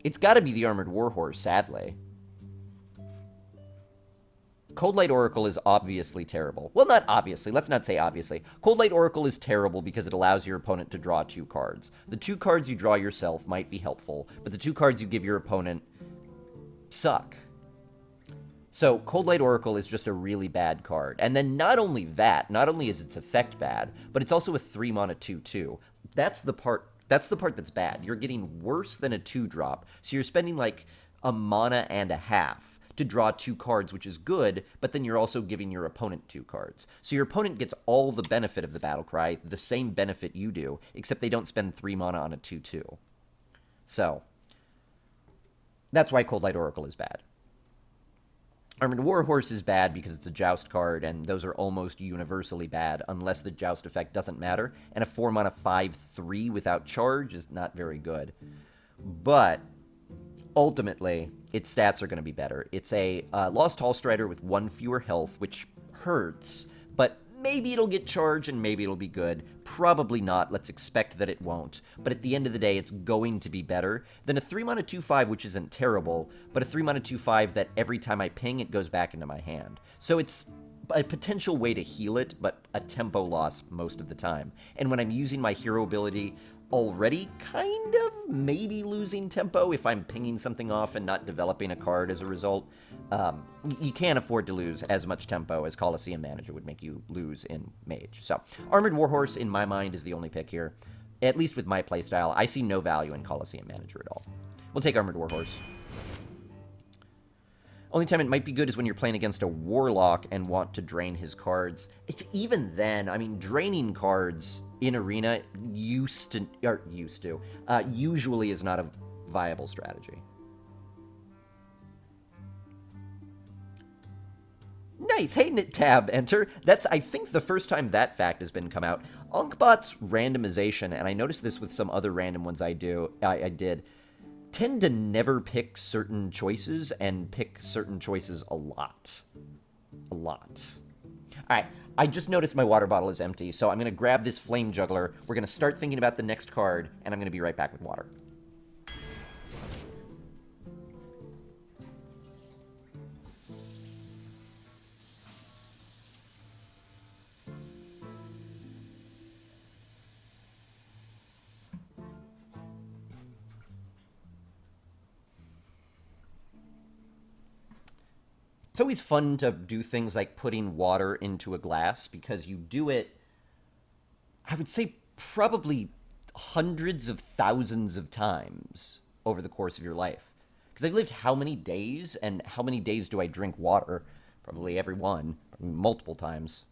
It's got to be the Armored Warhorse, sadly. Cold Light Oracle is obviously terrible. Well, not obviously. Let's not say obviously. Cold Light Oracle is terrible because it allows your opponent to draw 2 cards. The 2 cards you draw yourself might be helpful, but the 2 cards you give your opponent suck. So Cold Light Oracle is just a really bad card. And then not only that, not only is its effect bad, but it's also a 3-mana 2/2. That's the part that's bad. You're getting worse than a 2-drop, so you're spending like a mana and a half to draw 2 cards, which is good, but then you're also giving your opponent 2 cards. So your opponent gets all the benefit of the Battlecry, the same benefit you do, except they don't spend 3 mana on a 2/2. So that's why Cold Light Oracle is bad. Armored Warhorse is bad because it's a Joust card, and those are almost universally bad, unless the Joust effect doesn't matter. And a 4-mana 5/3 without charge is not very good. But ultimately, its stats are going to be better. It's a Lost Hall Strider with 1 fewer health, which hurts, but maybe it'll get charged and maybe it'll be good. Probably not. Let's expect that it won't. But at the end of the day, it's going to be better than a 3-mana 2/5, which isn't terrible, but a 3-mana 2/5 that every time I ping, it goes back into my hand. So it's a potential way to heal it, but a tempo loss most of the time. And when I'm using my hero ability, already kind of maybe losing tempo if I'm pinging something off and not developing a card as a result. You can't afford to lose as much tempo as Colosseum Manager would make you lose in Mage. So, Armored Warhorse, in my mind, is the only pick here. At least with my playstyle, I see no value in Colosseum Manager at all. We'll take Armored Warhorse. Only time it might be good is when you're playing against a Warlock and want to drain his cards. Even then, I mean, draining cards in Arena usually is not a viable strategy. Nice. Hey, Tab, enter. That's, I think, the first time that fact has been come out. Unkbot's randomization, and I noticed this with some other random ones I did, tend to never pick certain choices and pick certain choices a lot. A lot. All right, I just noticed my water bottle is empty, so I'm going to grab this Flame Juggler. We're going to start thinking about the next card, and I'm going to be right back with water. It's always fun to do things like putting water into a glass because you do it, I would say, probably hundreds of thousands of times over the course of your life. Because I've lived how many days, and how many days do I drink water? Probably every one, multiple times.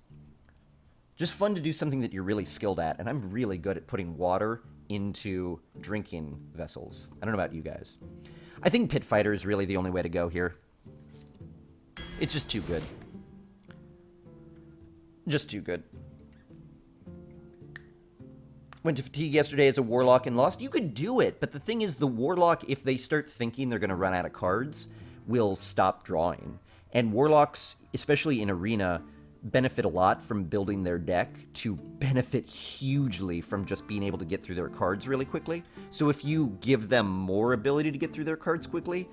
Just fun to do something that you're really skilled at, and I'm really good at putting water into drinking vessels. I don't know about you guys. I think Pit Fighter is really the only way to go here. It's just too good. Just too good. Went to Fatigue yesterday as a Warlock and lost. You could do it, but the thing is, the Warlock, if they start thinking they're going to run out of cards, will stop drawing. And Warlocks, especially in Arena, benefit a lot from building their deck to benefit hugely from just being able to get through their cards really quickly. So if you give them more ability to get through their cards quickly,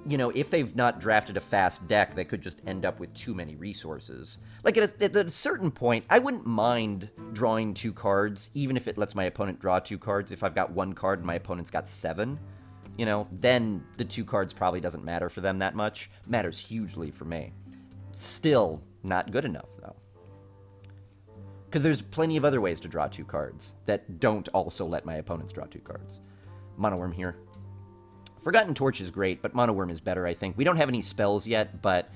you know, if they've not drafted a fast deck, they could just end up with too many resources. Like, at a certain point, I wouldn't mind drawing 2 cards, even if it lets my opponent draw 2 cards. If I've got 1 card and my opponent's got 7, you know, then the 2 cards probably doesn't matter for them that much. It matters hugely for me. Still not good enough, though. Because there's plenty of other ways to draw 2 cards that don't also let my opponents draw 2 cards. Mono Worm here. Forgotten Torch is great, but Mono Worm is better, I think. We don't have any spells yet, but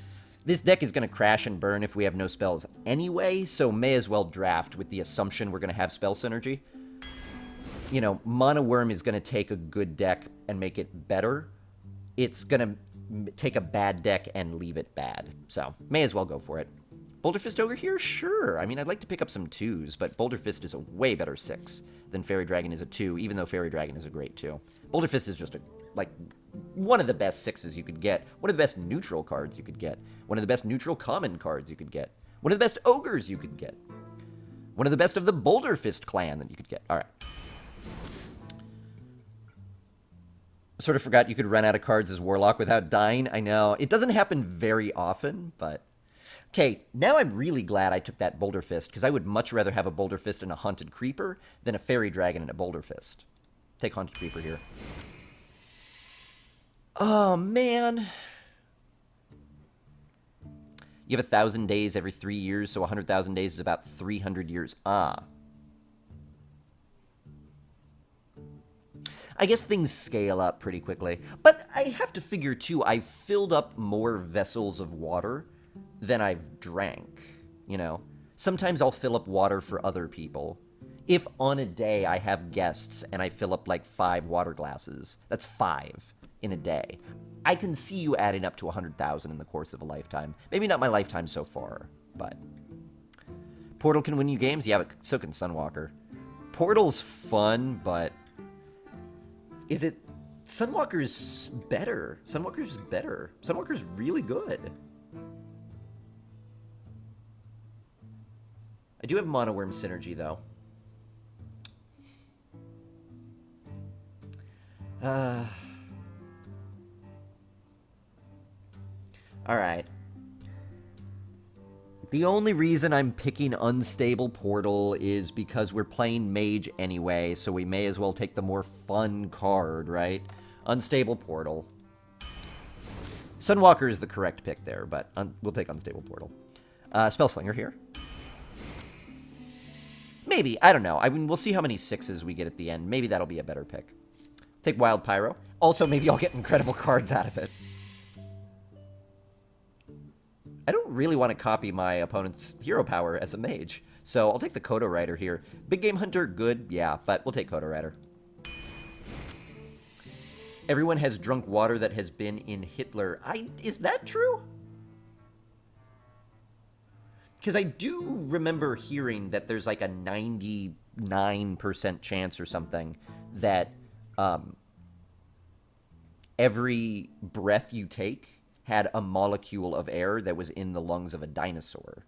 this deck is going to crash and burn if we have no spells anyway, so may as well draft with the assumption we're going to have spell synergy. You know, Mono Worm is going to take a good deck and make it better. It's going to take a bad deck and leave it bad, so may as well go for it. Boulder Fist Ogre here? Sure. I mean, I'd like to pick up some 2s, but Boulder Fist is a way better 6 than Fairy Dragon is a 2, even though Fairy Dragon is a great 2. Boulder Fist is just one of the best 6s you could get, one of the best neutral cards you could get, one of the best neutral common cards you could get, one of the best ogres you could get, one of the best of the Boulder Fist clan that you could get. All right. Sort of forgot you could run out of cards as Warlock without dying. I know. It doesn't happen very often, but... Okay, now I'm really glad I took that Boulder Fist, because I would much rather have a Boulder Fist and a Haunted Creeper than a Fairy Dragon and a Boulder Fist. Take Haunted Creeper here. Oh, man. You have 1,000 days every 3 years, so 100,000 days is about 300 years. Ah. I guess things scale up pretty quickly. But I have to figure, too, I've filled up more vessels of water than I've drank, you know? Sometimes I'll fill up water for other people. If on a day I have guests and I fill up like 5 water glasses, that's 5 in a day. I can see you adding up to 100,000 in the course of a lifetime. Maybe not my lifetime so far, but... Portal can win you games? Yeah, but so can Sunwalker. Portal's fun, but... Is it... Sunwalker's better. Sunwalker's better. Sunwalker's really good. I do have Monoworm synergy, though. Alright. The only reason I'm picking Unstable Portal is because we're playing Mage anyway, so we may as well take the more fun card, right? Unstable Portal. Sunwalker is the correct pick there, but we'll take Unstable Portal. Spellslinger here. Maybe. I don't know. I mean, we'll see how many 6s we get at the end. Maybe that'll be a better pick. Take Wild Pyro. Also, maybe I'll get incredible cards out of it. I don't really want to copy my opponent's hero power as a mage, so I'll take the Kodo Rider here. Big Game Hunter, good, yeah, but we'll take Kodo Rider. Everyone has drunk water that has been in Hitler. Is that true? Because I do remember hearing that there's like a 99% chance or something that every breath you take had a molecule of air that was in the lungs of a dinosaur.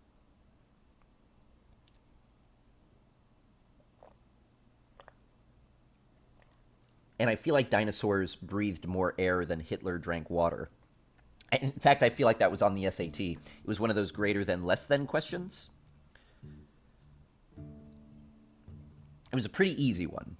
And I feel like dinosaurs breathed more air than Hitler drank water. In fact, I feel like that was on the SAT. It was one of those greater than, less than questions. It was a pretty easy one.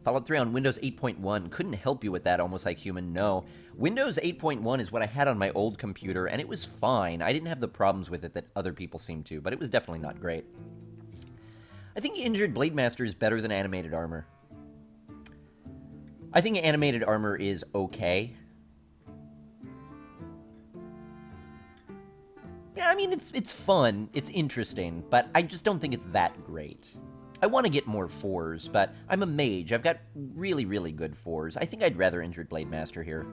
Fallout 3 on Windows 8.1. Couldn't help you with that, Almost Like Human. No. Windows 8.1 is what I had on my old computer, and it was fine. I didn't have the problems with it that other people seem to, but it was definitely not great. I think Injured Blade Master is better than Animated Armor. I think Animated Armor is okay. Yeah, I mean, it's fun, it's interesting, but I just don't think it's that great. I want to get more 4s, but I'm a mage. I've got really, really good 4s. I think I'd rather Injured Blade Master here.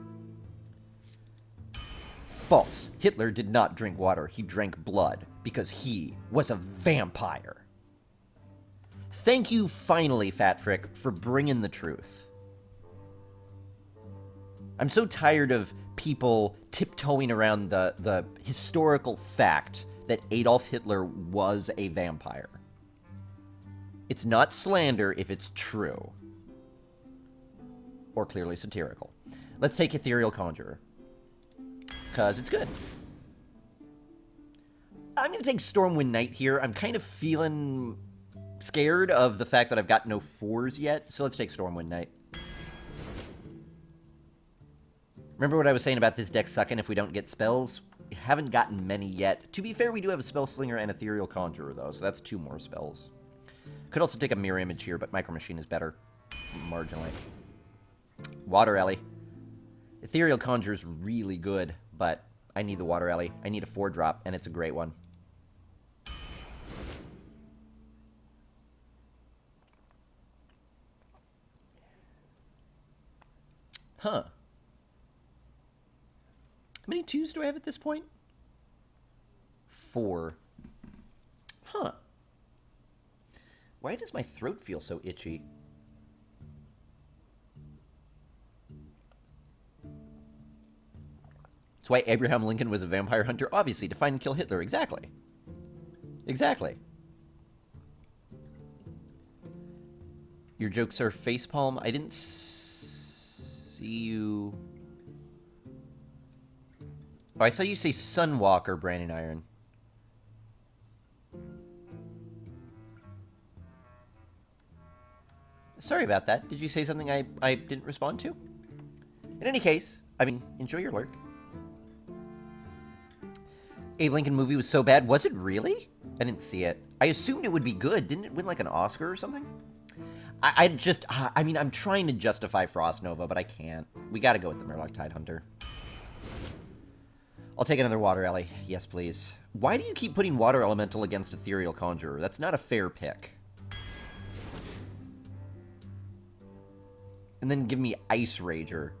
False. Hitler did not drink water. He drank blood because he was a vampire. Thank you, finally, Fat Frick, for bringing the truth. I'm so tired of people tiptoeing around the historical fact that Adolf Hitler was a vampire. It's not slander if it's true. Or clearly satirical. Let's take Ethereal Conjurer. Because it's good. I'm going to take Stormwind Knight here. I'm kind of feeling scared of the fact that I've got no 4s yet. So let's take Stormwind Knight. Remember what I was saying about this deck sucking if we don't get spells? We haven't gotten many yet. To be fair, we do have a Spellslinger and Ethereal Conjurer, though. So that's 2 more spells. Could also take a Mirror Image here, but Micro Machine is better. Marginally. Water Ellie. Ethereal Conjure is really good, but I need the Water Ellie. I need a 4-drop, and it's a great one. Huh. How many 2s do I have at this point? 4. Huh. Why does my throat feel so itchy? That's why Abraham Lincoln was a vampire hunter. Obviously, to find and kill Hitler. Exactly. Exactly. Your jokes are facepalm. I didn't see you... Oh, I saw you say Sunwalker, Brandon Iron. Sorry about that. Did you say something I didn't respond to? In any case, I mean, enjoy your lurk. Abe Lincoln movie was so bad. Was it really? I didn't see it. I assumed it would be good. Didn't it win like an Oscar or something? I mean, I'm trying to justify Frost Nova, but I can't. We gotta go with the Murloc Tidehunter. I'll take another Water Ellie. Yes, please. Why do you keep putting Water Elemental against Ethereal Conjurer? That's not a fair pick. And then give me Ice Rager.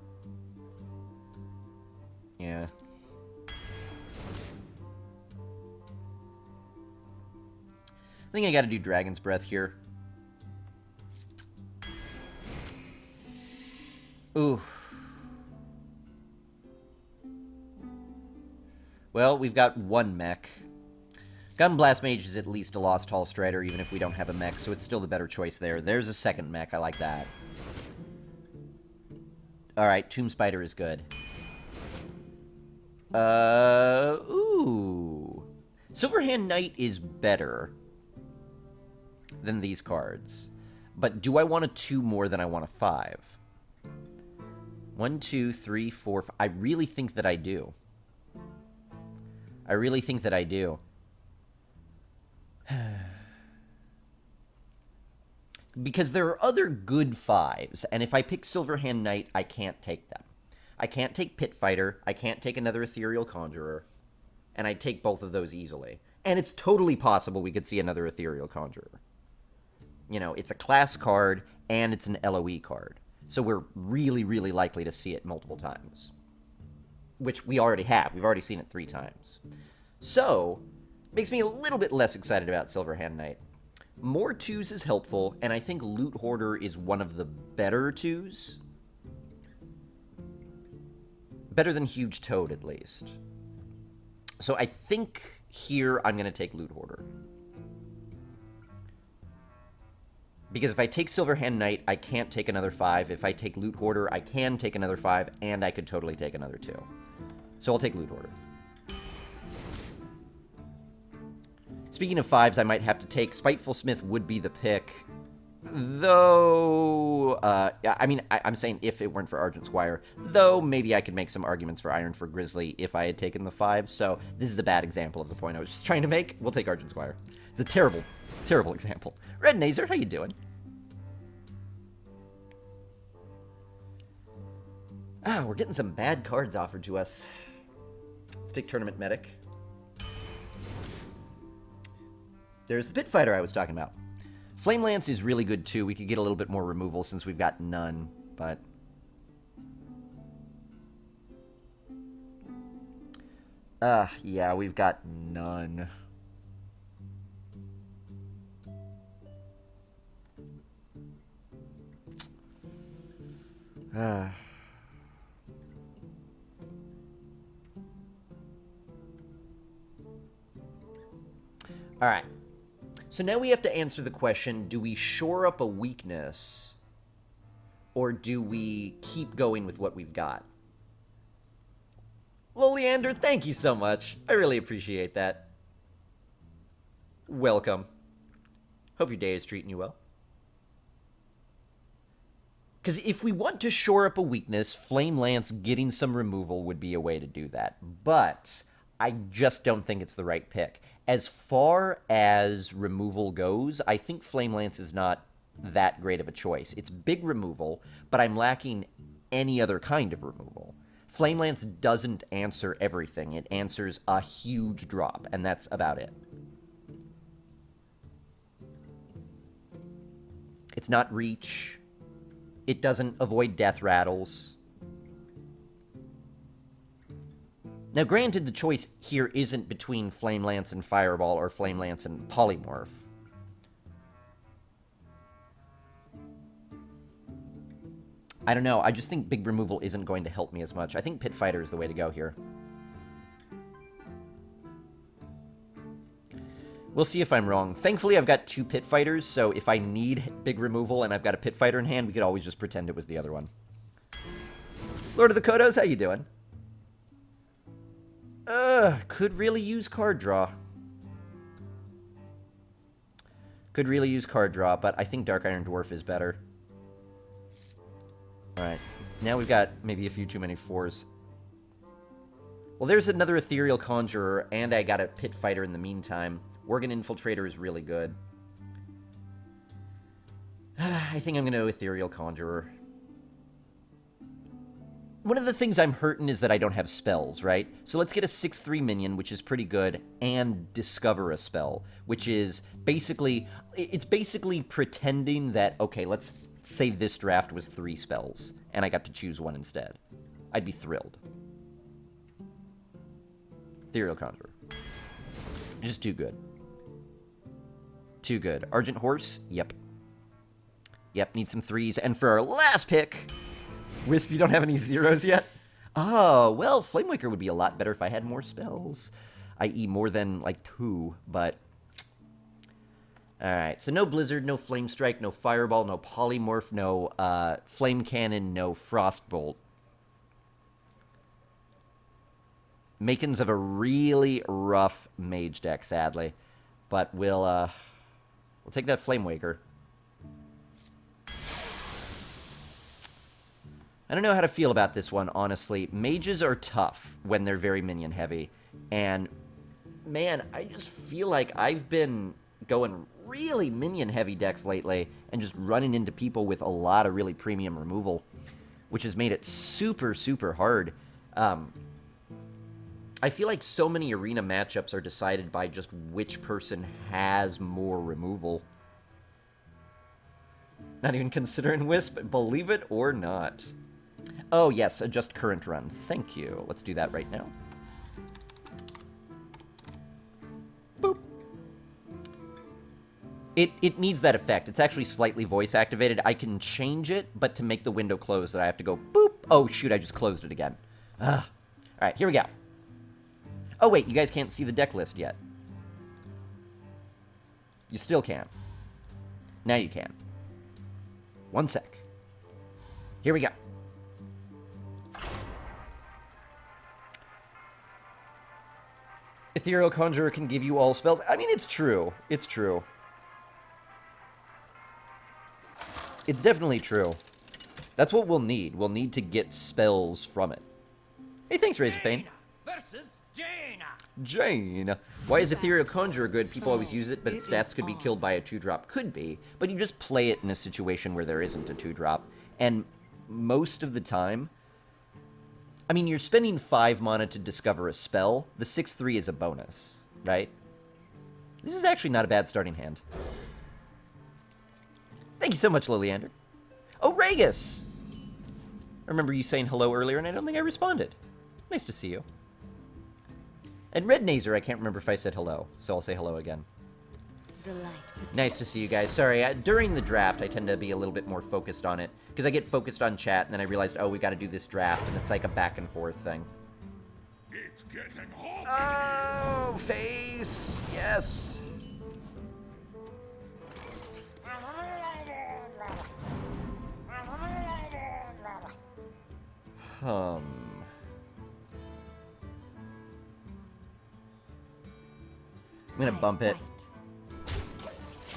Yeah. I think I gotta do Dragon's Breath here. Ooh. Well, we've got one mech. Gunblast Mage is at least a Lost Hall Strider, even if we don't have a mech, so it's still the better choice there. There's a second mech. I like that. Alright, Tomb Spider is good. Ooh. Silverhand Knight is better than these cards. But do I want a 2 more than I want a 5? 1, 2, 3, 4, 5. I really think that I do. I really think that I do. Because there are other good 5s, and if I pick Silverhand Knight, I can't take them. I can't take Pit Fighter, I can't take another Ethereal Conjurer, and I'd take both of those easily. And it's totally possible we could see another Ethereal Conjurer. You know, it's a class card, and it's an LOE card. So we're really, really likely to see it multiple times. Which we already have. We've already seen it 3 times. So, makes me a little bit less excited about Silverhand Knight. More 2s is helpful, and I think Loot Hoarder is one of the better 2s. Better than Huge Toad, at least. So I think here I'm going to take Loot Hoarder. Because if I take Silverhand Knight, I can't take another 5. If I take Loot Hoarder, I can take another 5, and I could totally take another 2. So I'll take Loot Hoarder. Speaking of 5s, I might have to take Spiteful Smith would be the pick. Though, I mean, I'm saying if it weren't for Argent Squire. Though, maybe I could make some arguments for Iron for Grizzly if I had taken the 5. So this is a bad example of the point I was just trying to make. We'll take Argent Squire. It's a terrible, terrible example. Red Nazer, how you doing? Ah, we're getting some bad cards offered to us. Let's take Tournament Medic. There's the Pit Fighter I was talking about. Flame Lance is really good too. We could get a little bit more removal since we've got none, but... yeah, we've got none. Alright. So now we have to answer the question, do we shore up a weakness, or do we keep going with what we've got? Well, Leander, thank you so much. I really appreciate that. Welcome. Hope your day is treating you well. Because if we want to shore up a weakness, Flame Lance getting some removal would be a way to do that. But I just don't think it's the right pick. As far as removal goes, I think Flame Lance is not that great of a choice. It's big removal, but I'm lacking any other kind of removal. Flame Lance doesn't answer everything. It answers a huge drop, and that's about it. It's not reach. It doesn't avoid death rattles. Now, granted, the choice here isn't between Flame Lance and Fireball or Flame Lance and Polymorph. I don't know. I just think big removal isn't going to help me as much. I think Pit Fighter is the way to go here. We'll see if I'm wrong. Thankfully, I've got 2 pit fighters, so if I need big removal and I've got a pit fighter in hand, we could always just pretend it was the other one. Lord of the Kodos, how you doing? Could really use card draw. Could really use card draw, but I think Dark Iron Dwarf is better. Alright. Now we've got maybe a few too many 4s. Well, there's another Ethereal Conjurer, and I got a Pit Fighter in the meantime. Worgen Infiltrator is really good. I think I'm going to go Ethereal Conjurer. One of the things I'm hurting is that I don't have spells, right? So let's get a 6/3 minion, which is pretty good, and discover a spell, which is basically... It's basically pretending that, okay, let's say this draft was 3 spells, and I got to choose one instead. I'd be thrilled. Ethereal Conjurer. Just too good. Too good. Argent Horse? Yep. Yep, need some 3s. And for our last pick... Wisp, you don't have any 0s yet? Oh, well, Flamewaker would be a lot better if I had more spells. I.e. more than, like, 2, but... Alright, so no Blizzard, no Flame Strike, no Fireball, no Polymorph, no Flame Cannon, no Frostbolt. Makings of a really rough Mage deck, sadly. But we'll take that Flamewaker. I don't know how to feel about this one, honestly. Mages are tough when they're very minion heavy. And, man, I just feel like I've been going really minion heavy decks lately and just running into people with a lot of really premium removal, which has made it super, super hard. I feel like so many arena matchups are decided by just which person has more removal. Not even considering Wisp, believe it or not. Oh, yes, adjust current run. Thank you. Let's do that right now. Boop. It needs that effect. It's actually slightly voice activated. I can change it, but to make the window close, I have to go boop. Oh, shoot, I just closed it again. Ugh. All right, here we go. Oh, wait, you guys can't see the deck list yet. You still can't. Now you can. 1 sec. Here we go. Ethereal Conjurer can give you all spells. I mean, it's true. It's true. It's definitely true. That's what we'll need. We'll need to get spells from it. Hey, thanks, Razorfane. Versus Jaina. Jane. Why is Ethereal Conjurer good? People always use it, but its stats could be killed by a 2-drop. Could be, but you just play it in a situation where there isn't a 2-drop. And most of the time... I mean, you're spending 5 mana to discover a spell. The 6/3 is a bonus, right? This is actually not a bad starting hand. Thank you so much, Liliander. Oh, Ragus! I remember you saying hello earlier, and I don't think I responded. Nice to see you. And Red Nazer, I can't remember if I said hello, so I'll say hello again. Nice to see you guys. Sorry, during the draft, I tend to be a little bit more focused on it, because I get focused on chat, and then I realized, oh, we got to do this draft, and it's like a back-and-forth thing. It's getting hot. Oh, face! Yes! I'm gonna bump it.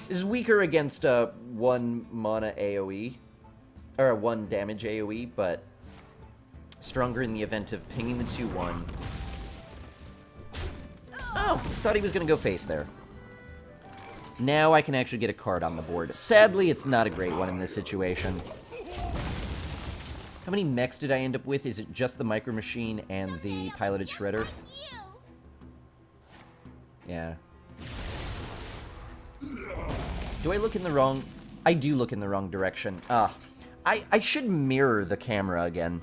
This is weaker against 1 mana AoE, or 1 damage AoE, but stronger in the event of pinging the 2/1. Oh, thought he was gonna go face there. Now I can actually get a card on the board. Sadly, it's not a great one in this situation. How many mechs did I end up with? Is it just the Micro Machine and the Piloted Shredder? Yeah. Do I look in the wrong... I do look in the wrong direction. I should mirror the camera again.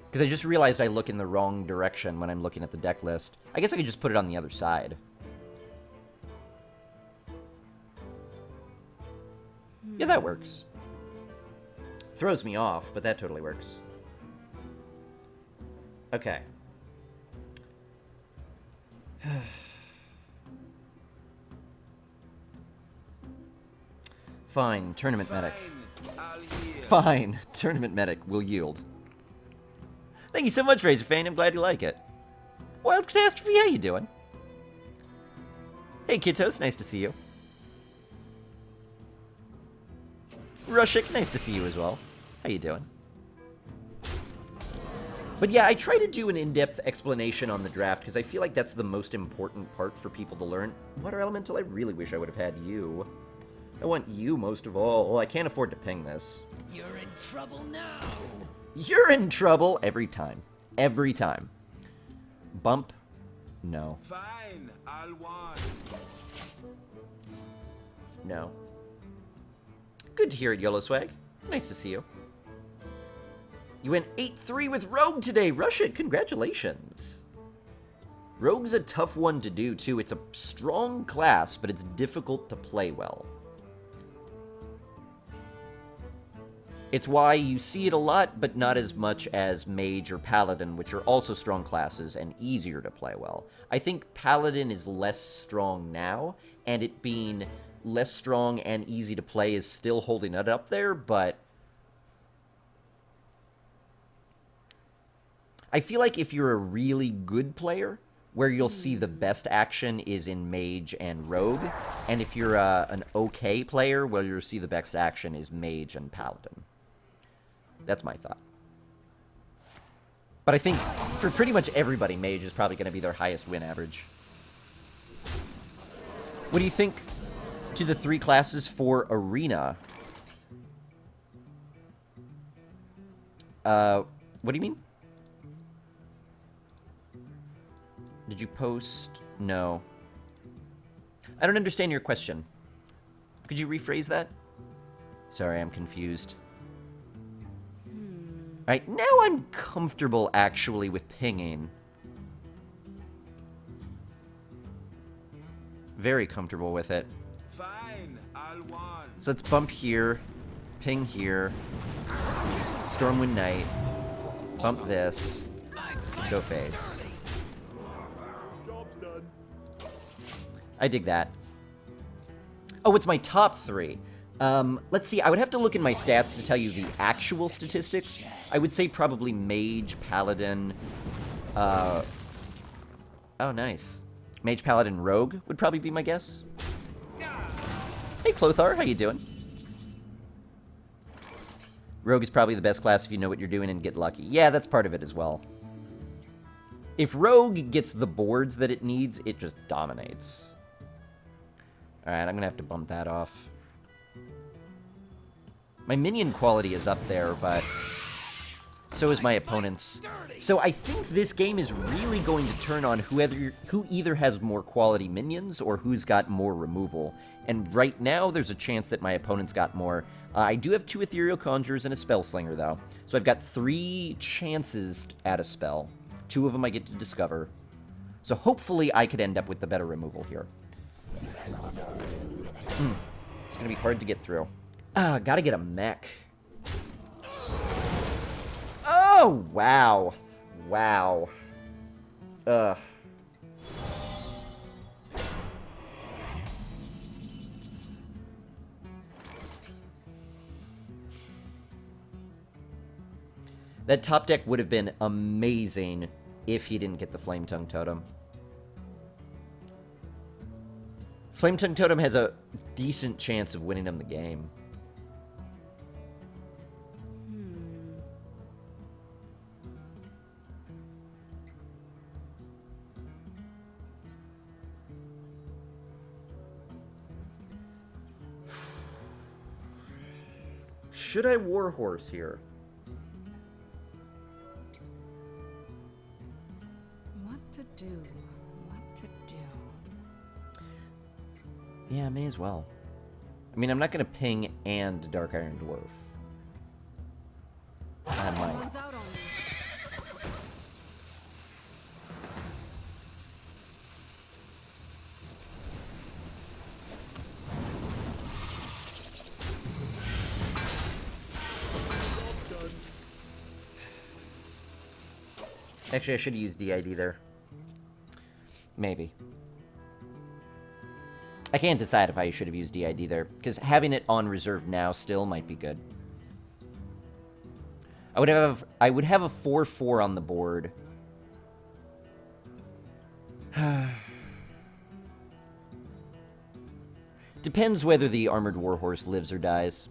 Because I just realized I look in the wrong direction when I'm looking at the deck list. I guess I could just put it on the other side. Yeah, that works. Throws me off, but that totally works. Okay. Fine, tournament medic. I'll yield. Fine, tournament medic will yield. Thank you so much, Razorfane. I'm glad you like it. Wild Catastrophe, how you doing? Hey, Kitos, nice to see you. Rushik, nice to see you as well. How you doing? But yeah, I try to do an in-depth explanation on the draft because I feel like that's the most important part for people to learn. Water Elemental, I really wish I would have had you. I want you most of all. I can't afford to ping this. You're in trouble now. You're in trouble every time. Every time. Bump? No. Fine, I'll want. No. Good to hear it, YOLO Swag. Nice to see you. You went 8-3 with Rogue today. Rush it. Congratulations. Rogue's a tough one to do, too. It's a strong class, but it's difficult to play well. It's why you see it a lot, but not as much as Mage or Paladin, which are also strong classes and easier to play well. I think Paladin is less strong now, and it being less strong and easy to play is still holding it up there, but I feel like if you're a really good player, where you'll see the best action is in Mage and Rogue, and if you're an okay player, where you'll see the best action is Mage and Paladin. That's my thought. But I think for pretty much everybody, Mage is probably going to be their highest win average. What do you think to the 3 classes for Arena? What do you mean? Did you post? No. I don't understand your question. Could you rephrase that? Sorry, I'm confused. Alright, now I'm comfortable, actually, with pinging. Very comfortable with it. Fine, I'll want. So let's bump here, ping here, Stormwind Knight, bump this, go face. Job's done. I dig that. Oh, it's my top 3. Let's see, I would have to look in my stats to tell you the actual statistics. I would say probably Mage, Paladin, oh, nice. Mage, Paladin, Rogue would probably be my guess. Hey, Clothar, how you doing? Rogue is probably the best class if you know what you're doing and get lucky. Yeah, that's part of it as well. If Rogue gets the boards that it needs, it just dominates. Alright, I'm gonna have to bump that off. My minion quality is up there, but so is my opponent's. So I think this game is really going to turn on who either has more quality minions or who's got more removal. And right now, there's a chance that my opponent's got more. I do have 2 Ethereal Conjurers and a Spellslinger, though. So I've got 3 chances at a spell. 2 of them I get to discover. So hopefully I could end up with the better removal here. It's going to be hard to get through. Gotta get a mech. Oh, wow. Wow. Ugh. That top deck would have been amazing if he didn't get the Flame Tongue Totem. Flame Tongue Totem has a decent chance of winning him the game. Should I Warhorse here? What to do? What to do? Yeah, I may as well. I mean, I'm not going to ping and Dark Iron Dwarf. I might. One's out on me. Actually, I should have used DID there. Maybe. I can't decide if I should have used DID there, because having it on reserve now still might be good. I would have a 4/4 on the board. Depends whether the Armored Warhorse lives or dies.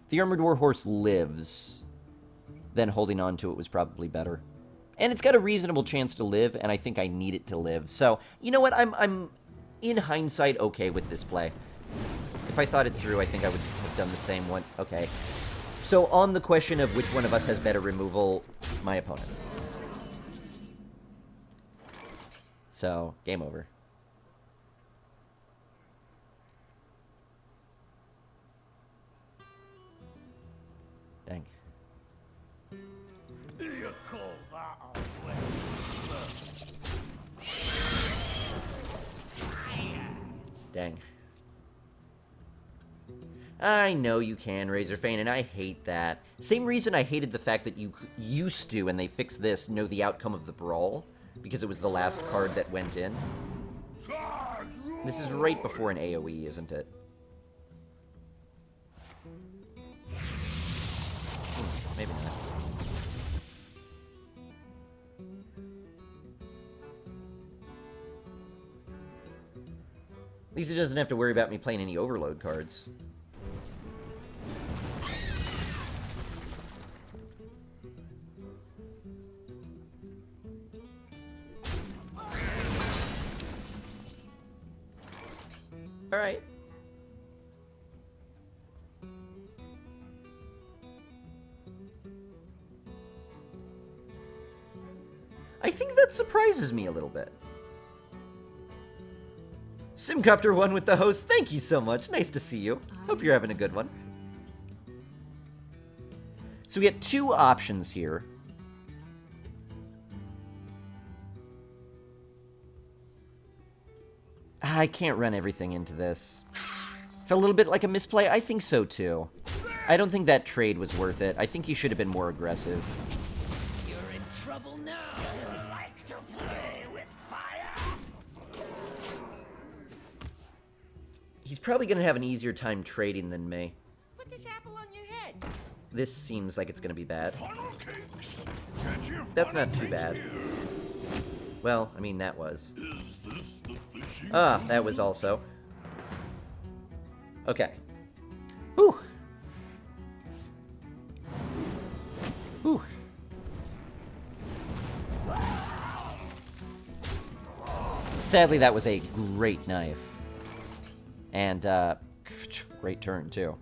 If the Armored Warhorse lives, then holding on to it was probably better. And it's got a reasonable chance to live, and I think I need it to live. So, you know what? I'm in hindsight, okay with this play. If I thought it through, I think I would have done the same one. Okay. So, on the question of which one of us has better removal, my opponent. So, game over. Dang. You call that a way? Dang. I know you can, Razorfane, and I hate that. Same reason I hated the fact that you used to, and they fixed this, know the outcome of the brawl, because it was the last card that went in. This is right before an AoE, isn't it? Maybe not. At least he doesn't have to worry about me playing any overload cards. Alright. I think that surprises me a little bit. Simcopter1 with the host, thank you so much. Nice to see you. Hope you're having a good one. So we get two options here. I can't run everything into this. Felt a little bit like a misplay? I think so too. I don't think that trade was worth it. I think he should have been more aggressive. You're in trouble now. You like to play with fire? He's probably going to have an easier time trading than me. Put this apple on your head. This seems like it's going to be bad. That's not too bad. Well, I mean, that was. Ah, that was also. Okay. Whew. Whew. Sadly, that was a great knife. And, great turn, too.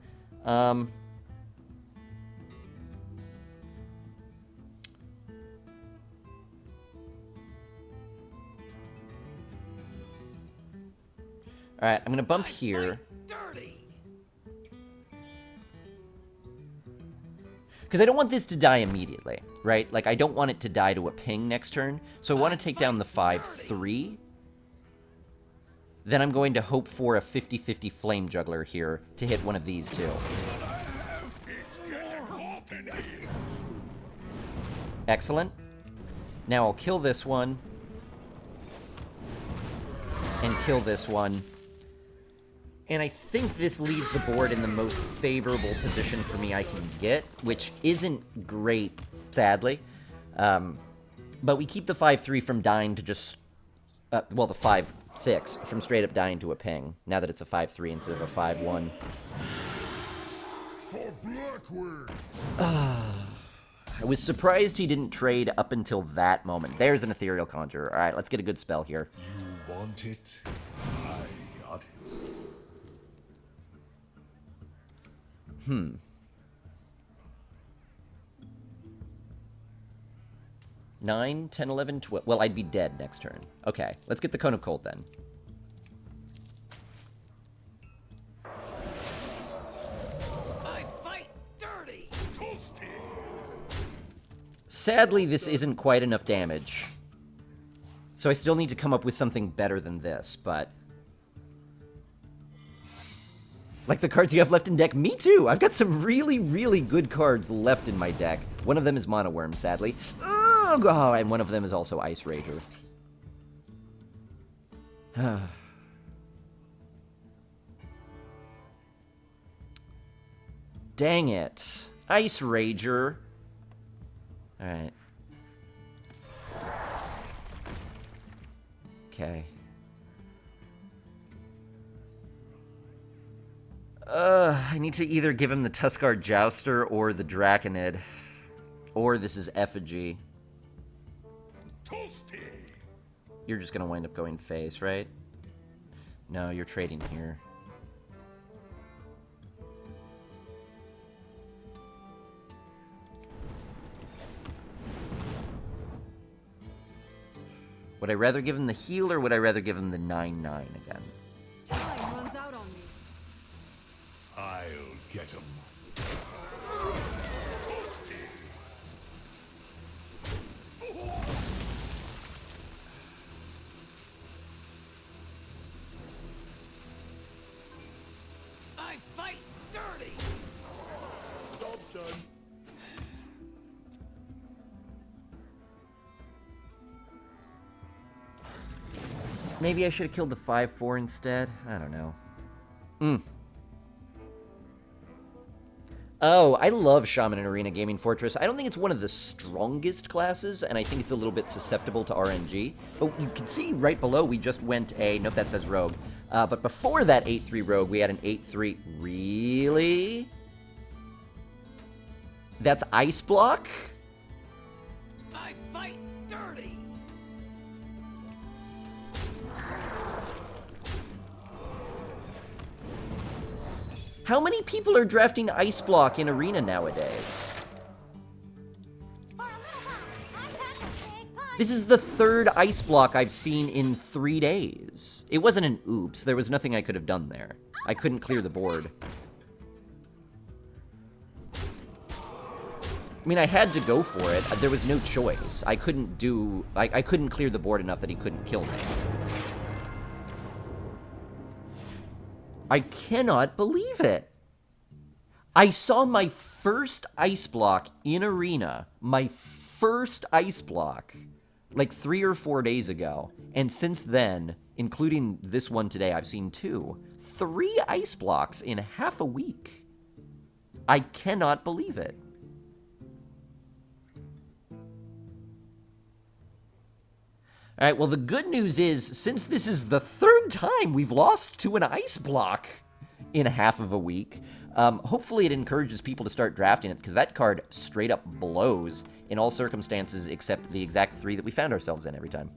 Alright, I'm gonna bump here. Dirty. Because I don't want this to die immediately, right? Like, I don't want it to die to a ping next turn. So I want to take down the 5/3. Then I'm going to hope for a 50-50 Flame Juggler here to hit one of these two. Excellent. Now I'll kill this one. And kill this one. And I think this leaves the board in the most favorable position for me I can get, which isn't great, sadly. But we keep the 5/3 from dying to just... well, the 5/6 from straight up dying to a ping, now that it's a 5/3 instead of a 5/1. I was surprised he didn't trade up until that moment. There's an Ethereal Conjurer. Alright, let's get a good spell here. You want it? I got it. 9, 10, 11, 12. Well, I'd be dead next turn. Okay, let's get the Cone of Cold then. I fight dirty. Toasty. Sadly, this isn't quite enough damage. So I still need to come up with something better than this, but... Like the cards you have left in deck? Me too! I've got some really, really good cards left in my deck. One of them is Mono Worm, sadly. Oh, and one of them is also Ice Rager. Dang it. Ice Rager. Alright. Okay. I need to either give him the Tuskar Jouster or the Draconid. Or this is Effigy. Toasty. You're just gonna wind up going face, right? No, you're trading here. Would I rather give him the heal, or would I rather give him the 9/9 again? Time runs out on me. I'll get him. I fight dirty. Job's done. Maybe I should have killed the 5/4 instead? I don't know. Oh, I love Shaman and Arena Gaming Fortress. I don't think it's one of the strongest classes, and I think it's a little bit susceptible to RNG. But you can see right below, we just went a... Nope, that says Rogue. But before that 8/3 Rogue, we had an 8/3... Really? That's Ice Block? I fight dirty. How many people are drafting Ice Block in Arena nowadays? This is the third Ice Block I've seen in 3 days. It wasn't an oops. There was nothing I could have done there. I couldn't clear the board. I mean, I had to go for it. There was no choice. I couldn't do... I couldn't clear the board enough that he couldn't kill me. I cannot believe it. I saw my first Ice Block in Arena. My first Ice Block. Like 3 or 4 days ago. And since then, including this one today, I've seen 2. 3 Ice Blocks in half a week. I cannot believe it. All right, well, the good news is, since this is the 3rd time we've lost to an Ice Block in half of a week, hopefully it encourages people to start drafting it, because that card straight up blows in all circumstances except the exact 3 that we found ourselves in every time.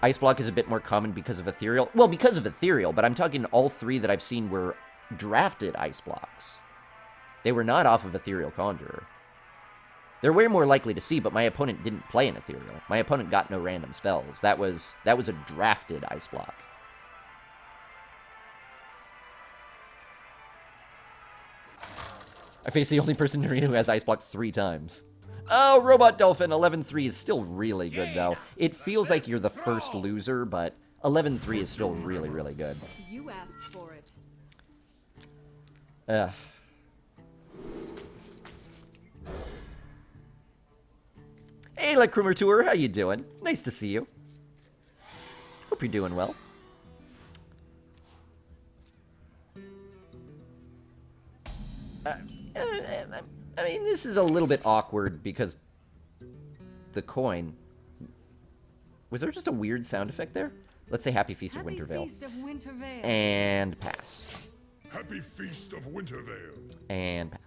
Ice Block is a bit more common because of Ethereal. Well, because of Ethereal, but I'm talking all 3 that I've seen were drafted Ice Blocks. They were not off of Ethereal Conjurer. They're way more likely to see, but my opponent didn't play an Ethereal. My opponent got no random spells. That was a drafted Ice Block. I face the only person in Arena who has Ice Block 3 times. Oh, Robot Dolphin, 11-3 is still really good, though. It feels like you're the first loser, but 11-3 is still really, really good. You asked for it. Ugh. Hey, La Tour, how you doing? Nice to see you. Hope you're doing well. I mean, this is a little bit awkward because the coin... Was there just a weird sound effect there? Let's say Happy Feast of Happy Wintervale. Feast of Wintervale. And pass. Happy Feast of Wintervale. And pass.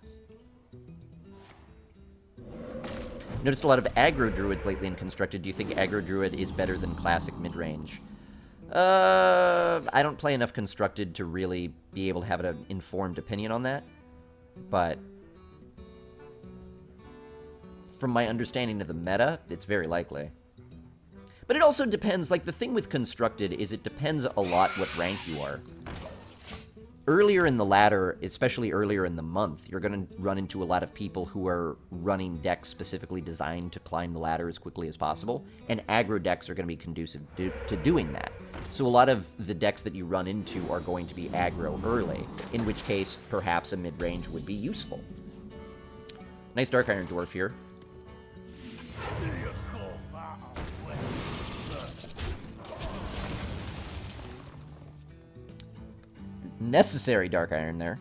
Noticed a lot of aggro druids lately in Constructed. Do you think aggro druid is better than classic mid-range? I don't play enough Constructed to really be able to have an informed opinion on that. But from my understanding of the meta, it's very likely. But it also depends, like, the thing with Constructed is it depends a lot what rank you are. Earlier in the ladder, especially earlier in the month, you're going to run into a lot of people who are running decks specifically designed to climb the ladder as quickly as possible, and aggro decks are going to be conducive to doing that. So a lot of the decks that you run into are going to be aggro early, in which case perhaps a mid-range would be useful. Nice Dark Iron Dwarf here. necessary Dark Iron there.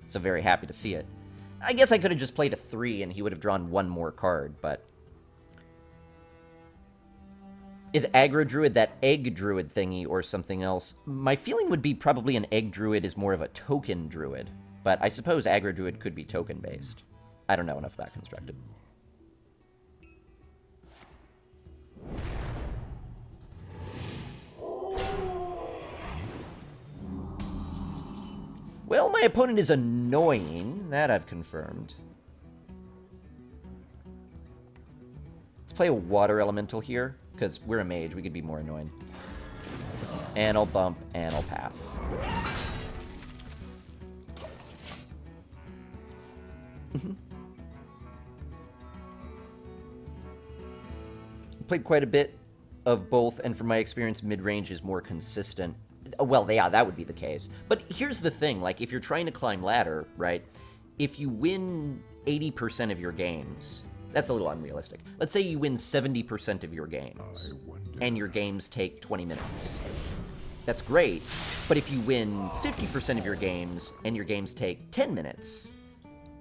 So very happy to see it. I guess I could have just played a 3 and he would have drawn one more card, but... Is Aggro Druid that Egg Druid thingy or something else? My feeling would be probably an Egg Druid is more of a token Druid, but I suppose Aggro Druid could be token-based. I don't know enough about Constructed. Well, my opponent is annoying. That I've confirmed. Let's play a Water Elemental here, because we're a mage. We could be more annoying. And I'll bump, and I'll pass. Played quite a bit of both, and from my experience, mid-range is more consistent. Well, yeah, that would be the case. But here's the thing, like, if you're trying to climb ladder, right, if you win 80% of your games, that's a little unrealistic. Let's say you win 70% of your games, and your games take 20 minutes. That's great, but if you win 50% of your games, and your games take 10 minutes,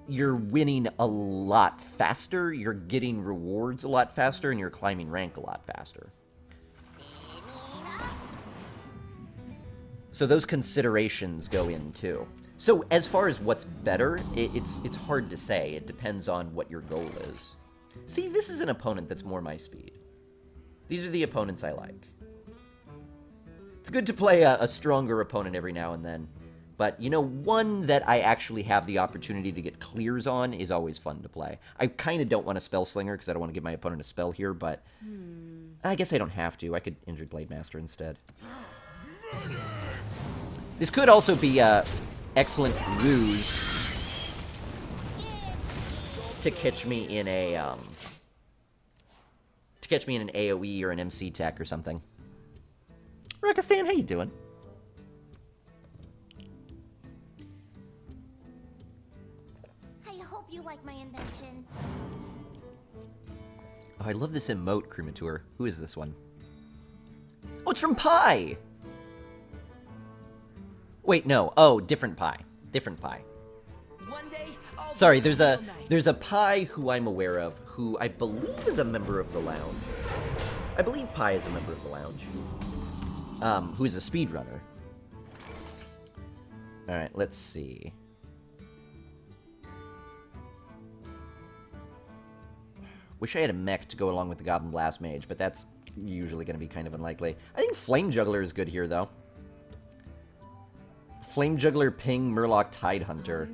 you're winning a lot faster, you're getting rewards a lot faster, and you're climbing rank a lot faster. So those considerations go in, too. So as far as what's better, it's hard to say. It depends on what your goal is. See, this is an opponent that's more my speed. These are the opponents I like. It's good to play a stronger opponent every now and then. But, you know, one that I actually have the opportunity to get clears on is always fun to play. I kind of don't want to Spell Slinger because I don't want to give my opponent a spell here, but I guess I don't have to. I could Injured Blade Master instead. This could also be a excellent ruse to catch me in a AoE or an MC tech or something. Rakistan, how you doing? I hope you like my invention. Oh, I love this emote, Cremateur. Who is this one? Oh, it's from Pi! Wait, no. Oh, different Pi. Different Pi. One day, Sorry, there's a Pi who I'm aware of, who I believe is a member of the lounge. I believe Pi is a member of the lounge. Who is a speedrunner. Alright, let's see. Wish I had a mech to go along with the Goblin Blast Mage, but that's usually going to be kind of unlikely. I think Flame Juggler is good here, though. Flame Juggler, Ping, Murloc, Tidehunter.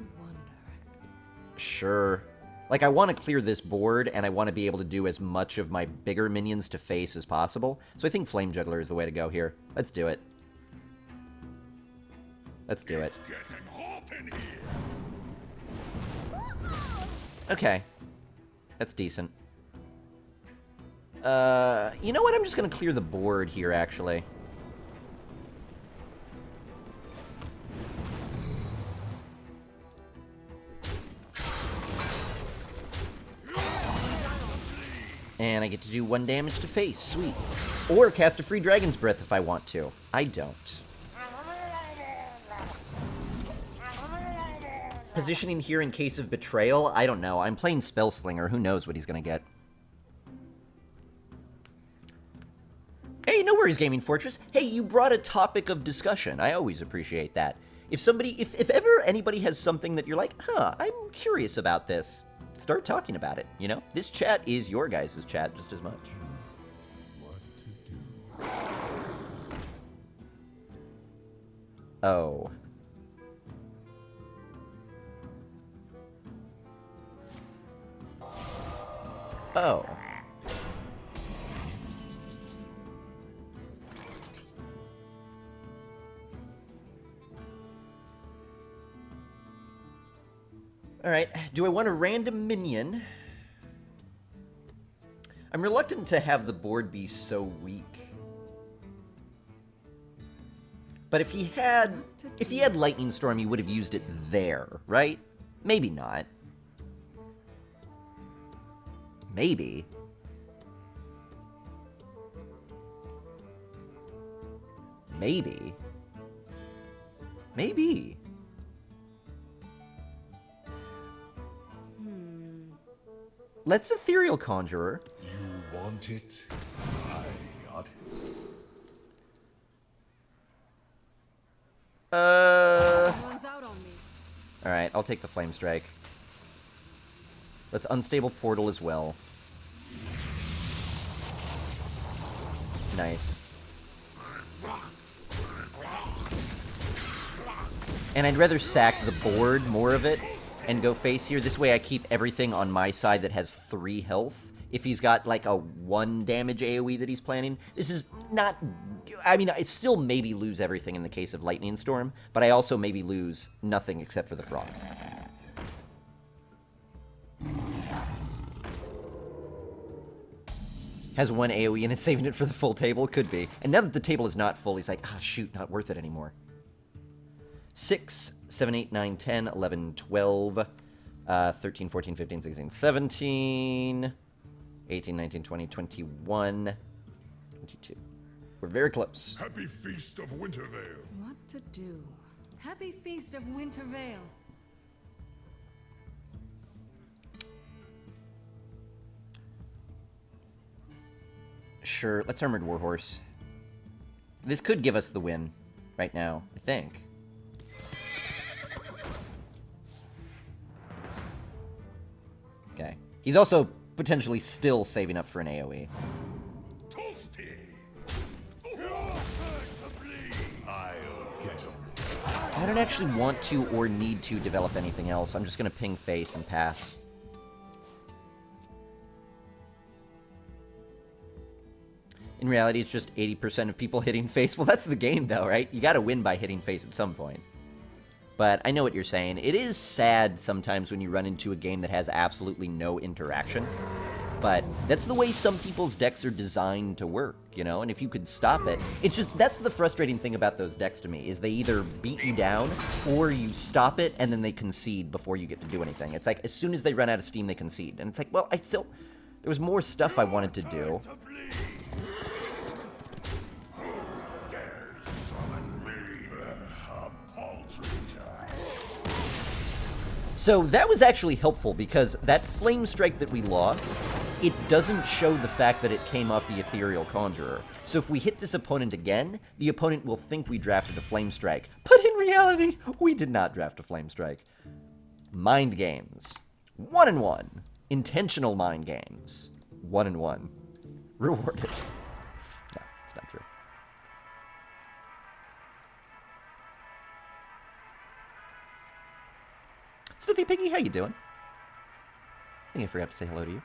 Sure. Like, I want to clear this board, and I want to be able to do as much of my bigger minions to face as possible. So I think Flame Juggler is the way to go here. Let's do it. Let's do it. Getting hot in here. Okay. That's decent. You know what? I'm just going to clear the board here, actually. And I get to do 1 damage to face. Sweet. Or cast a free Dragon's Breath if I want to. I don't. Positioning here in case of betrayal? I don't know. I'm playing Spell Slinger. Who knows what he's going to get. Hey, no worries, Gaming Fortress. Hey, you brought a topic of discussion. I always appreciate that. If ever anybody has something that you're like, huh, I'm curious about this, start talking about it, you know? This chat is your guys' chat just as much. Oh. Oh. Alright, do I want a random minion? I'm reluctant to have the board be so weak. But if he had Lightning Storm, he would have used it there, right? Maybe not. Maybe. Maybe. Maybe. Let's Ethereal Conjurer. You want it? I got it. One's out on me. Alright, I'll take the Flame Strike. Let's Unstable Portal as well. Nice. And I'd rather sack the board, more of it, and go face here. This way I keep everything on my side that has 3 health. If he's got, like, a 1 damage AoE that he's planning. This is not... I mean, I still maybe lose everything in the case of Lightning Storm, but I also maybe lose nothing except for the Frog. Has 1 AoE and is saving it for the full table? Could be. And now that the table is not full, he's like, ah, shoot, not worth it anymore. 6, 7, 8, 9, 10, 11, 12, 13, 14, 15, 16, 17, 18, 19, 20, 21, 22. We're very close. Happy Feast of Wintervale. What to do? Happy Feast of Wintervale. Sure, let's Armored Warhorse. This could give us the win right now, I think. Okay. He's also potentially still saving up for an AoE. Toasty. I'll get him. I don't actually want to or need to develop anything else. I'm just going to ping face and pass. In reality, it's just 80% of people hitting face. Well, that's the game, though, right? You got to win by hitting face at some point. But I know what you're saying. It is sad sometimes when you run into a game that has absolutely no interaction. But that's the way some people's decks are designed to work, you know? And if you could stop it, it's just, that's the frustrating thing about those decks to me, is they either beat you down, or you stop it, and then they concede before you get to do anything. It's like, as soon as they run out of steam, they concede. And it's like, well, there was more stuff I wanted to do. So that was actually helpful, because that Flame Strike that we lost, it doesn't show the fact that it came off the Ethereal Conjurer. So if we hit this opponent again, the opponent will think we drafted a Flame Strike. But in reality, we did not draft a Flame Strike. Mind games. 1-1. Intentional mind games. 1-1. Rewarded. No, it's not true. Smithy Piggy, how you doing? I think I forgot to say hello to you.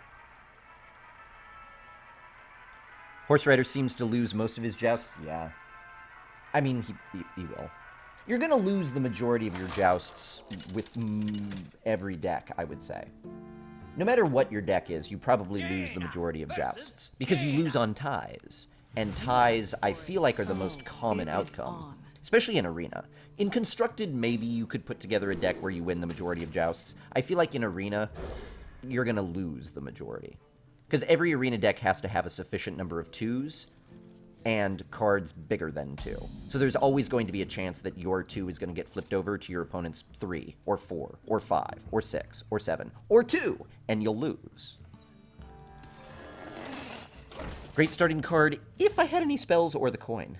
Horse Rider seems to lose most of his jousts. Yeah. I mean, he will. You're going to lose the majority of your jousts with every deck, I would say. No matter what your deck is, you probably lose the majority of jousts. Because you lose on ties. And ties, I feel like, are the most common outcome. Especially in Arena. In Constructed, maybe you could put together a deck where you win the majority of jousts. I feel like in Arena, you're going to lose the majority. Because every Arena deck has to have a sufficient number of 2s, and cards bigger than 2. So there's always going to be a chance that your 2 is going to get flipped over to your opponent's 3, or 4, or 5, or 6, or 7, or 2, and you'll lose. Great starting card, if I had any spells or the coin.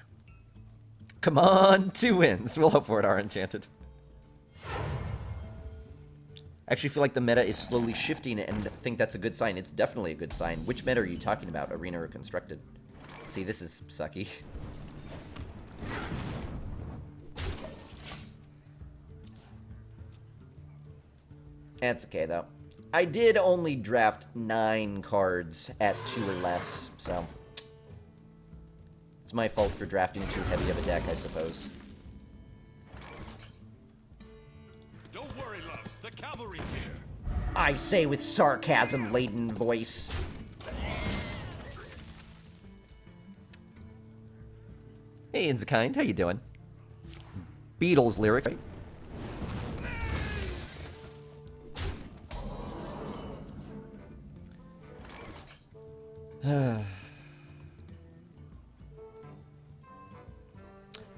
Come on, 2 wins. We'll hope for it, our Enchanted. I actually feel like the meta is slowly shifting and think that's a good sign. It's definitely a good sign. Which meta are you talking about, Arena or Constructed? See, this is sucky. That's okay, though. I did only draft 9 cards at 2 or less, so... It's my fault for drafting too heavy of a deck, I suppose. Don't worry, loves. The cavalry's here. I say with sarcasm-laden voice. Hey, Inzakind, how you doing? Beatles lyric, right?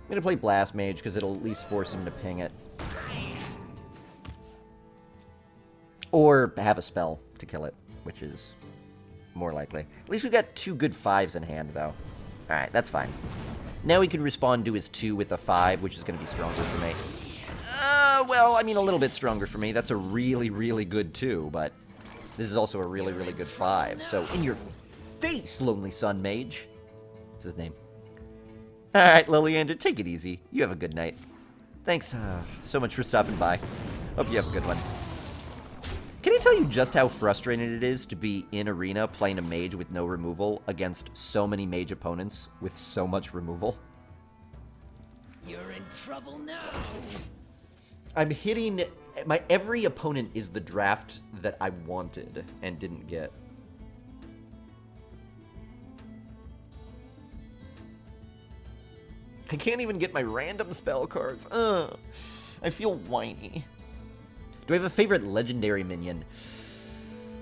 I'm gonna play Blast Mage because it'll at least force him to ping it. Or have a spell to kill it, which is more likely. At least we've got 2 good 5s in hand, though. Alright, that's fine. Now he can respond to his 2 with a 5, which is going to be stronger for me. Well, I mean, a little bit stronger for me. That's a really, really good 2, but this is also a really, really good 5. So, in your face, Lonely Sun Mage. What's his name? Alright, Lilyander, take it easy. You have a good night. Thanks so much for stopping by. Hope you have a good one. Can I tell you just how frustrating it is to be in Arena playing a mage with no removal against so many mage opponents with so much removal? You're in trouble now. I'm hitting... my every opponent is the draft that I wanted and didn't get. I can't even get my random spell cards. I feel whiny. Do I have a favorite legendary minion?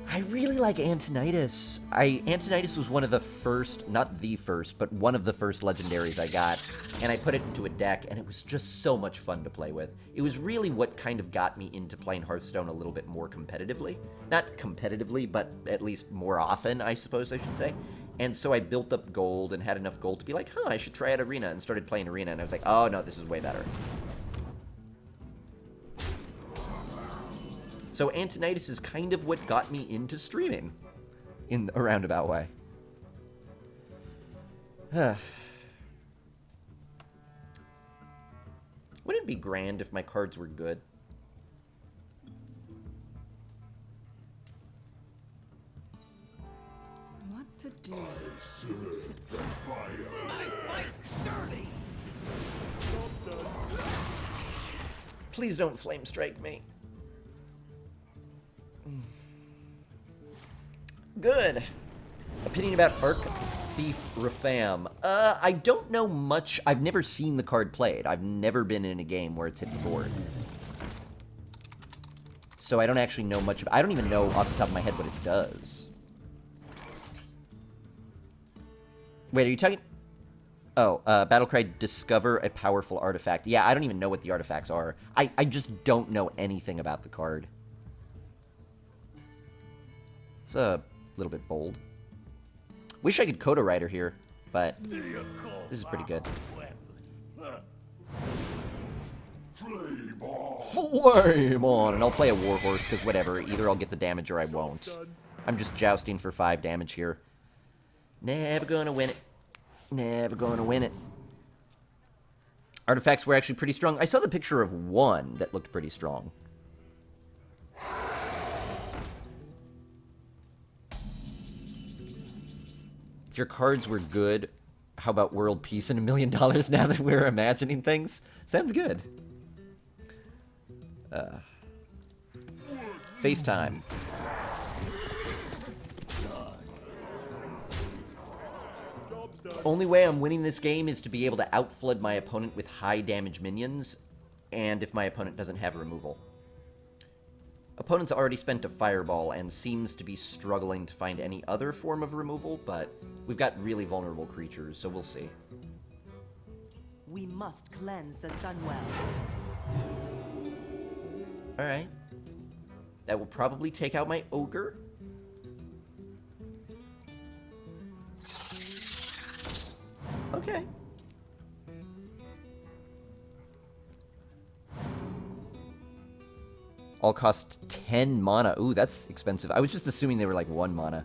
I really like Antonidas. Antonidas was one of the first, not the first, but one of the first legendaries I got, and I put it into a deck, and it was just so much fun to play with. It was really what kind of got me into playing Hearthstone a little bit more competitively. Not competitively, but at least more often, I suppose I should say. And so I built up gold and had enough gold to be like, huh, I should try out Arena, and started playing Arena, and I was like, oh no, this is way better. So Antonidas is kind of what got me into streaming, in a roundabout way. Wouldn't it be grand if my cards were good? What to do? I fight dirty. Please don't flame strike me. Good. Opinion about Arc Thief Rafam. I don't know much. I've never seen the card played. I've never been in a game where it's hit the board. So I don't actually know much about... I don't even know off the top of my head what it does. Wait, are you talking... Oh, Battlecry, discover a powerful artifact. Yeah, I don't even know what the artifacts are. I just don't know anything about the card. It's a little bit bold. Wish I could Coda Rider here, but this is pretty good. Flame on! And I'll play a Warhorse, because whatever. Either I'll get the damage or I won't. I'm just jousting for 5 damage here. Never gonna win it. Never gonna win it. Artifacts were actually pretty strong. I saw the picture of one that looked pretty strong. If your cards were good, how about world peace and $1 million now that we're imagining things? Sounds good. FaceTime. Only way I'm winning this game is to be able to outflood my opponent with high damage minions, and if my opponent doesn't have removal. Opponent's already spent a fireball and seems to be struggling to find any other form of removal, but we've got really vulnerable creatures, so we'll see. We must cleanse the Sunwell. Alright. That will probably take out my ogre. Okay. All cost 10 mana. Ooh, that's expensive. I was just assuming they were like 1 mana.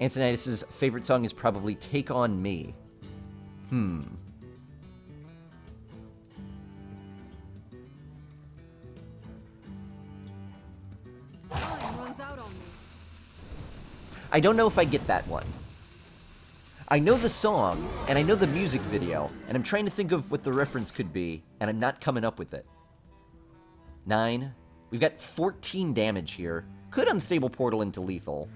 Antonidas' favorite song is probably Take On Me. Time runs out on me. I don't know if I get that one. I know the song, and I know the music video, and I'm trying to think of what the reference could be, and I'm not coming up with it. 9. We've got 14 damage here. Could Unstable Portal into lethal.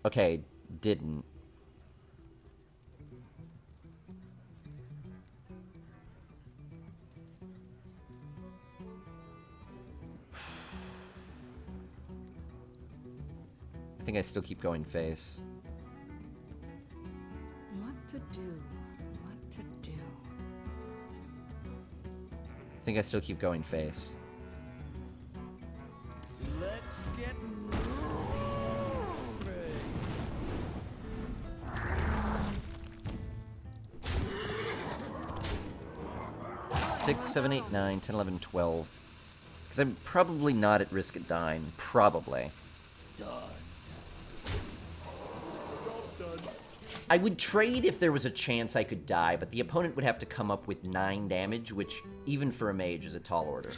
Okay, didn't. I think I still keep going face. What to do? What to do? I think I still keep going face. Let's get moving. 6, 7, 8, 9, 10, 11, 12. Because I'm probably not at risk at dying. Probably. I would trade if there was a chance I could die, but the opponent would have to come up with 9 damage, which, even for a mage, is a tall order.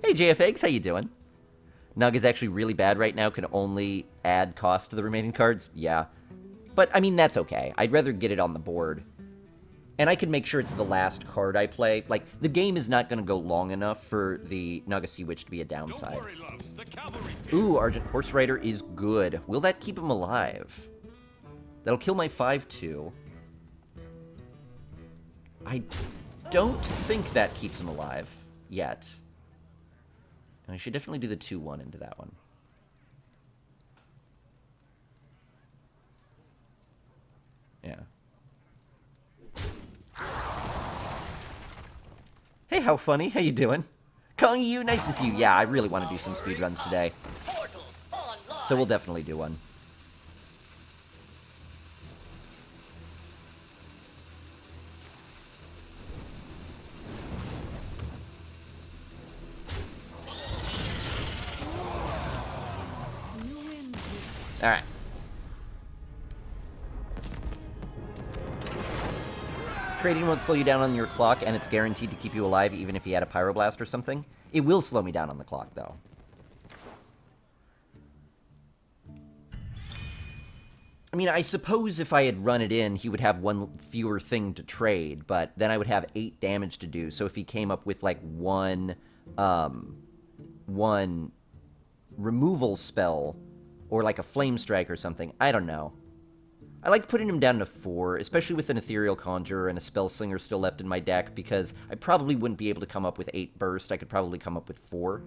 Hey, JFX, how you doing? Nug is actually really bad right now, can only add cost to the remaining cards. Yeah. But, I mean, that's okay. I'd rather get it on the board. And I can make sure it's the last card I play. Like, the game is not going to go long enough for the Naga Sea Witch to be a downside. Don't worry, loves. The cavalry's here. Ooh, Argent Horse Rider is good. Will that keep him alive? That'll kill my 5/2. I don't think that keeps him alive yet. I should definitely do the 2/1 into that one. Yeah. Hey, how funny? How you doing? Calling you, nice to see you. Yeah, I really want to do some speedruns today. So we'll definitely do one. Alright. Trading won't slow you down on your clock, and it's guaranteed to keep you alive even if you had a Pyroblast or something. It will slow me down on the clock, though. I mean, I suppose if I had run it in, he would have one fewer thing to trade, but then I would have 8 damage to do, so if he came up with, like, one removal spell, or like a Flame Strike or something, I don't know. I like putting him down to 4, especially with an Ethereal Conjurer and a Spellslinger still left in my deck, because I probably wouldn't be able to come up with 8 Burst. I could probably come up with 4.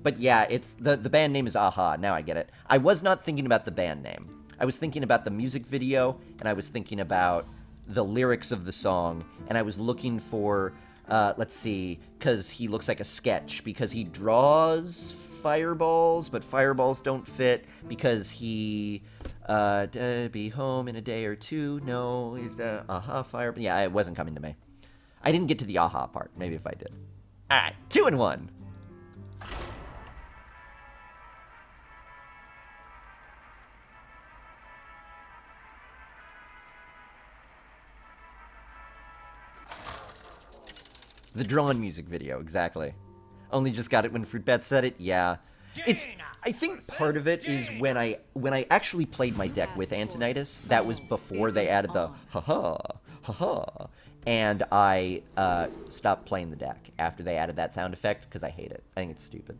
But yeah, it's the band name is Aha. Now I get it. I was not thinking about the band name. I was thinking about the music video, and I was thinking about the lyrics of the song, and I was looking for, let's see, because he looks like a sketch, because he draws fireballs, but fireballs don't fit, because he... be home in a day or two. No, aha, fire. Yeah, it wasn't coming to me. I didn't get to the aha part. Maybe if I did. Alright, 2-1. The drawn music video, exactly. Only just got it when Fruitbat said it, yeah. It's. I think part of it is when I actually played my deck with Antonidas. That was before they added the ha-ha, and I stopped playing the deck after they added that sound effect because I hate it. I think it's stupid.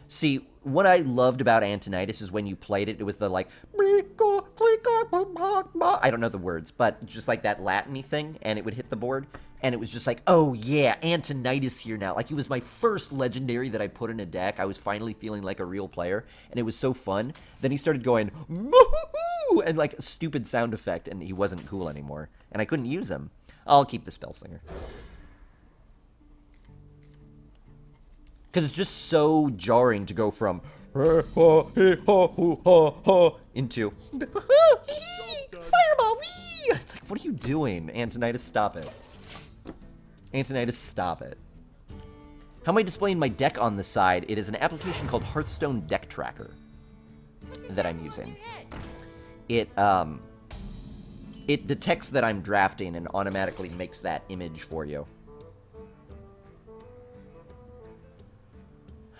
See, what I loved about Antonidas is when you played it, it was the like, I don't know the words, but just like that Latin-y thing, and it would hit the board, and it was just like, oh yeah, Antonidas here now. Like, it was my first legendary that I put in a deck. I was finally feeling like a real player, and it was so fun. Then he started going, moo-hoo-hoo, and like a stupid sound effect, and he wasn't cool anymore, and I couldn't use him. I'll keep the Spellslinger. Because it's just so jarring to go from into fireball. It's like, what are you doing, Antonidas? Stop it. Antonidas, stop it. How am I displaying my deck on the side? It is an application called Hearthstone Deck Tracker that I'm using. It detects that I'm drafting and automatically makes that image for you.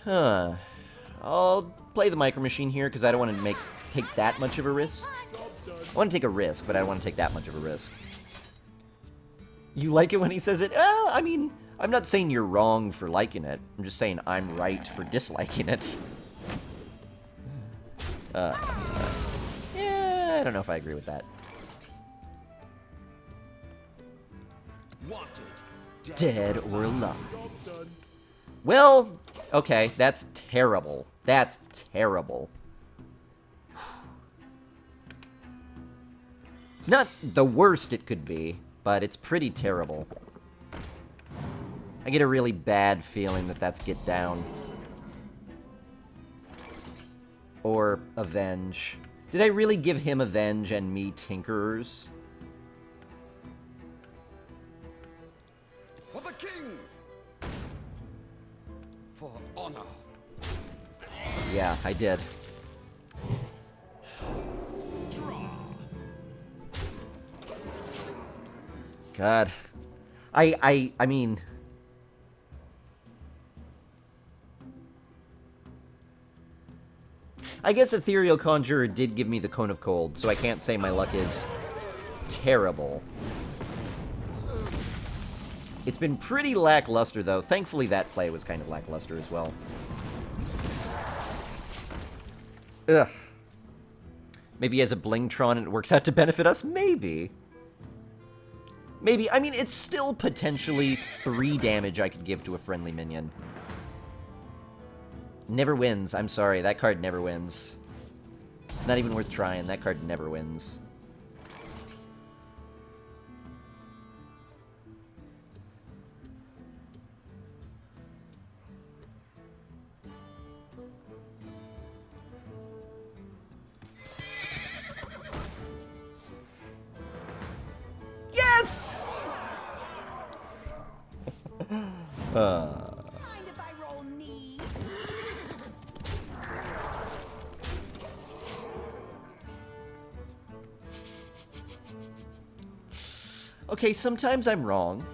Huh. I'll play the Micro Machine here because I don't want to take that much of a risk. I want to take a risk, but I don't want to take that much of a risk. You like it when he says it? I mean, I'm not saying you're wrong for liking it. I'm just saying I'm right for disliking it. Yeah, I don't know if I agree with that. Dead or alive. Well, okay, that's terrible. That's terrible. Not the worst it could be, but it's pretty terrible. I get a really bad feeling that that's Get Down. Or Avenge. Did I really give him Avenge and me Tinkerers? For the king! For honor. Yeah, I did. God. I mean... I guess Ethereal Conjurer did give me the Cone of Cold, so I can't say my luck is terrible. It's been pretty lackluster, though. Thankfully, that play was kind of lackluster as well. Ugh. Maybe as a Blingtron it works out to benefit us? Maybe. Maybe. I mean, it's still potentially 3 damage I could give to a friendly minion. Never wins. I'm sorry. That card never wins. It's not even worth trying. That card never wins. Yes! Mind if I roll knee? Okay, sometimes I'm wrong.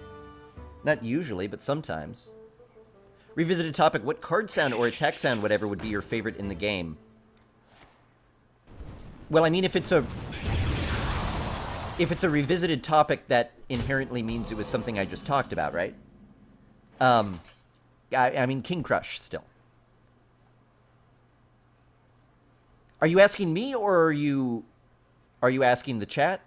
Not usually, but sometimes. Revisited topic, what card sound or attack sound, whatever, would be your favorite in the game? Well, I mean, if it's a revisited topic, that inherently means it was something I just talked about, right? I mean, King Crush, still. Are you asking me, or are you asking the chat?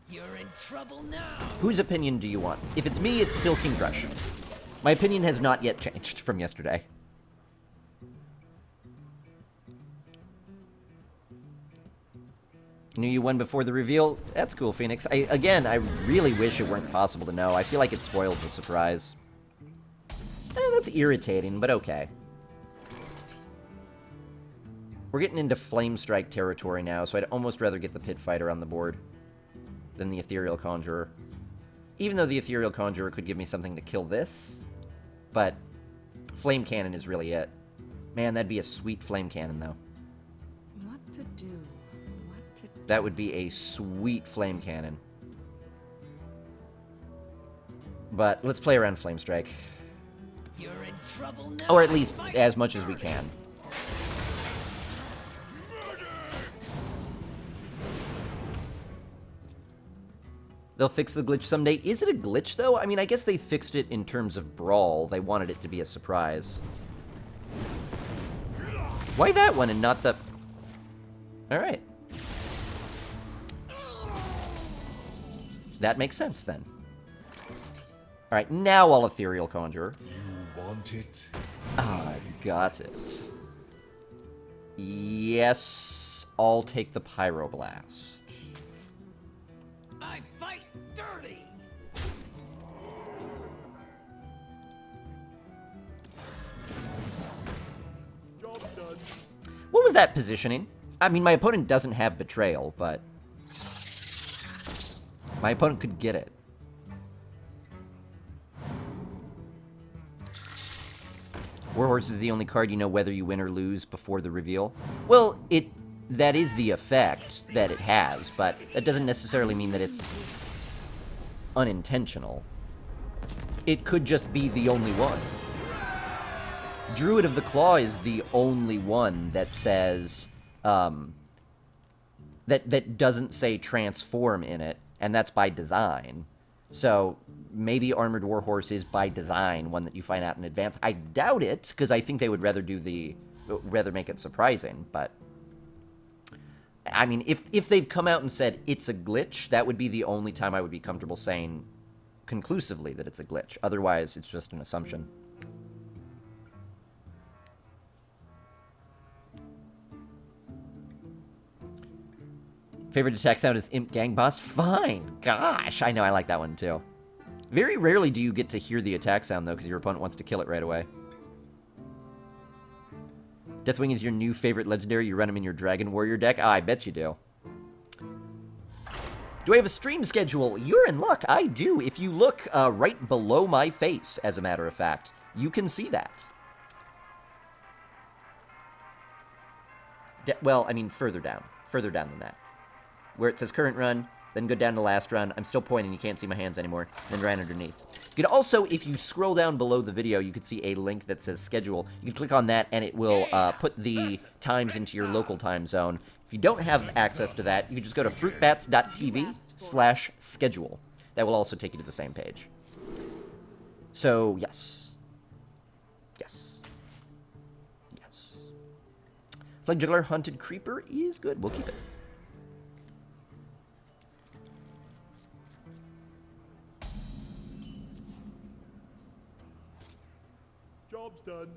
You're in trouble now. Whose opinion do you want? If it's me, it's still King Crush. My opinion has not yet changed from yesterday. Knew you won before the reveal? That's cool, Phoenix. Again, I really wish it weren't possible to know. I feel like it spoils the surprise. That's irritating, but okay. We're getting into Flame Strike territory now, so I'd almost rather get the Pit Fighter on the board than the Ethereal Conjurer. Even though the Ethereal Conjurer could give me something to kill this, but Flame Cannon is really it. Man, that'd be a sweet Flame Cannon, though. What to do? What to do? That would be a sweet Flame Cannon. But let's play around Flame Strike. You're in trouble now. Or at least as much as we can. They'll fix the glitch someday. Is it a glitch, though? I mean, I guess they fixed it in terms of Brawl. They wanted it to be a surprise. Why that one and not the... Alright. That makes sense, then. Alright, now I'll Ethereal Conjurer. You want it? I've got it. Yes, I'll take the Pyroblast. I fight dirty. Job done. What was that positioning? I mean, my opponent doesn't have Betrayal, but... my opponent could get it. Warhorse is the only card you know whether you win or lose before the reveal. Well, that is the effect that it has, but that doesn't necessarily mean that it's unintentional. It could just be the only one. Druid of the Claw is the only one that says, that doesn't say transform in it, and that's by design. So maybe Armored Warhorse is by design one that you find out in advance. I doubt it, because I think they would rather make it surprising, but... I mean, if they've come out and said it's a glitch, that would be the only time I would be comfortable saying conclusively that it's a glitch. Otherwise, it's just an assumption. Favorite attack sound is Imp Gang Boss? Fine. Gosh, I know, I like that one too. Very rarely do you get to hear the attack sound, though, because your opponent wants to kill it right away. Deathwing is your new favorite legendary. You run him in your Dragon Warrior deck? I bet you do. Do I have a stream schedule? You're in luck. I do. If you look right below my face, as a matter of fact, you can see that. Well, I mean, further down. Further down than that. Where it says current run, then go down to last run. I'm still pointing. You can't see my hands anymore. Then right underneath. You could also, if you scroll down below the video, you could see a link that says schedule. You can click on that, and it will put the times into your local time zone. If you don't have access to that, you can just go to fruitbats.tv/schedule. That will also take you to the same page. So, yes. Yes. Yes. Flag Juggler Hunted Creeper is good. We'll keep it. Job's done.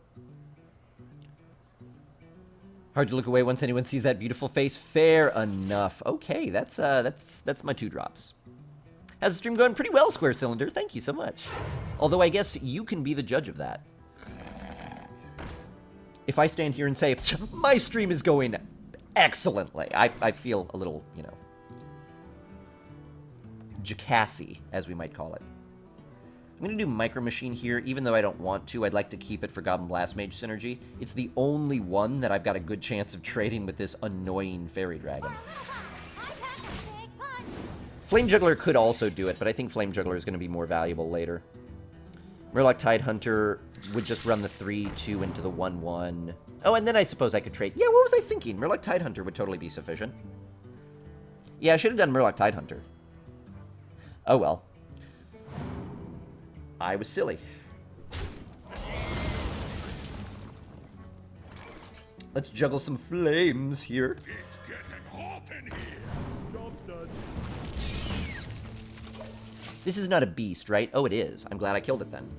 Hard to look away once anyone sees that beautiful face. Fair enough. Okay, that's my 2 drops. How's the stream going? Pretty well, Square Cylinder. Thank you so much. Although I guess you can be the judge of that. If I stand here and say, my stream is going excellently, I feel a little, you know, jacassy, as we might call it. I'm going to do Micro Machine here, even though I don't want to. I'd like to keep it for Goblin Blast Mage synergy. It's the only one that I've got a good chance of trading with this annoying Fairy Dragon. Flame Juggler could also do it, but I think Flame Juggler is going to be more valuable later. Murloc Tidehunter would just run the 3-2 into the 1-1. Oh, and then I suppose I could trade. Yeah, what was I thinking? Murloc Tidehunter would totally be sufficient. Yeah, I should have done Murloc Tidehunter. Oh well. I was silly. Let's juggle some flames here. It's getting hot in here. Job's done. This is not a beast, right? Oh, it is. I'm glad I killed it then.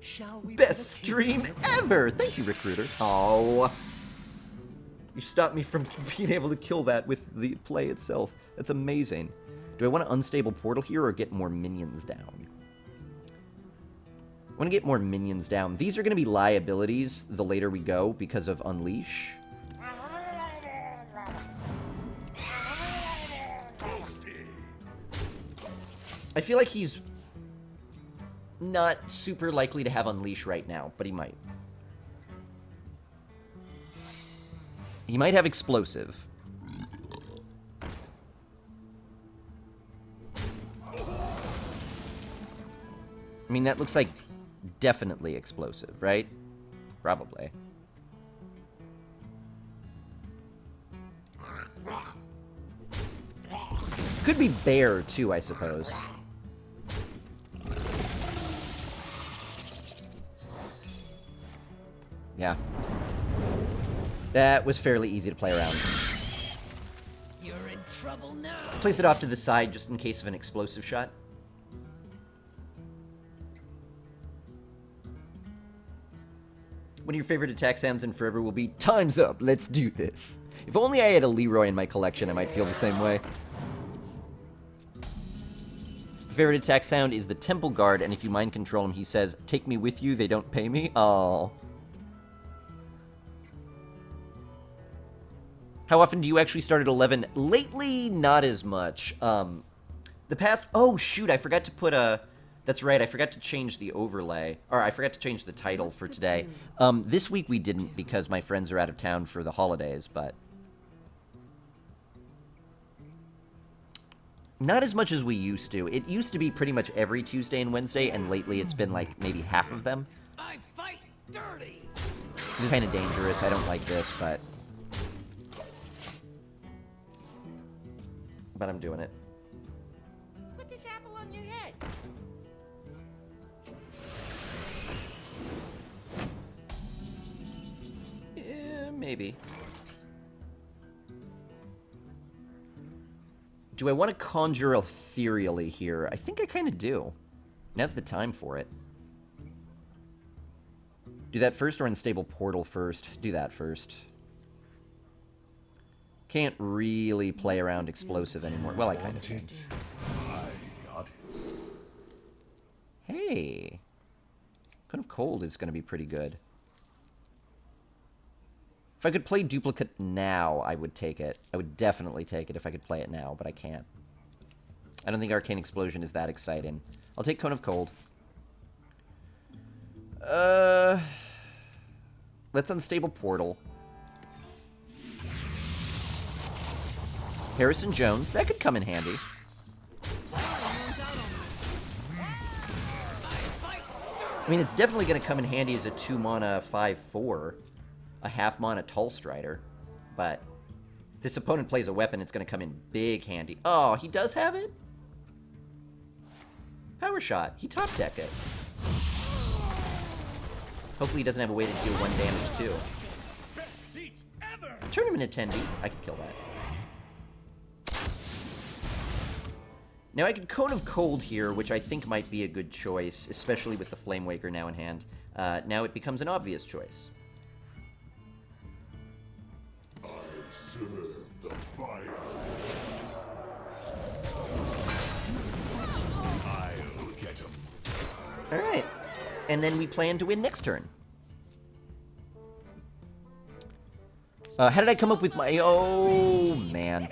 Shall we Best stream ever! Thank you, Recruiter. Oh. You stopped me from being able to kill that with the play itself. That's amazing. Do I want to unstable portal here or get more minions down? I want to get more minions down. These are going to be liabilities the later we go because of Unleash. I feel like he's not super likely to have Unleash right now, but he might. He might have Explosive. I mean, that looks like definitely Explosive, right? Probably. Could be Bear, too, I suppose. Yeah. That was fairly easy to play around. You're in trouble now. Place it off to the side just in case of an explosive shot. One of your favorite attack sounds in forever will be, "Time's up, let's do this." If only I had a Leroy in my collection, I might feel the same way. Favorite attack sound is the Temple Guard, and if you mind control him, he says, "Take me with you, they don't pay me." Oh. How often do you actually start at 11? Lately, not as much. The past... Oh, shoot, I forgot to put a... That's right, I forgot to change the overlay. Or I forgot to change the title for today. This week we didn't because my friends are out of town for the holidays, but... Not as much as we used to. It used to be pretty much every Tuesday and Wednesday, and lately it's been like maybe half of them. I fight dirty. This is kind of dangerous. I don't like this, but I'm doing it. Put this apple on your head. Yeah, maybe. Do I want to conjure ethereally here? I think I kind of do. Now's the time for it. Do that first or unstable portal first? Do that first. Can't really play around explosive anymore. Well, I kind of Want can. it? I got it. Hey. Cone of Cold is going to be pretty good. If I could play Duplicate now, I would take it. I would definitely take it if I could play it now, but I can't. I don't think Arcane Explosion is that exciting. I'll take Cone of Cold. Let's Unstable Portal. Harrison Jones. That could come in handy. I mean, it's definitely going to come in handy as a 2-mana 5/4. A half-mana Tull Strider. But if this opponent plays a weapon, it's going to come in big handy. Oh, he does have it? Power Shot. He top deck it. Hopefully he doesn't have a way to deal 1 damage, too. Best seats ever. Tournament attendee. I could kill that. Now I could Cone of Cold here, which I think might be a good choice, especially with the Flame Waker now in hand. Now it becomes an obvious choice. I serve the fire. I'll get him. Alright. And then we plan to win next turn. How did I come up with my... Oh, man.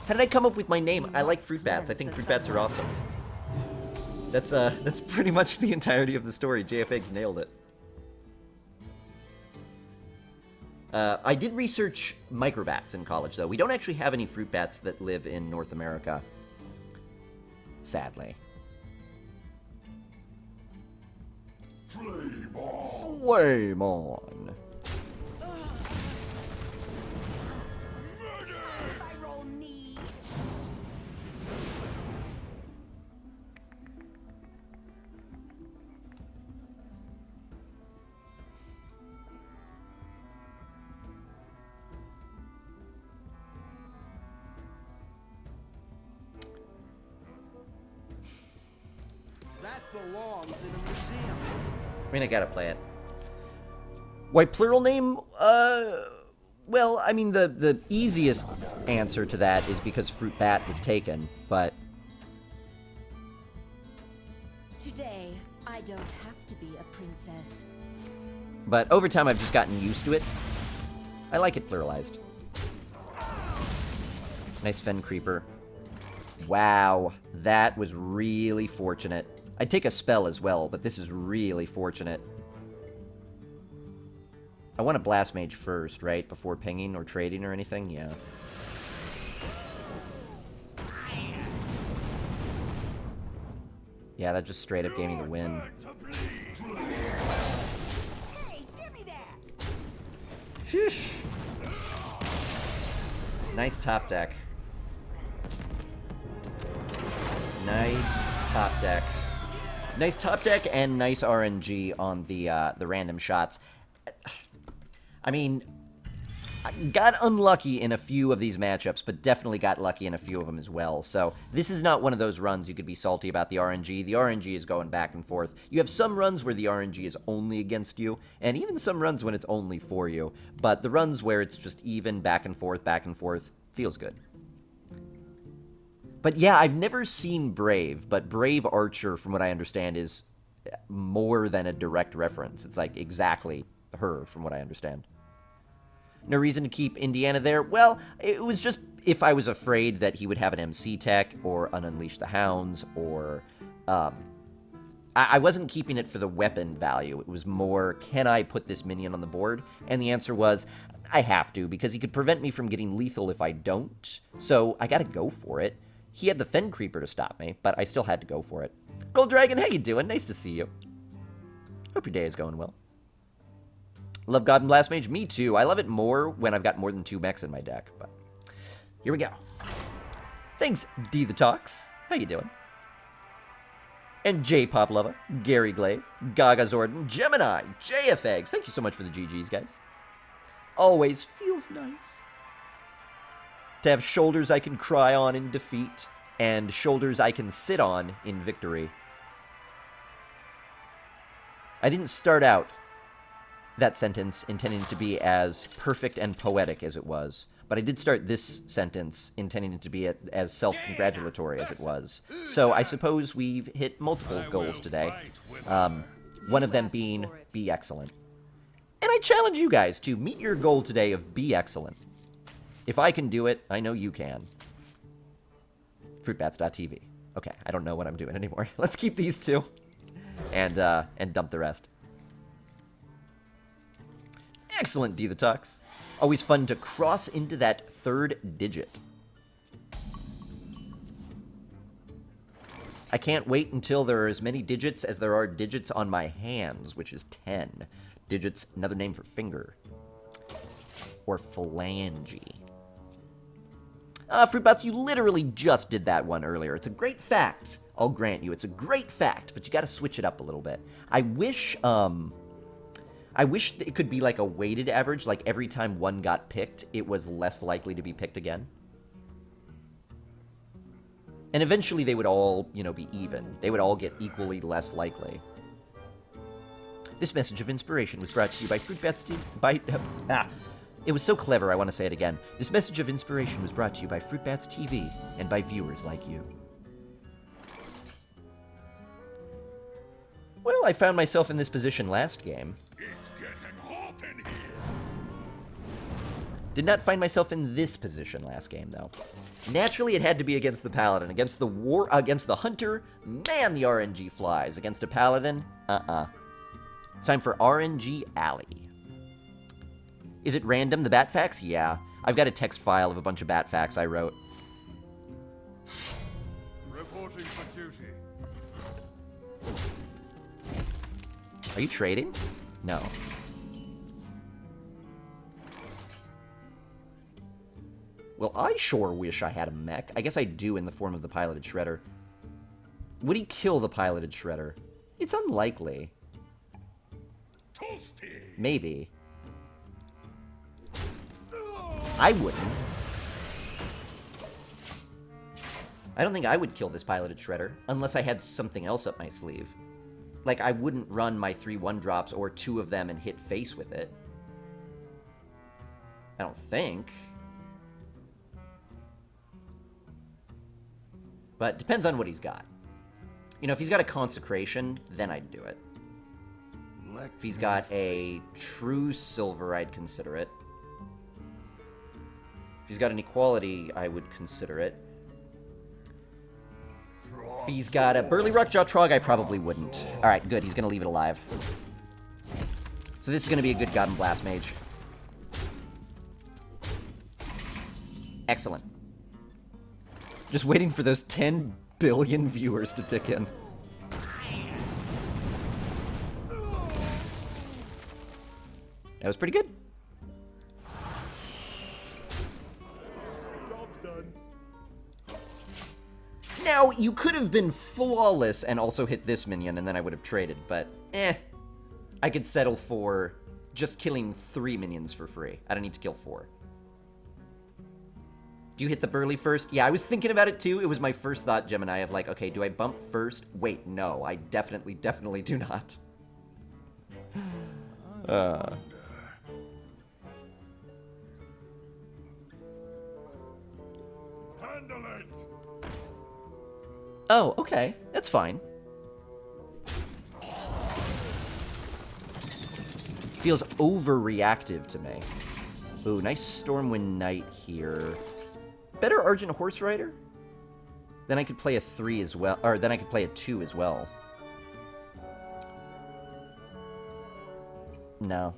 How did I come up with my name? I like fruit bats. I think fruit bats are awesome. That's pretty much the entirety of the story. JFX nailed it. I did research microbats in college, though. We don't actually have any fruit bats that live in North America. Sadly. Flame on. Flame on. I roll knee. That belongs in a museum. I mean, I gotta play it. Why plural name? Well, I mean, the easiest answer to that is because Fruit Bat was taken, but... Today, I don't have to be a princess. But over time, I've just gotten used to it. I like it pluralized. Nice Fen Creeper. Wow, that was really fortunate. I'd take a spell as well, but this is really fortunate. I want a Blast Mage first, right? Before pinging or trading or anything? Yeah. Yeah, that just straight up gave me the win. Hey, give me that. Nice top deck. Nice top deck. Nice top deck and nice RNG on the random shots. I mean, I got unlucky in a few of these matchups, but definitely got lucky in a few of them as well. So this is not one of those runs you could be salty about the RNG. The RNG is going back and forth. You have some runs where the RNG is only against you, and even some runs when it's only for you. But the runs where it's just even back and forth, feels good. But yeah, I've never seen Brave, but Brave Archer, from what I understand, is more than a direct reference. It's like exactly her, from what I understand. No reason to keep Indiana there? Well, it was just if I was afraid that he would have an MC tech or an Unleash the Hounds or... I wasn't keeping it for the weapon value. It was more, can I put this minion on the board? And the answer was, I have to, because he could prevent me from getting lethal if I don't. So I gotta go for it. He had the Fen Creeper to stop me, but I still had to go for it. Gold Dragon, how you doing? Nice to see you. Hope your day is going well. Love God and Blast Mage? Me too. I love it more when I've got more than 2 mechs in my deck, but here we go. Thanks, D the Talks. How you doing? And J Pop Lover, Gary Glaive, Gaga Zordon, Gemini, JFX. Thank you so much for the GGs, guys. Always feels nice to have shoulders I can cry on in defeat and shoulders I can sit on in victory. I didn't start out that sentence intending it to be as perfect and poetic as it was. But I did start this sentence intending it to be as self-congratulatory as it was. So I suppose we've hit multiple goals today. One of them being be excellent. And I challenge you guys to meet your goal today of be excellent. If I can do it, I know you can. Fruitbats.tv. Okay, I don't know what I'm doing anymore. Let's keep these two and dump the rest. Excellent, D the Tux. Always fun to cross into that third digit. I can't wait until there are as many digits as there are digits on my hands, which is 10. Digits, another name for finger. Or phalange. Fruitbats, you literally just did that one earlier. It's a great fact. I'll grant you, it's a great fact, but you gotta switch it up a little bit. I wish it could be like a weighted average, like every time one got picked, it was less likely to be picked again. And eventually they would all, you know, be even. They would all get equally less likely. This message of inspiration was brought to you by Fruitbats TV. It was so clever, I want to say it again. This message of inspiration was brought to you by Fruitbats TV and by viewers like you. Well, I found myself in this position last game. It's getting hot in here. Did not find myself in this position last game, though. Naturally, it had to be against the Paladin. Against the Hunter, man, the RNG flies. Against a Paladin, It's time for RNG Alley. Is it random, the bat facts? Yeah. I've got a text file of a bunch of bat facts I wrote. Reporting for duty. Are you trading? No. Well, I sure wish I had a mech. I guess I do in the form of the piloted shredder. Would he kill the piloted shredder? It's unlikely. Toasty. Maybe. I wouldn't. I don't think I would kill this piloted shredder, unless I had something else up my sleeve. Like, I wouldn't run my 3 1-drops or 2 of them and hit face with it. I don't think. But depends on what he's got. You know, if he's got a consecration, then I'd do it. If he's got a true silver, I'd consider it. If he's got an equality, I would consider it. If he's got a Burly Rockjaw Trog, I probably wouldn't. Alright, good. He's going to leave it alive. So this is going to be a good Goblin Blast Mage. Excellent. Just waiting for those 10 billion viewers to tick in. That was pretty good. Job's done. Now, you could have been flawless and also hit this minion, and then I would have traded, but I could settle for just killing 3 minions for free. I don't need to kill 4. Do you hit the Burly first? Yeah, I was thinking about it too. It was my first thought, Gemini, of like, okay, do I bump first? Wait, no, I definitely do not. Handle it. Oh, okay. That's fine. Feels overreactive to me. Ooh, nice Stormwind Knight here. Better Argent Horse Rider? Then I could play a 3 as well. Or then I could play a 2 as well. No.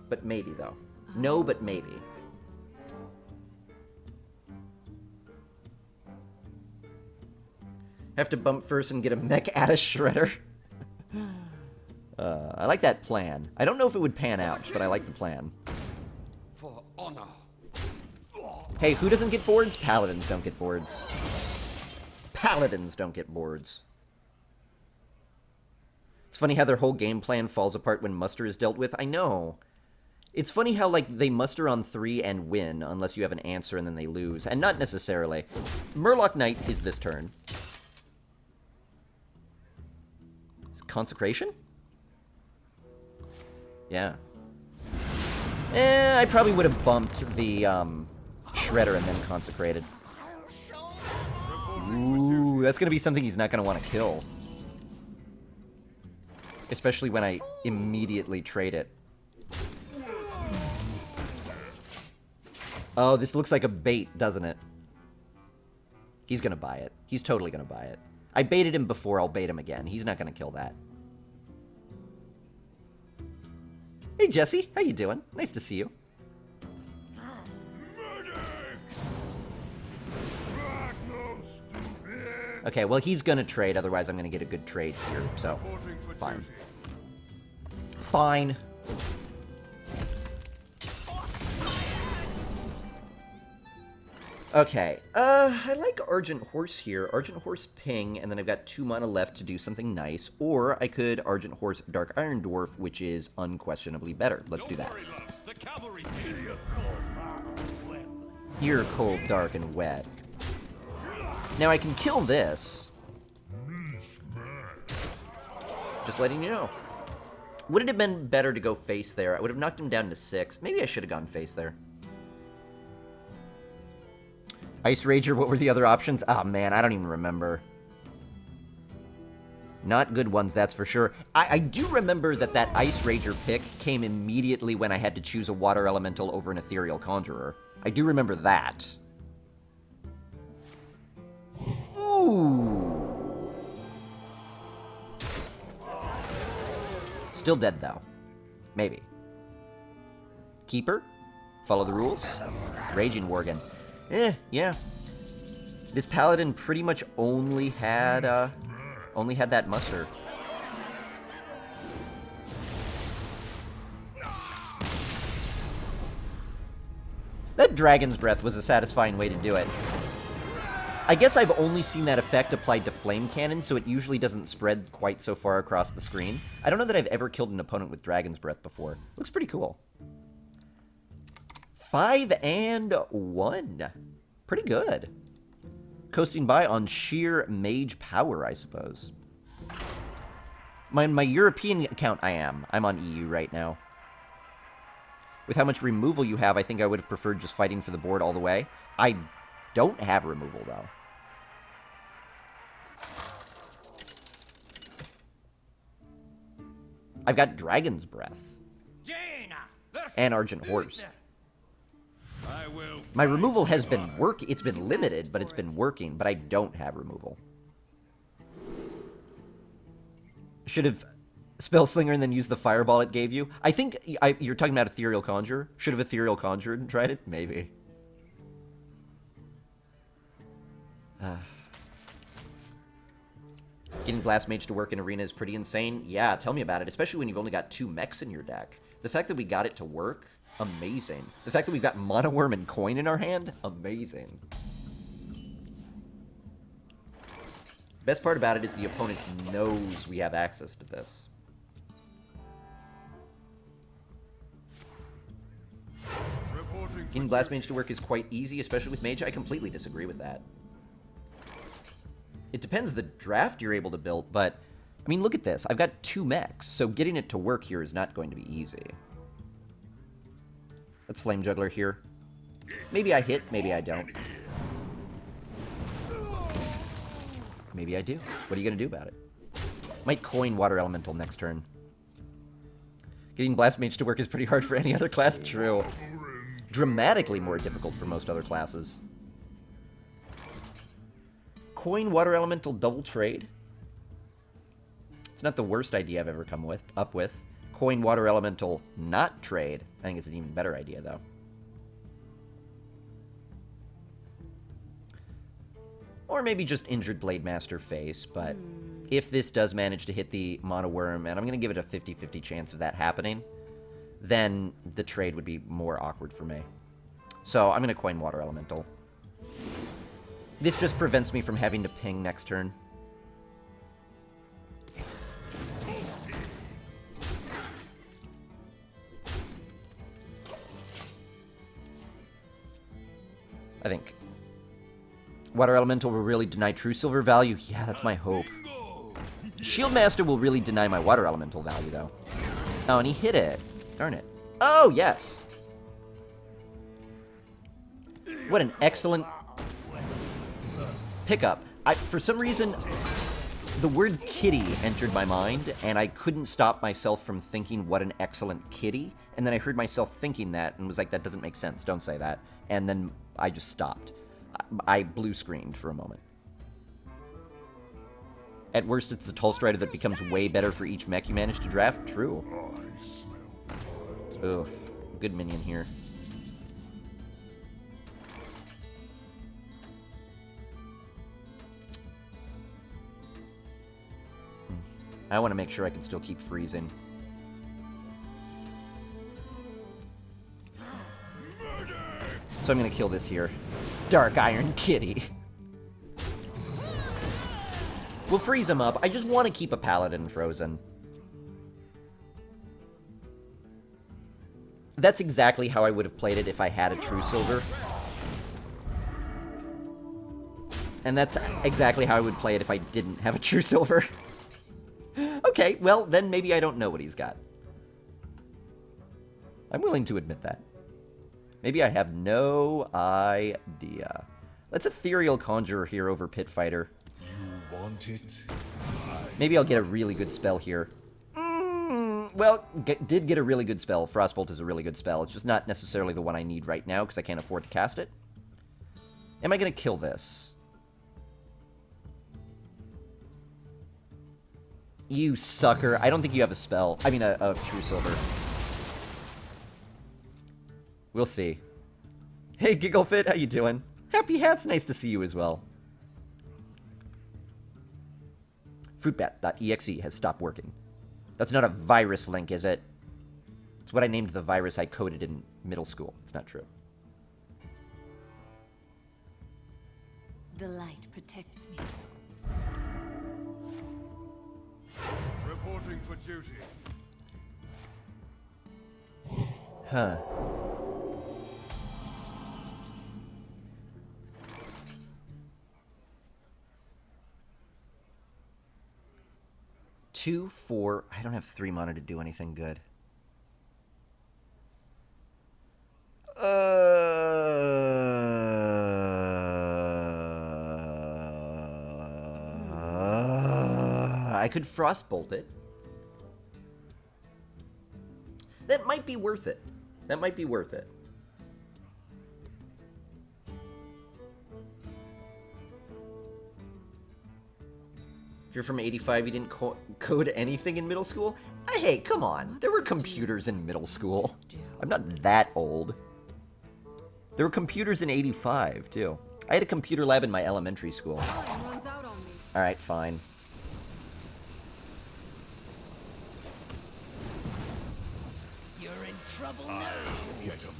But maybe, though. No, but maybe. Have to bump first and get a mech at a shredder. I like that plan. I don't know if it would pan out, but I like the plan. For honor. Hey, who doesn't get boards? Paladins don't get boards. Paladins don't get boards. It's funny how their whole game plan falls apart when muster is dealt with. I know. It's funny how, like, they muster on 3 and win, unless you have an answer and then they lose. And not necessarily. Murloc Knight is this turn. Consecration? Yeah. I probably would have bumped the Shredder and then Consecrated. Ooh, that's going to be something he's not going to want to kill. Especially when I immediately trade it. Oh, this looks like a bait, doesn't it? He's going to buy it. He's totally going to buy it. I baited him before, I'll bait him again. He's not going to kill that. Hey, Jesse. How you doing? Nice to see you. Okay, well, he's going to trade. Otherwise, I'm going to get a good trade here. So, fine. Fine. Okay, I like Argent Horse here. Argent Horse Ping, and then I've got 2 mana left to do something nice. Or I could Argent Horse Dark Iron Dwarf, which is unquestionably better. Let's do that. You're cold, dark, and wet. Now I can kill this. Just letting you know. Would it have been better to go face there? I would have knocked him down to 6. Maybe I should have gone face there. Ice Rager, what were the other options? Oh, man, I don't even remember. Not good ones, that's for sure. I do remember that that Ice Rager pick came immediately when I had to choose a Water Elemental over an Ethereal Conjurer. I do remember that. Ooh. Still dead, though. Maybe. Keeper? Follow the rules? Raging Worgen. Yeah. This paladin pretty much only had that muster. That Dragon's Breath was a satisfying way to do it. I guess I've only seen that effect applied to Flame Cannon, so it usually doesn't spread quite so far across the screen. I don't know that I've ever killed an opponent with Dragon's Breath before. Looks pretty cool. 5 and 1. Pretty good. Coasting by on sheer mage power, I suppose. My European account, I'm on EU right now. With how much removal you have, I think I would have preferred just fighting for the board all the way. I don't have removal, though. I've got Dragon's Breath. And Argent Horse. My removal has been it's been limited, but it's been working, but I don't have removal. Should have Spell Slinger and then used the fireball it gave you. I think you're talking about Ethereal Conjure. Should have Ethereal Conjured and tried it? Maybe. Getting Blast Mage to work in Arena is pretty insane. Yeah, tell me about it, especially when you've only got 2 mechs in your deck. The fact that we got it to work, amazing. The fact that we've got Mana Worm and Coin in our hand, amazing. Best part about it is the opponent knows we have access to this. Getting Blast Mage to work is quite easy, especially with Mage. I completely disagree with that. It depends the draft you're able to build, but, I mean, look at this. I've got 2 mechs, so getting it to work here is not going to be easy. Let's Flame Juggler here. Maybe I hit, maybe I don't. Maybe I do. What are you going to do about it? Might coin Water Elemental next turn. Getting Blast Mage to work is pretty hard for any other class. True. Dramatically more difficult for most other classes. Coin Water Elemental double trade. It's not the worst idea I've ever come up with. Coin Water Elemental not trade. I think it's an even better idea, though. Or maybe just Injured Blade Master face, but if this does manage to hit the Mana Worm, and I'm going to give it a 50-50 chance of that happening, then the trade would be more awkward for me. So I'm going to coin Water Elemental. This just prevents me from having to ping next turn. I think. Water Elemental will really deny true silver value? Yeah, that's my hope. Shield Master will really deny my water elemental value, though. Oh, and he hit it. Darn it. Oh, yes. What an excellent pickup. For some reason, the word kitty entered my mind, and I couldn't stop myself from thinking, what an excellent kitty. And then I heard myself thinking that, and was like, that doesn't make sense. Don't say that. And then I just stopped. I blue screened for a moment. At worst, it's the Tull Strider that becomes way better for each mech you manage to draft. True. I smell blood. Ugh. Good minion here. I want to make sure I can still keep freezing. So I'm going to kill this here. Dark Iron Kitty. We'll freeze him up. I just want to keep a Paladin frozen. That's exactly how I would have played it if I had a True Silver. And that's exactly how I would play it if I didn't have a True Silver. Okay, well, then maybe I don't know what he's got. I'm willing to admit that. Maybe I have no idea. Let's Ethereal Conjurer here over Pit Fighter. You want it? Maybe I'll get a really good spell here. Well, did get a really good spell. Frostbolt is a really good spell. It's just not necessarily the one I need right now because I can't afford to cast it. Am I going to kill this? You sucker. I don't think you have a spell. I mean, a True Silver. We'll see. Hey, Gigglefit, how you doing? Happy Hats, nice to see you as well. Fruitbat.exe has stopped working. That's not a virus link, is it? It's what I named the virus I coded in middle school. It's not true. The light protects me. Reporting for duty. Huh. Two, 4. I don't have 3 mana to do anything good. I could Frostbolt it. That might be worth it. That might be worth it. If you're from 85, you didn't code anything in middle school? Hey, come on. There were computers in middle school. I'm not that old. There were computers in 85, too. I had a computer lab in my elementary school. Alright, fine. You're in trouble now. Get him.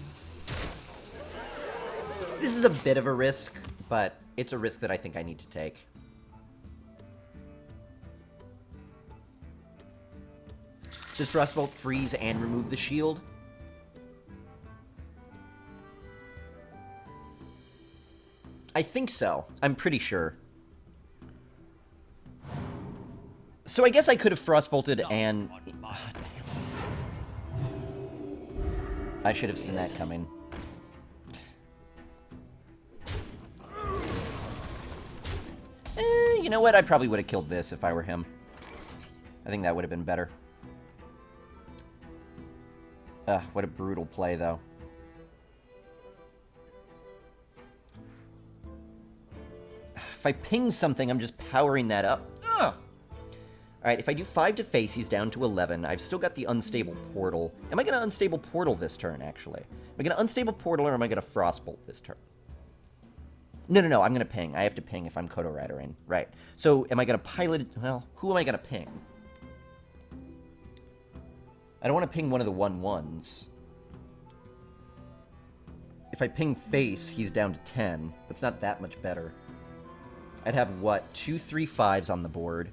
This is a bit of a risk, but it's a risk that I think I need to take. Does Frostbolt freeze and remove the shield? I think so. I'm pretty sure. So I guess I could have Frostbolted and... Oh, damn it. I should have seen that coming. You know what? I probably would have killed this if I were him. I think that would have been better. What a brutal play, though. If I ping something, I'm just powering that up. Alright, if I do 5 to face, he's down to 11. I've still got the Unstable Portal. Am I going to Unstable Portal this turn, actually? Am I going to Unstable Portal, or am I going to Frostbolt this turn? No, I'm going to ping. I have to ping if I'm Kodo Ridering. Right. So, am I going to pilot... Well, who am I going to ping? I don't want to ping one of the 1/1s. If I ping face, he's down to 10. That's not that much better. I'd have, what, 2 3/5s on the board.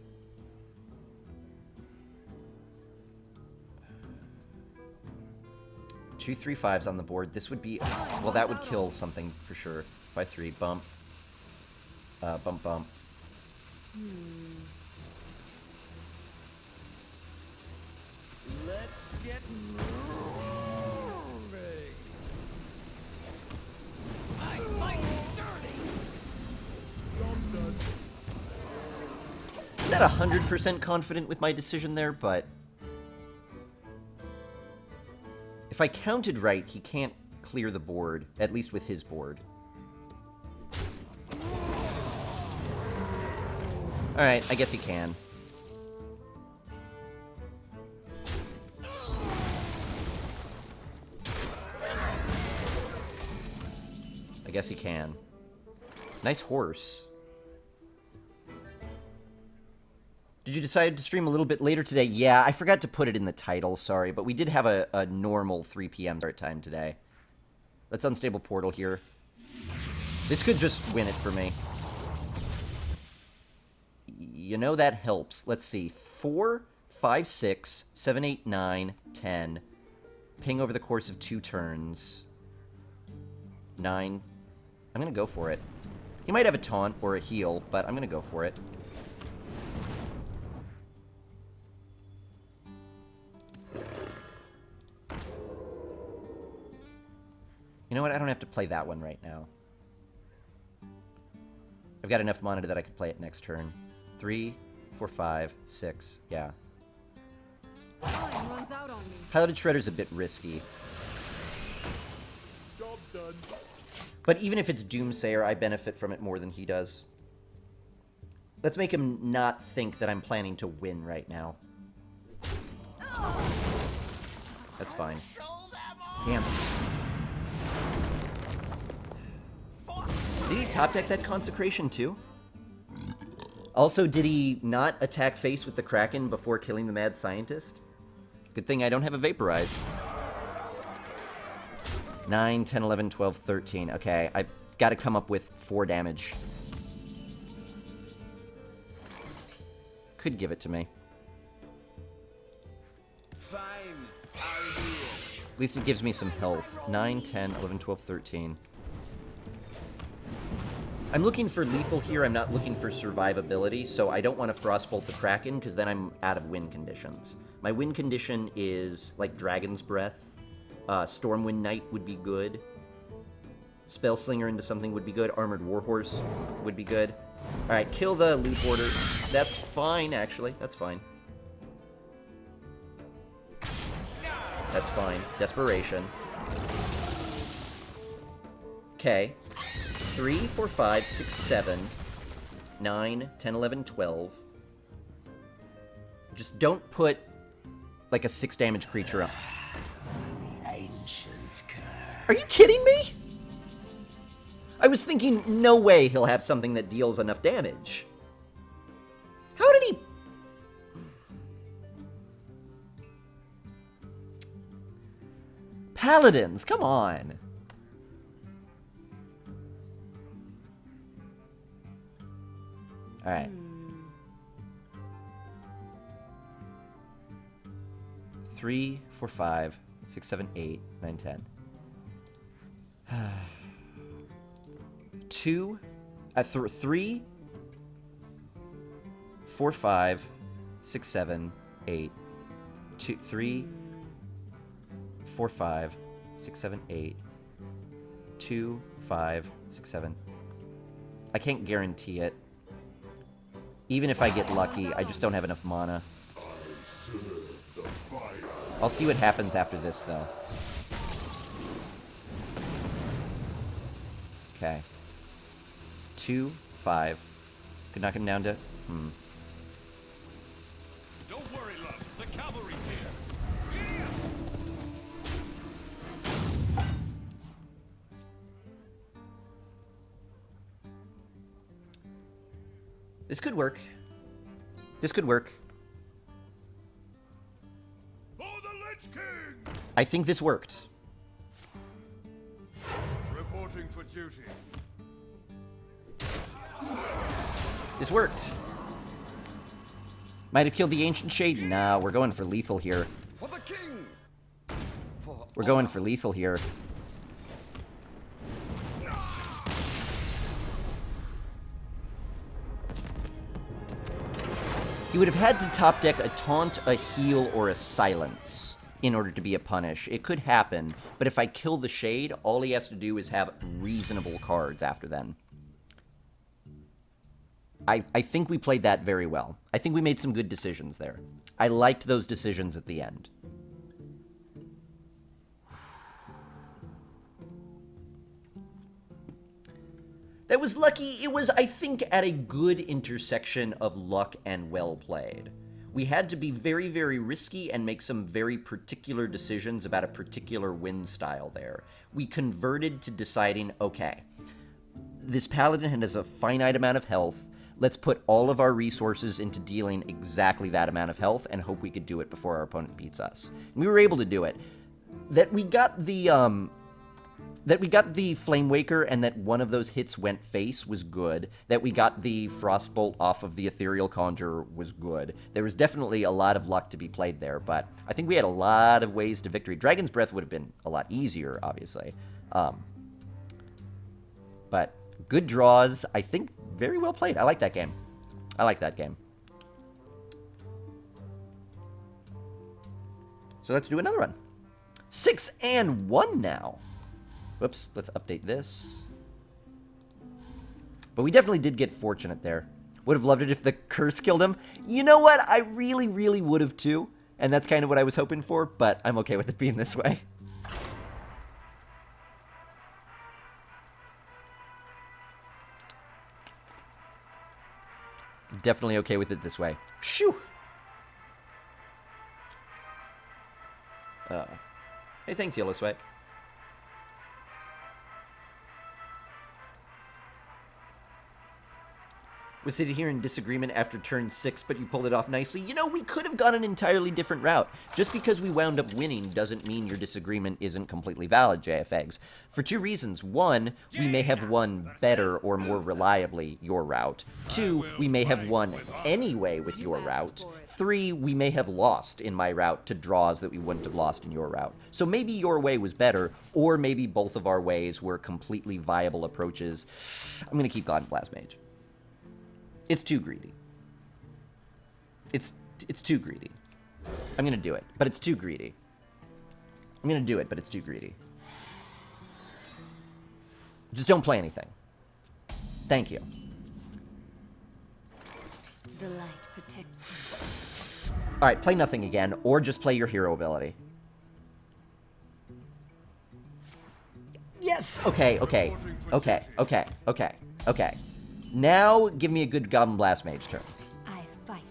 Two 3/5s on the board. This would be... Well, that would kill something for sure. 5/3, bump. Bump. Let's get moving. I like dirty. Job done. I'm not 100% confident with my decision there, but if I counted right, he can't clear the board, at least with his board. Alright, I guess he can. I guess he can. Nice horse. Did you decide to stream a little bit later today? Yeah, I forgot to put it in the title, sorry, but we did have a normal 3 p.m. start time today. Let's unstable portal here. This could just win it for me. You know, that helps. Let's see. 4, 5, 6, 7, 8, 9, 10. Ping over the course of 2 turns. 9. I'm going to go for it. He might have a taunt or a heal, but I'm going to go for it. You know what? I don't have to play that one right now. I've got enough mana that I could play it next turn. 3, 4, 5, 6. Yeah. Time runs out on me. Piloted Shredder's a bit risky. Job done. But even if it's Doomsayer, I benefit from it more than he does. Let's make him not think that I'm planning to win right now. That's fine. Damn it. Did he top deck that Consecration too? Also, did he not attack face with the Kraken before killing the Mad Scientist? Good thing I don't have a Vaporize. 9, 10, 11, 12, 13. Okay, I've got to come up with 4 damage. Could give it to me. Fine, I'll do At least it gives me some health. 9, 10, 11, 12, 13. I'm looking for lethal here, I'm not looking for survivability, so I don't want to Frostbolt the Kraken, because then I'm out of win conditions. My win condition is, like, Dragon's Breath. Stormwind Knight would be good. Spellslinger into something would be good. Armored Warhorse would be good. Alright, kill the loot hoarder. That's fine, actually. That's fine. That's fine. Desperation. Okay. 3, 4, 5, 6, 7, 9, 10, 11, 12. Just don't put, like, a 6 damage creature up. Are you kidding me? I was thinking, no way he'll have something that deals enough damage. How did he... Paladins, come on. Alright. 3, 4, 5, 6, 7, 8, 9, 10. 2, 3, 4, 5, 6, 7, 8, 2, 3, 4, 5, 6, 7, 8, 2, 5, 6, 7. I can't guarantee it. Even if I get lucky, I just don't have enough mana. I'll see what happens after this, though. Okay. 2, 5. Could knock him down to... Don't worry, loves. The cavalry's here. This could work. This could work. For the Lich King! I think this worked. Reporting for duty. This worked. Might have killed the Ancient Shade. Nah, we're going for lethal here. For the king! We're going for lethal here. He would have had to top deck a taunt, a heal, or a silence in order to be a punish. It could happen, but if I kill the Shade, all he has to do is have reasonable cards after then. I think we played that very well. I think we made some good decisions there. I liked those decisions at the end. That was lucky. It was, I think, at a good intersection of luck and well played. We had to be very, very risky and make some very particular decisions about a particular win style there. We converted to deciding, okay, this paladin has a finite amount of health. Let's put all of our resources into dealing exactly that amount of health and hope we could do it before our opponent beats us. And we were able to do it. That we got the Flame Waker and that one of those hits went face was good. That we got the Frostbolt off of the Ethereal Conjurer was good. There was definitely a lot of luck to be played there, but I think we had a lot of ways to victory. Dragon's Breath would have been a lot easier, obviously. But good draws. I think very well played. I like that game. I like that game. So let's do another one. 6-1 now. Whoops, let's update this. But we definitely did get fortunate there. Would have loved it if the curse killed him. You know what? I really, really would have too. And that's kind of what I was hoping for, but I'm okay with it being this way. Definitely okay with it this way. Phew! Hey, thanks, Yellow Sweat. Was sitting here in disagreement after turn 6, but you pulled it off nicely. You know, we could have gone an entirely different route. Just because we wound up winning doesn't mean your disagreement isn't completely valid, JFEGs. For two reasons. One, we may have won better or more reliably your route. Two, we may have won anyway with your route. Three, we may have lost in my route to draws that we wouldn't have lost in your route. So maybe your way was better, or maybe both of our ways were completely viable approaches. I'm going to keep God Blast Mage. It's too greedy. It's too greedy. I'm gonna do it, but it's too greedy. I'm gonna do it, but it's too greedy. Just don't play anything. Thank you. The light protects me. Alright, play nothing again, or just play your hero ability. Yes! Okay. Now, give me a good Goblin Blast Mage turn. I fight.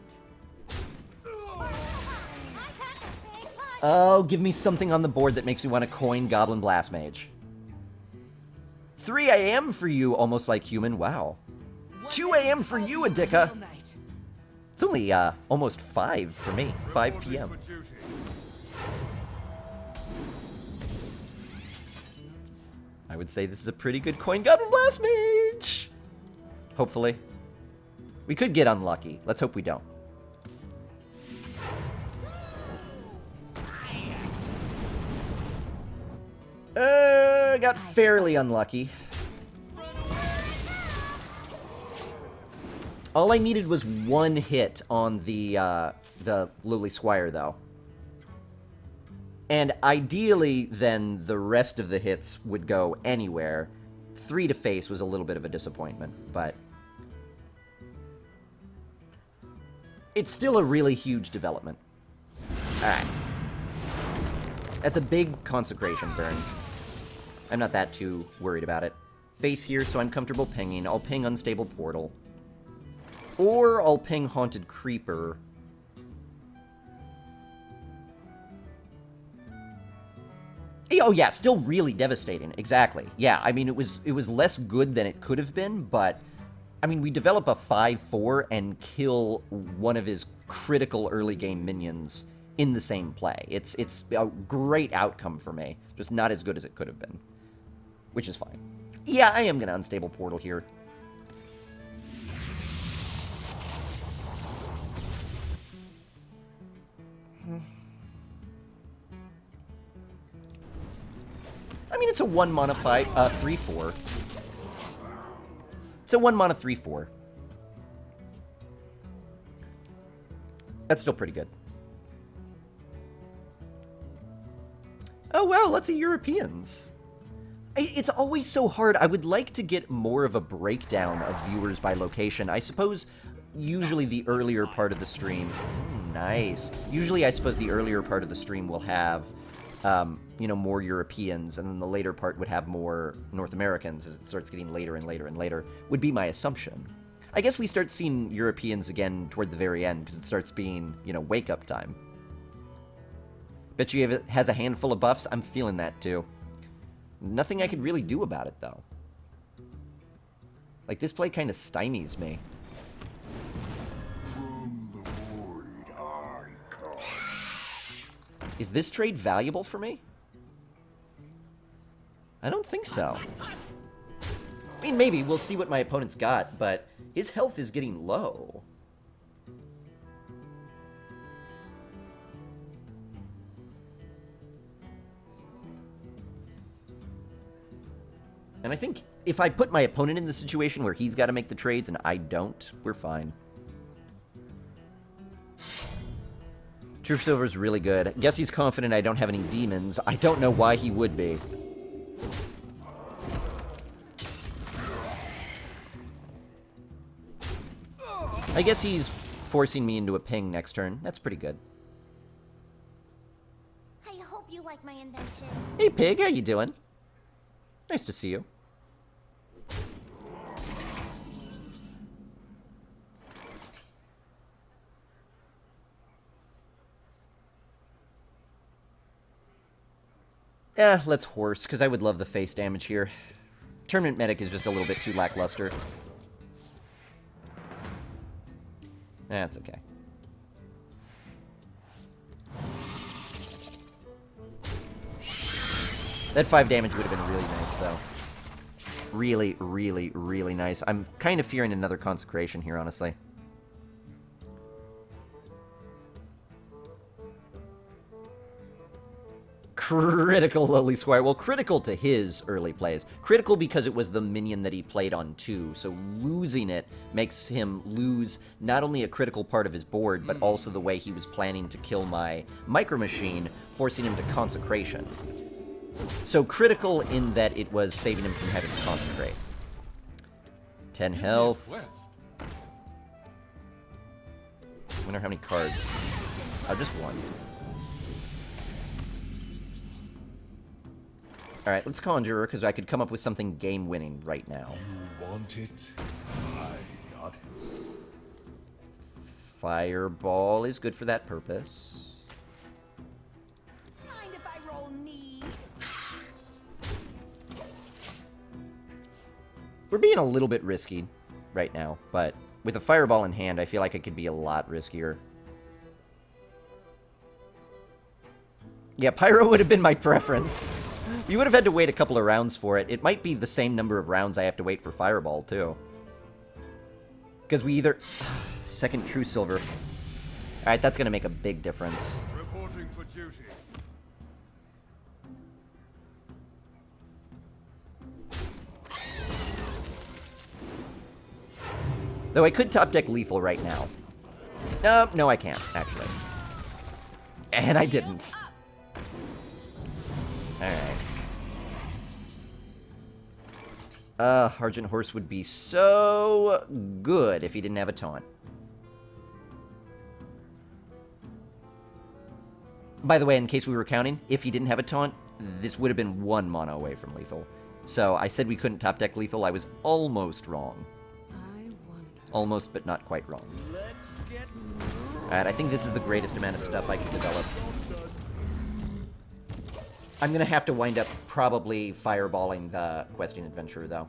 Oh, give me something on the board that makes me want to coin Goblin Blast Mage. 3 AM for you, almost like human. Wow. 2 AM for you, Adika. It's only almost 5 for me. 5 PM. I would say this is a pretty good coin Goblin Blast Mage. Hopefully. We could get unlucky. Let's hope we don't. Got fairly unlucky. All I needed was one hit on the Lowly Squire, though. And ideally, then, the rest of the hits would go anywhere. 3 to face was a little bit of a disappointment, but it's still a really huge development. Alright. That's a big consecration burn. I'm not that too worried about it. Face here, so I'm comfortable pinging. I'll ping Unstable Portal. Or I'll ping Haunted Creeper. Oh yeah, still really devastating. Exactly. Yeah, I mean, it was less good than it could have been, but I mean, we develop a 5/4 and kill one of his critical early game minions in the same play. It's a great outcome for me, just not as good as it could have been, which is fine. Yeah, I am gonna Unstable Portal here. I mean, it's a 1 mana fight, 3/4. It's a 1 mana 3/4. That's still pretty good. Oh, wow, lots of Europeans. It's always so hard. I would like to get more of a breakdown of viewers by location. I suppose usually the earlier part of the stream... nice. Usually I suppose the earlier part of the stream will have, you know, more Europeans, and then the later part would have more North Americans as it starts getting later and later and later, would be my assumption. I guess we start seeing Europeans again toward the very end, because it starts being, you know, wake-up time. Bet you it has a handful of buffs. I'm feeling that, too. Nothing I could really do about it, though. Like, this play kind of stymies me. From the void I come. Is this trade valuable for me? I don't think so. I mean, maybe. We'll see what my opponent's got, but his health is getting low. And I think if I put my opponent in the situation where he's got to make the trades and I don't, we're fine. True Silver's really good. Guess he's confident I don't have any demons. I don't know why he would be. I guess he's forcing me into a ping next turn. That's pretty good. I hope you like my invention. Hey, Pig, how you doing? Nice to see you. Let's horse, because I would love the face damage here. Tournament Medic is just a little bit too lackluster. That's okay. That 5 damage would have been really nice, though. Really, really, really nice. I'm kind of fearing another Consecration here, honestly. Critical Lowly Squire. Well, critical to his early plays. Critical because it was the minion that he played on 2, so losing it makes him lose not only a critical part of his board, but also the way he was planning to kill my Micro Machine, forcing him to Consecration. So critical in that it was saving him from having to Consecrate. 10 health. Wonder how many cards. Oh, just one. Alright, let's Conjurer, because I could come up with something game-winning right now. You want it? I got it. Fireball is good for that purpose. Mind if I roll need? We're being a little bit risky right now, but with a Fireball in hand, I feel like it could be a lot riskier. Yeah, Pyro would have been my preference. You would have had to wait a couple of rounds for it. It might be the same number of rounds I have to wait for Fireball, too. Because we either... Second True Silver. Alright, that's going to make a big difference. Reporting for duty. Though I could top deck Lethal right now. No, I can't, actually. And I didn't. Alright. Argent Horse would be so good if he didn't have a taunt. By the way, in case we were counting, if he didn't have a taunt, this would have been 1 mana away from lethal. So I said we couldn't top deck lethal. I was almost wrong. I wonder. Almost, but not quite wrong. Alright, I think this is the greatest amount of stuff I can develop. I'm going to have to wind up probably fireballing the Questing Adventurer, though.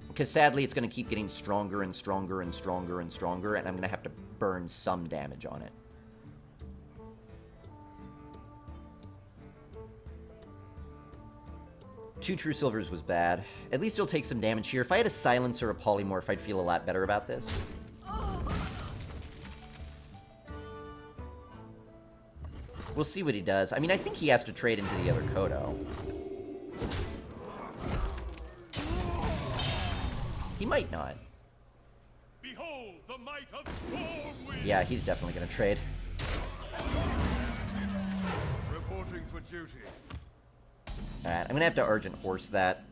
Because sadly, it's going to keep getting stronger and stronger and stronger and stronger, and I'm going to have to burn some damage on it. Two True Silvers was bad. At least he'll take some damage here. If I had a Silence or a Polymorph, I'd feel a lot better about this. We'll see what he does. I mean, I think he has to trade into the other Kodo. He might not. Behold the the might of Stormwind. Yeah, he's definitely gonna trade. Reporting for duty. Alright, I'm gonna have to Argent Horse that.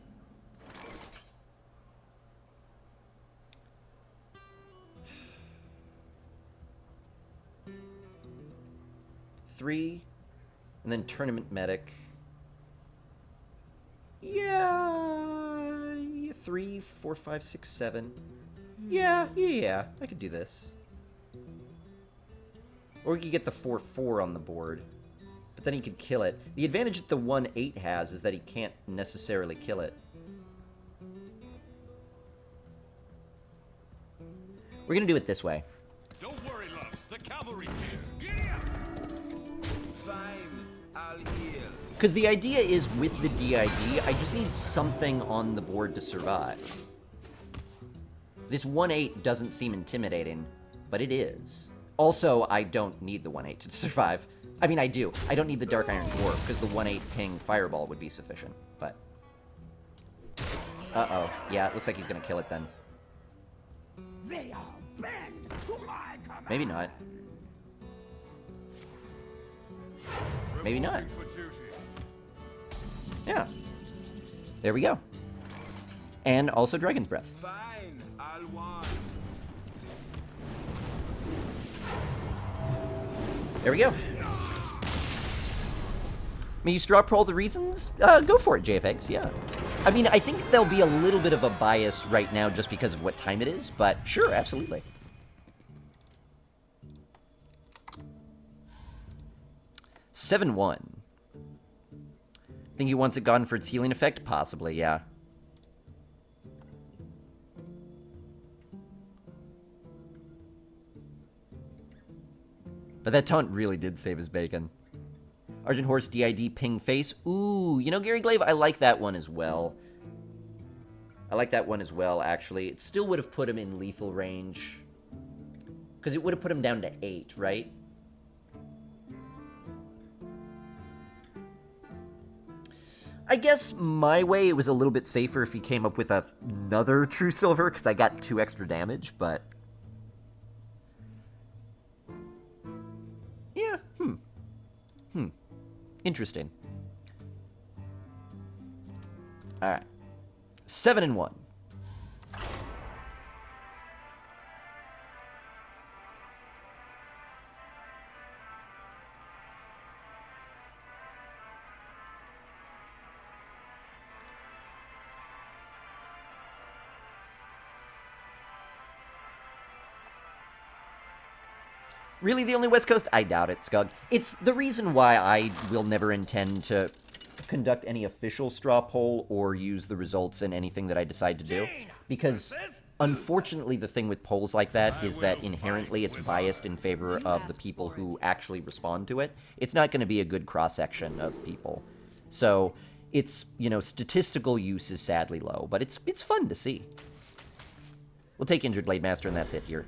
Three, and then Tournament Medic. Yeah, 3, 4, 5, 6, 7. Yeah, I could do this. Or we could get the 4/4 on the board. But then he could kill it. The advantage that the 1/8 has is that he can't necessarily kill it. We're gonna do it this way. Don't worry, loves. The cavalry's here. Giddy up! Fine, I'll heal. Because the idea is, with the DID, I just need something on the board to survive. This 1/8 doesn't seem intimidating, but it is. Also, I don't need the 1/8 to survive. I mean, I do. I don't need the Dark Iron Dwarf, because the 1/8 ping Fireball would be sufficient, but... Uh-oh. Yeah, it looks like he's gonna kill it then. They are bent to my command. Maybe not. Maybe not. Reporting for duty. Yeah. There we go. And also Dragon's Breath. Fine, I'll want. There we go. May you straw poll the reasons? Go for it, JFX, yeah. I mean, I think there'll be a little bit of a bias right now just because of what time it is, but sure, absolutely. (7/1). Think he wants it gone for its healing effect? Possibly, yeah. But that taunt really did save his bacon. Argent Horse DID ping face. Ooh, you know, Gary Glaive, I like that one as well. I like that one as well, actually. It still would have put him in lethal range. Because it would have put him down to 8, right? I guess my way, it was a little bit safer if he came up with another True Silver, because I got 2 extra damage, but... yeah, Interesting. Alright. 7/1. Really the only West Coast? I doubt it, Skug. It's the reason why I will never intend to conduct any official straw poll or use the results in anything that I decide to do. Because, unfortunately, the thing with polls like that is that inherently it's biased in favor of the people who actually respond to it. It's not going to be a good cross-section of people. So, it's, you know, statistical use is sadly low, but it's fun to see. We'll take Injured Blade Master, and that's it here.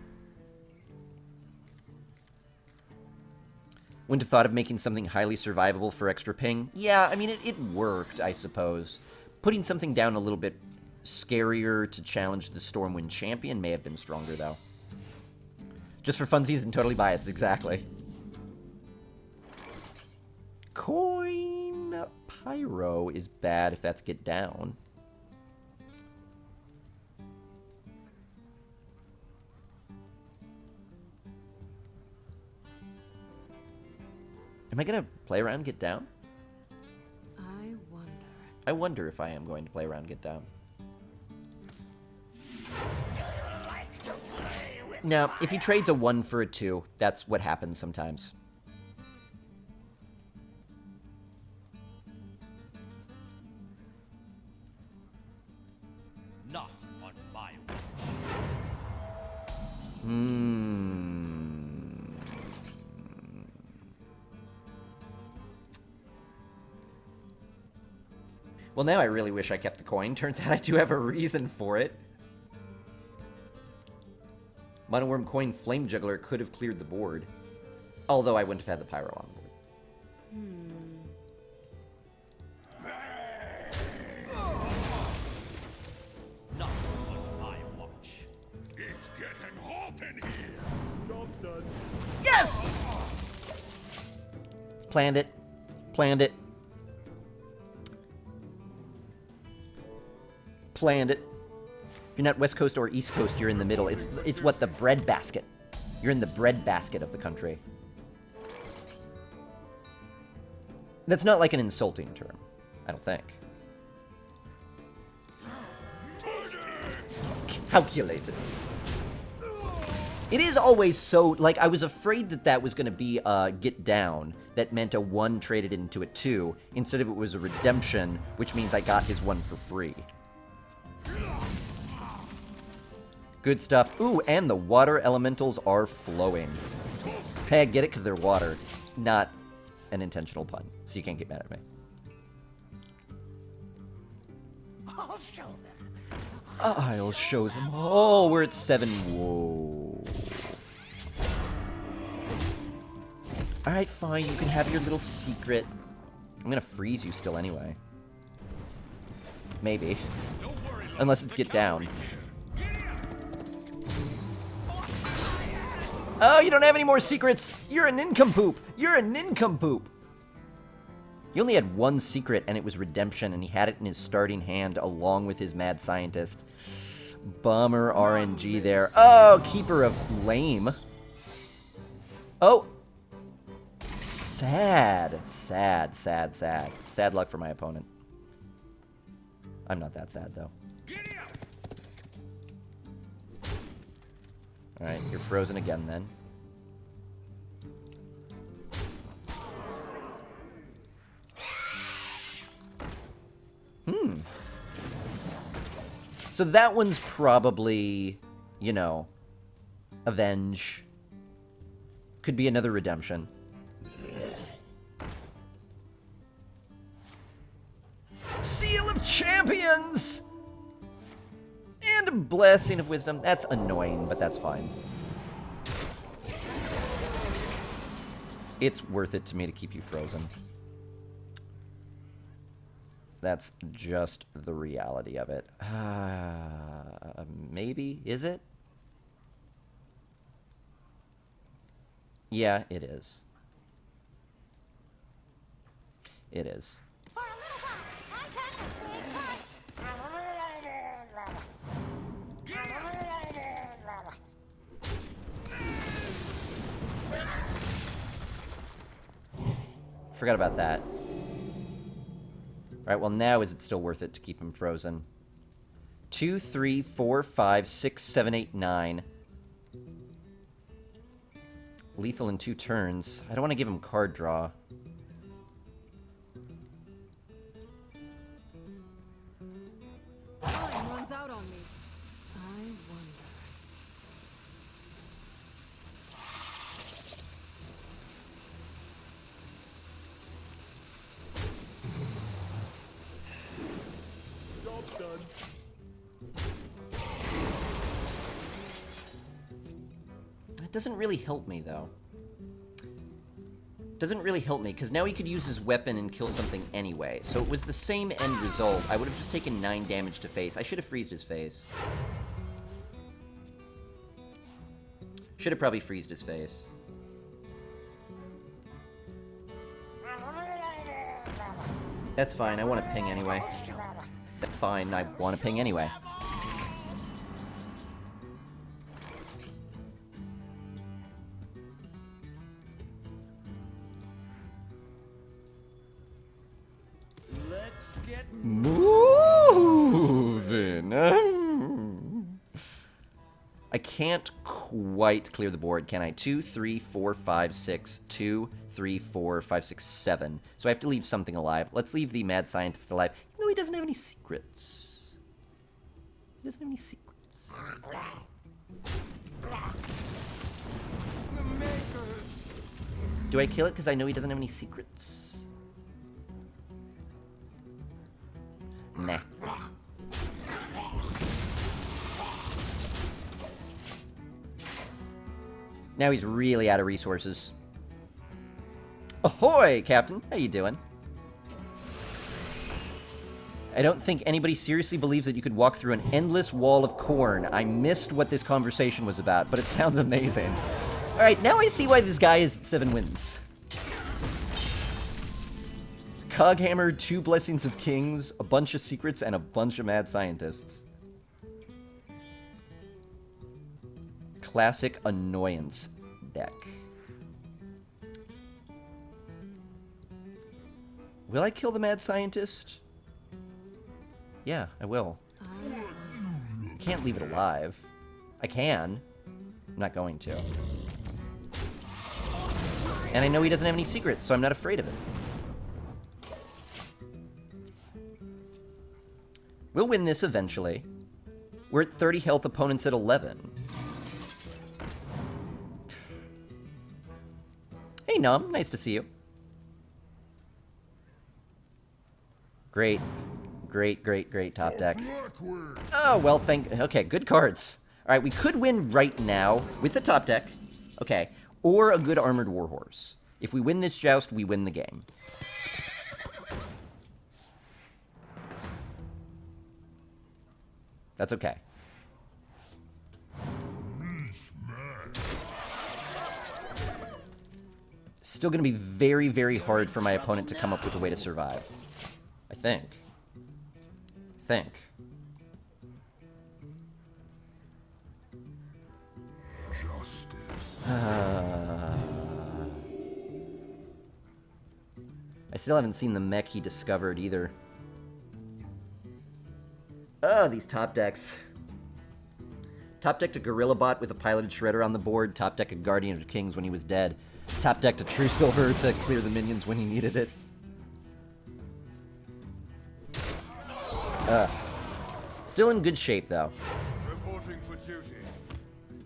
Wouldn't have thought of making something highly survivable for extra ping. Yeah, I mean, it worked, I suppose. Putting something down a little bit scarier to challenge the Stormwind champion may have been stronger, though. Just for funsies and totally biased, exactly. Coin Pyro is bad if that's get down. Am I going to play around Get Down? I wonder if I am going to play around Get Down. No, if he trades a 1 for a 2, that's what happens sometimes. Not on my watch. Well, now I really wish I kept the coin. Turns out I do have a reason for it. Monoworm Coin Flame Juggler could have cleared the board. Although I wouldn't have had the Pyro on the board. Not on my watch. It's getting hot. rotten here. Job's done. Yes! Planned it. Planned it. Planned it. If you're not West Coast or East Coast, you're in the middle. It's what the bread basket. You're in the bread basket of the country. That's not like an insulting term, I don't think. Calculated. It is always so, like, I was afraid that that was going to be a get down that meant a 1 traded into a 2, instead of it was a redemption, which means I got his 1 for free. Good stuff. Ooh, and the water elementals are flowing. Hey, I get it because they're water, not an intentional pun, so you can't get mad at me. I'll show them. I'll show them. Oh, we're at 7. Whoa. Alright, fine. You can have your little secret. I'm gonna freeze you still anyway. Maybe. Don't worry, love. Unless it's The get down. cavalry's here. Giddy up! Oh, you don't have any more secrets! You're a nincompoop! You're a nincompoop! He only had 1 secret, and it was redemption, and he had it in his starting hand along with his mad scientist. Bummer RNG there. Oh, keeper of lame. Oh! Sad. Sad, sad, sad. Sad luck for my opponent. I'm not that sad, though. Giddy up! Alright, you're frozen again, then. So that one's probably, you know, avenge. Could be another redemption. Seal of Champions! And a Blessing of Wisdom. That's annoying, but that's fine. It's worth it to me to keep you frozen. That's just the reality of it. Maybe? Is it? Yeah, it is. It is. For a little while, I Forgot about that. Alright, well now is it still worth it to keep him frozen? 2, 3, 4, 5, 6, 7, 8, 9. Lethal in 2 turns. I don't want to give him card draw. Time runs out on me. I wonder. Job's done. That doesn't really help me, though. Doesn't really help me, because now he could use his weapon and kill something anyway. So it was the same end result. I would have just taken 9 damage to face. I should have freezed his face. Should have probably freezed his face. That's fine, I want to ping anyway. That's fine, I want to ping anyway. Let's get Moving. I can't quite clear the board, can I? 2, 3, 4, 5, 6. 2, 3, 4, 5, 6, 7. So I have to leave something alive. Let's leave the mad scientist alive. Even though he doesn't have any secrets. He doesn't have any secrets. the makers. Do I kill it because I know he doesn't have any secrets? Nah. Now he's really out of resources. Ahoy, Captain. How you doing? I don't think anybody seriously believes that you could walk through an endless wall of corn. I missed what this conversation was about, but it sounds amazing. All right, now I see why this guy is 7 wins. Coghammer, 2 Blessings of Kings, a bunch of secrets, and a bunch of mad scientists. Classic annoyance deck. Will I kill the mad scientist? Yeah, I will. Can't leave it alive. I can. I'm not going to. And I know he doesn't have any secrets, so I'm not afraid of it. We'll win this eventually. We're at 30 health, opponents at 11. Hey, Num, nice to see you. Great. Great, great, great top deck. Oh, well, okay, good cards. All right, we could win right now with the top deck. Okay, or a good Armored Warhorse. If we win this joust, we win the game. That's okay. Still going to be very, very hard for my opponent to come up with a way to survive. I think. I still haven't seen the mech he discovered either. Oh, these top decks. Top decked a Gorilla Bot with a piloted Shredder on the board. Top deck a Guardian of Kings when he was dead. Top decked a True Silver to clear the minions when he needed it. Still in good shape, though. Reporting for duty.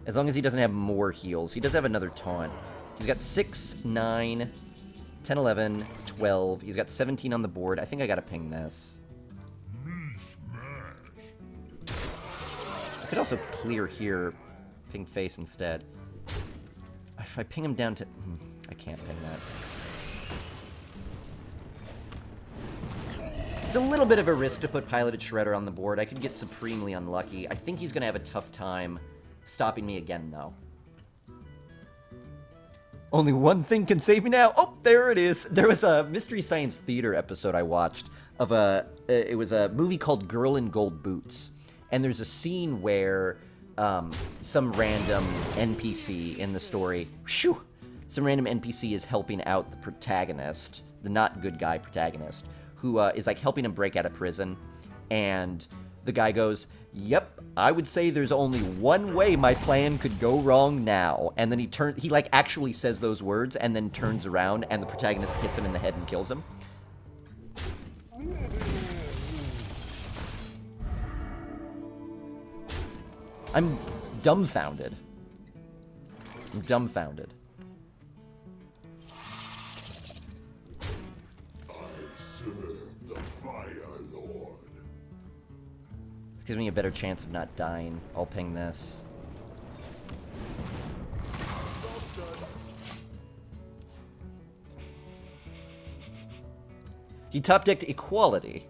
As long as he doesn't have more heals. He does have another taunt. He's got 6, 9, 10, 11, 12. He's got 17 on the board. I think I gotta ping this. I could also clear here. Ping face instead. If I ping him down to... I can't ping that. It's a little bit of a risk to put Piloted Shredder on the board. I could get supremely unlucky. I think he's going to have a tough time stopping me again, though. Only one thing can save me now. Oh, there it is. There was a Mystery Science Theater episode I watched of it was a movie called Girl in Gold Boots. And there's a scene where some random NPC in the story, some random NPC is helping out the protagonist, the not good guy protagonist, who is like helping him break out of prison. And the guy goes, "Yep, I would say there's only one way my plan could go wrong now." And then he like actually says those words and then turns around and the protagonist hits him in the head and kills him. I'm dumbfounded. I'm dumbfounded. This gives me a better chance of not dying. I'll ping this. He top-decked Equality.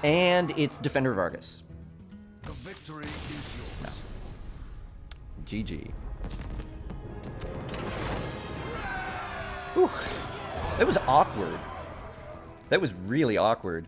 And it's Defender Vargas. The victory is yours. No. GG. Whew. That was awkward. That was really awkward.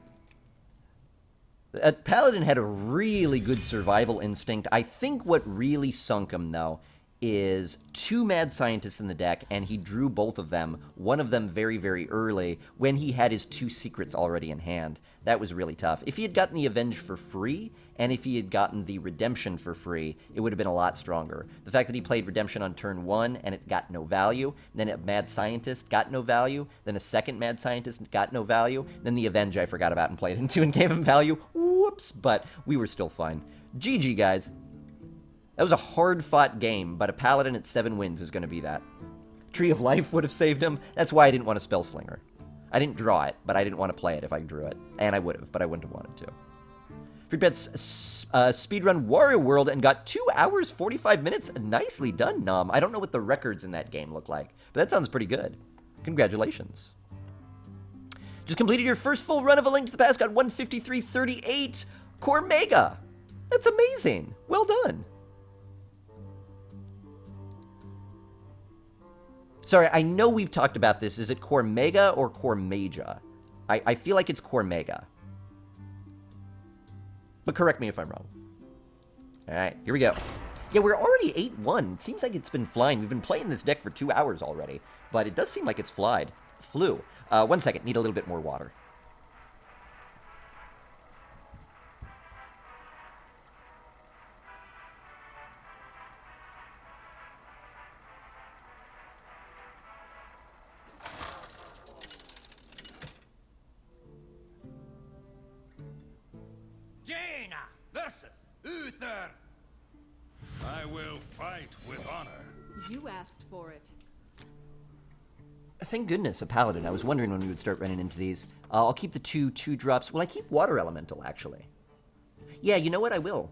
Paladin had a really good survival instinct. I think what really sunk him, though, is 2 mad scientists in the deck, and he drew both of them, one of them very, very early, when he had his 2 secrets already in hand. That was really tough. If he had gotten the Avenge for free, and if he had gotten the Redemption for free, it would have been a lot stronger. The fact that he played Redemption on turn 1, and it got no value, then a Mad Scientist got no value, then a second Mad Scientist got no value, then the Avenge I forgot about and played into and gave him value. Whoops, but we were still fine. GG, guys. That was a hard-fought game, but a Paladin at 7 wins is going to be that. Tree of Life would have saved him. That's why I didn't want a Spellslinger. I didn't draw it, but I didn't want to play it if I drew it. And I would have, but I wouldn't have wanted to. Fruitbats speedrun Wario World and got 2 hours, 45 minutes. Nicely done, Nom. I don't know what the records in that game look like, but that sounds pretty good. Congratulations. Just completed your first full run of A Link to the Past, got 153.38. Core Mega. That's amazing. Well done. Sorry, I know we've talked about this. Is it Core Mega or Core Maja? I feel like it's Core Mega. But correct me if I'm wrong. All right, here we go. Yeah, we're already 8-1. It seems like it's been flying. We've been playing this deck for 2 hours already, but it does seem like it's flew. 1 second, need a little bit more water. Jaina versus Uther. I will fight with honor. You asked for it. Thank goodness, a paladin. I was wondering when we would start running into these. I'll keep the 2 drops. Well, I keep water elemental, actually. Yeah, you know what? I will.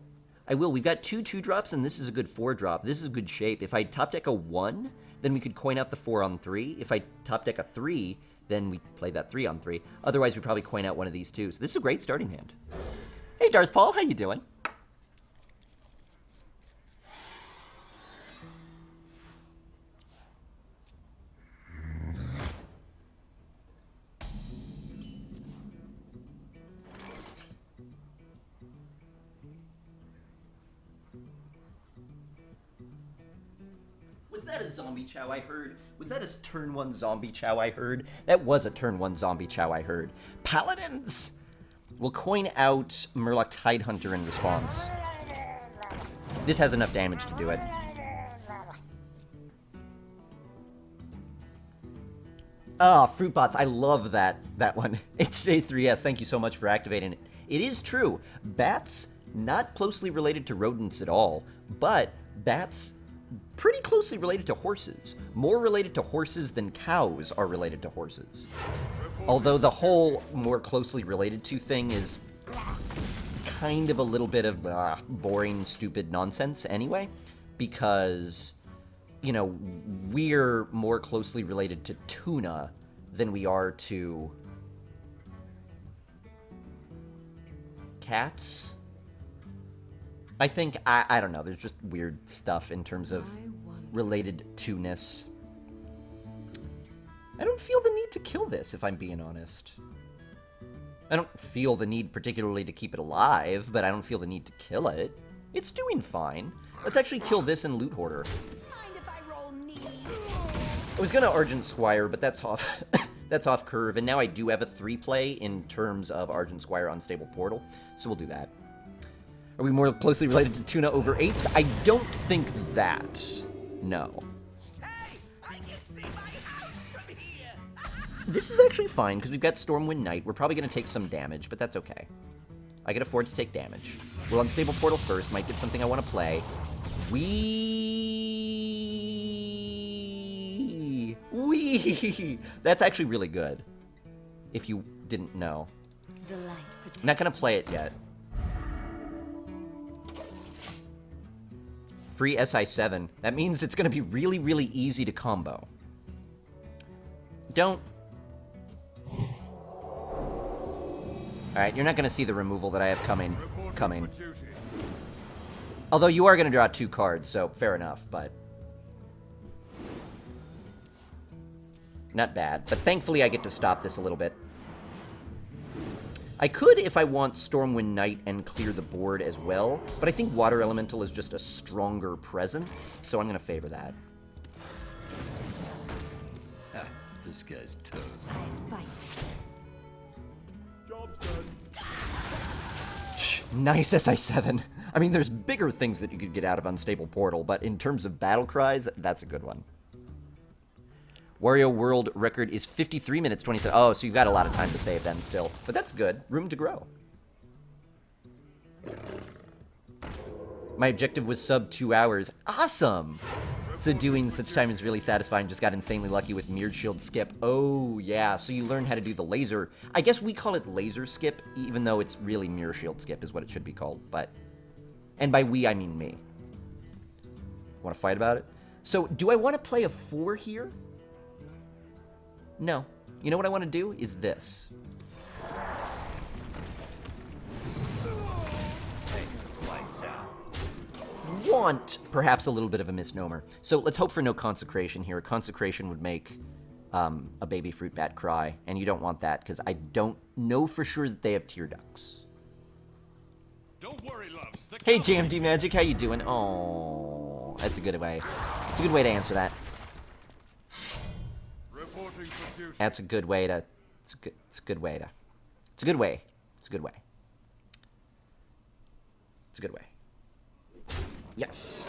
We've got 2 drops, and this is a good 4 drop. This is a good shape. If I top deck a 1, then we could coin out the 4 on 3. If I top deck a 3, then we play that 3 on 3. Otherwise, we probably coin out one of these 2. So this is a great starting hand. Hey, Darth Paul, how you doing? Was that a zombie chow I heard? Was that a turn 1 zombie chow I heard? That was a turn 1 zombie chow I heard. Paladins! We'll coin out Murloc Tidehunter in response. This has enough damage to do it. Ah, Fruitbots, I love that one. HJ3S, thank you so much for activating it. It is true. Bats, not closely related to rodents at all, but bats pretty closely related to horses. More related to horses than cows are related to horses. Although the whole more closely related to thing is kind of a little bit of boring, stupid nonsense anyway, because, you know, we're more closely related to tuna than we are to cats. I think, I don't know, there's just weird stuff in terms of related to-ness. I don't feel the need to kill this, if I'm being honest. I don't feel the need particularly to keep it alive, but I don't feel the need to kill it. It's doing fine. Let's actually kill this and Loot Hoarder. Mind if I roll knee? I was gonna Argent Squire, but that's off that's off curve, and now I do have a 3-play in terms of Argent Squire Unstable Portal, so we'll do that. Are we more closely related to tuna over apes? I don't think that. No. Hey, I can see my house from here. This is actually fine, because we've got Stormwind Knight. We're probably going to take some damage, but that's okay. I can afford to take damage. We'll Unstable Portal first. Might get something I want to play. Wee! That's actually really good, if you didn't know. The light I'm not going to play it yet. Free SI7. That means it's going to be really, really easy to combo. Don't... Alright, you're not going to see the removal that I have coming. Although you are going to draw 2 cards, so fair enough, but... Not bad. But thankfully I get to stop this a little bit. I could, if I want, Stormwind Knight and clear the board as well, but I think Water Elemental is just a stronger presence, so I'm going to favor that. This guy's toast. fight. Job's done. Nice SI7. I mean, there's bigger things that you could get out of Unstable Portal, but in terms of battle cries, that's a good one. Wario World record is 53 minutes, 27. Oh, so you've got a lot of time to save then still. But that's good. Room to grow. My objective was sub 2 hours. Awesome! So doing such time is really satisfying. Just got insanely lucky with Mirrored Shield skip. Oh, yeah. So you learn how to do the laser. I guess we call it laser skip, even though it's really Mirror Shield skip is what it should be called. But, and by we, I mean me. Want to fight about it? So do I want to play a 4 here? No. You know what I want to do is this. Want perhaps a little bit of a misnomer. So let's hope for no consecration here. Consecration would make a baby fruit bat cry, and you don't want that because I don't know for sure that they have tear ducts. Don't worry, loves. The Hey, JMD Magic, how you doing? Oh, that's a good way. It's a good way to answer that. Reporting for duty. That's a good way to. It's a good way to. It's a good way. It's a good way. It's a good way. Yes.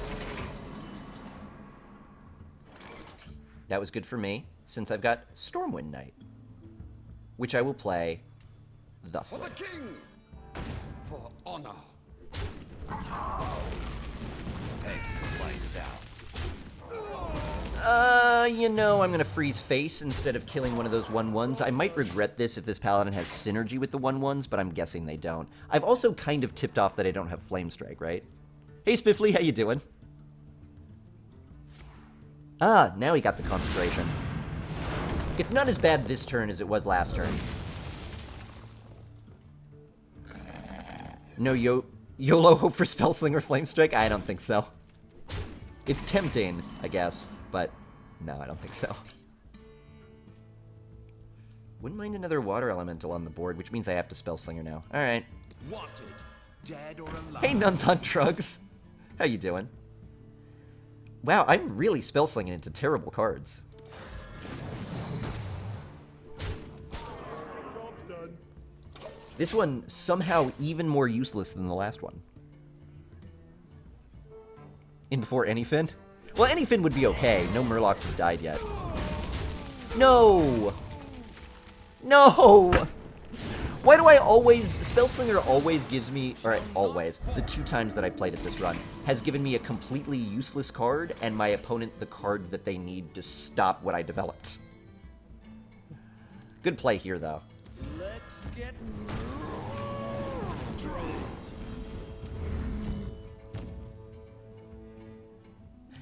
That was good for me, since I've got Stormwind Knight, which I will play thusly. For the king! For honor! You know, I'm gonna freeze face instead of killing one of those 1/1s. I might regret this if this paladin has synergy with the 1/1s, but I'm guessing they don't. I've also kind of tipped off that I don't have Flame Strike, right? Hey, Spiffly, how you doing? Ah, now he got the Consecration. It's not as bad this turn as it was last turn. No YOLO hope for Spellslinger Flame Strike? I don't think so. It's tempting, I guess, but no, I don't think so. Wouldn't mind another Water Elemental on the board, which means I have to Spellslinger now. Alright. Wanted, dead or alive. Hey, Nuns on Drugs. How you doing? Wow, I'm really spellslinging into terrible cards. This one somehow even more useless than the last one. In before Anyfin? Well, Anyfin would be okay. No Murlocs have died yet. No! No! Why do I always... Spellslinger always gives me... Alright, always. The 2 times that I played it this run has given me a completely useless card and my opponent the card that they need to stop what I developed. Good play here, though. Let's get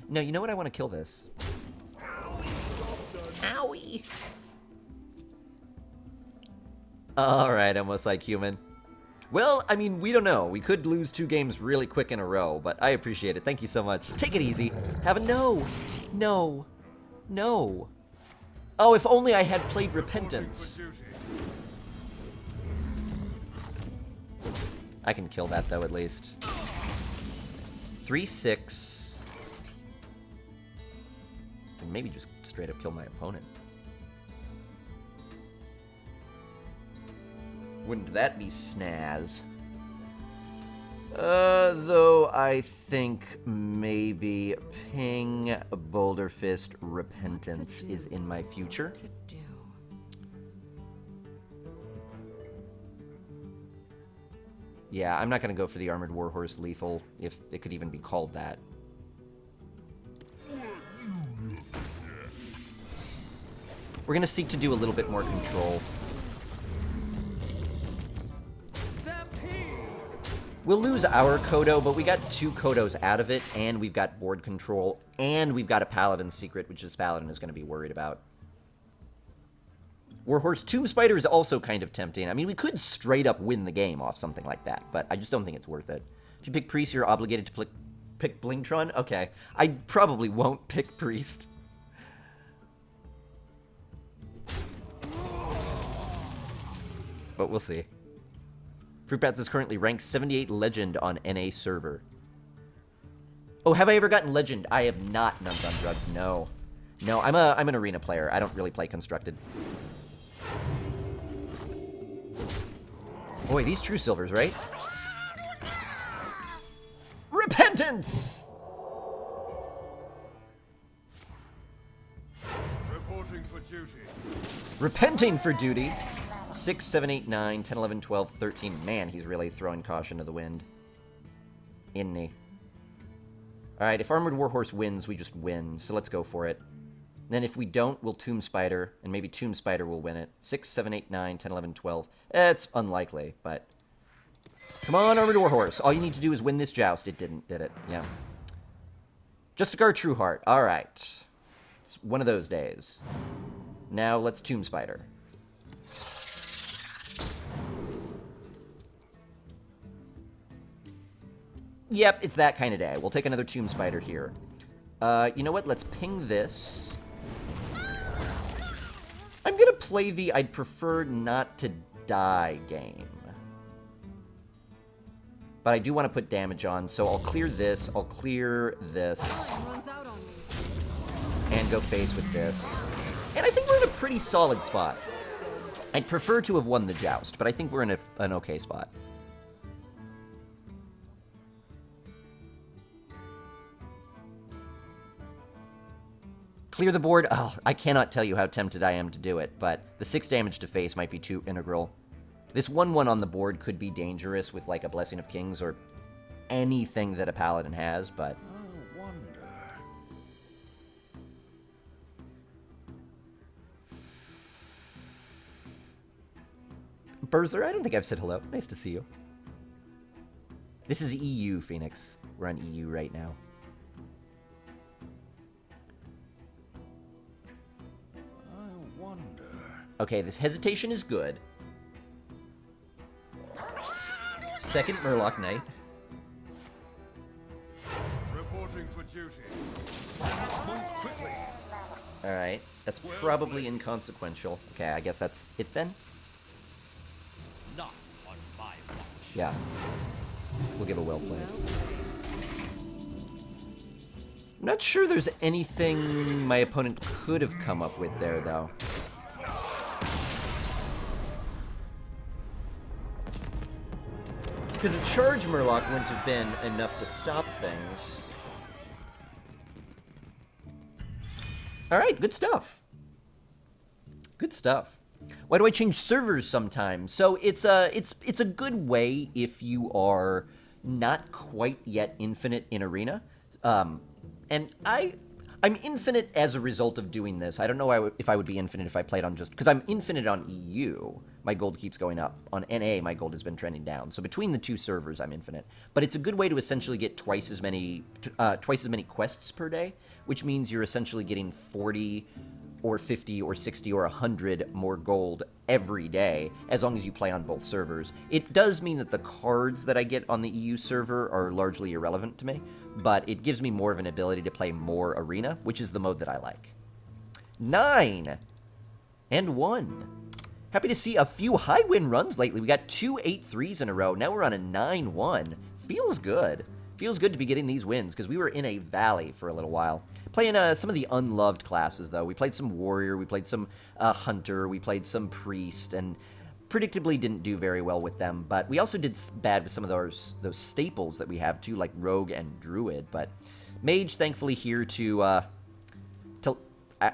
No, you know what? I want to kill this. Owie! Alright, almost like human. Well, I mean, we don't know. We could lose 2 games really quick in a row, but I appreciate it. Thank you so much. Take it easy. Have a no! No! No! Oh, if only I had played Repentance. I can kill that, though, at least. 3/6. And maybe just straight up kill my opponent. Wouldn't that be snaz? Though I think maybe Ping, Boulder Fist, Repentance is in my future. To do. Yeah, I'm not going to go for the Armored Warhorse Lethal, if it could even be called that. We're going to seek to do a little bit more control. We'll lose our Kodo, but we got 2 Kodos out of it, and we've got board control, and we've got a Paladin secret, which this Paladin is going to be worried about. Warhorse Tomb Spider is also kind of tempting. I mean, we could straight up win the game off something like that, but I just don't think it's worth it. If you pick Priest, you're obligated to pick Blingtron? Okay. I probably won't pick Priest. But we'll see. Fruit Bats is currently ranked 78 Legend on NA server. Oh, have I ever gotten Legend? I have not, Nuns on Drugs, no. No, I'm an arena player. I don't really play Constructed. Boy, these True Silvers, right? Repentance! Reporting for duty. Repenting for duty. 6, 7, 8, 9, 10, 11, 12, 13. Man, he's really throwing caution to the wind. Isn't he? Alright, if Armored Warhorse wins, we just win. So let's go for it. Then if we don't, we'll Tomb Spider, and maybe Tomb Spider will win it. 6, 7, 8, 9, 10, 11, 12. It's unlikely, but... Come on, Armored Warhorse. All you need to do is win this joust. It didn't, did it? Yeah. Justicar Trueheart. Alright. It's one of those days. Now let's Tomb Spider. Yep, it's that kind of day. We'll take another Tomb Spider here. You know what? Let's ping this. I'm going to play the I'd prefer not to die game. But I do want to put damage on, so I'll clear this, I'll clear this, and go face with this. And I think we're in a pretty solid spot. I'd prefer to have won the joust, but I think we're in an okay spot. Clear the board. Oh, I cannot tell you how tempted I am to do it, but the 6 damage to face might be too integral. This 1/1 on the board could be dangerous with, like, a Blessing of Kings or anything that a Paladin has, but... I wonder. Berzer, I don't think I've said hello. Nice to see you. This is EU, Phoenix. We're on EU right now. I wonder. Okay, this hesitation is good. Second Murloc Knight. Reporting for duty. Move quickly. Alright, that's probably inconsequential. Okay, I guess that's it then? Not on my watch. Yeah. We'll give a well played. I'm not sure there's anything my opponent could have come up with there, though. Because a charge Murloc wouldn't have been enough to stop things. Alright, good stuff. Good stuff. Why do I change servers sometimes? So it's a good way if you are not quite yet infinite in Arena. And I'm infinite as a result of doing this. I don't know if I would be infinite if I played on just... Because I'm infinite on EU. My gold keeps going up. On NA, my gold has been trending down. So between the two servers, I'm infinite. But it's a good way to essentially get twice as many quests per day, which means you're essentially getting 40 or 50 or 60 or 100 more gold every day, as long as you play on both servers. It does mean that the cards that I get on the EU server are largely irrelevant to me, but it gives me more of an ability to play more Arena, which is the mode that I like. 9 and 1. Happy to see a few high win runs lately. We got 2 8-3s in a row. Now we're on a 9-1. Feels good. Feels good to be getting these wins, because we were in a valley for a little while. Playing some of the unloved classes, though. We played some Warrior, we played some Hunter, we played some Priest, and predictably didn't do very well with them. But we also did bad with some of those staples that we have, too, like Rogue and Druid. But Mage, thankfully, here to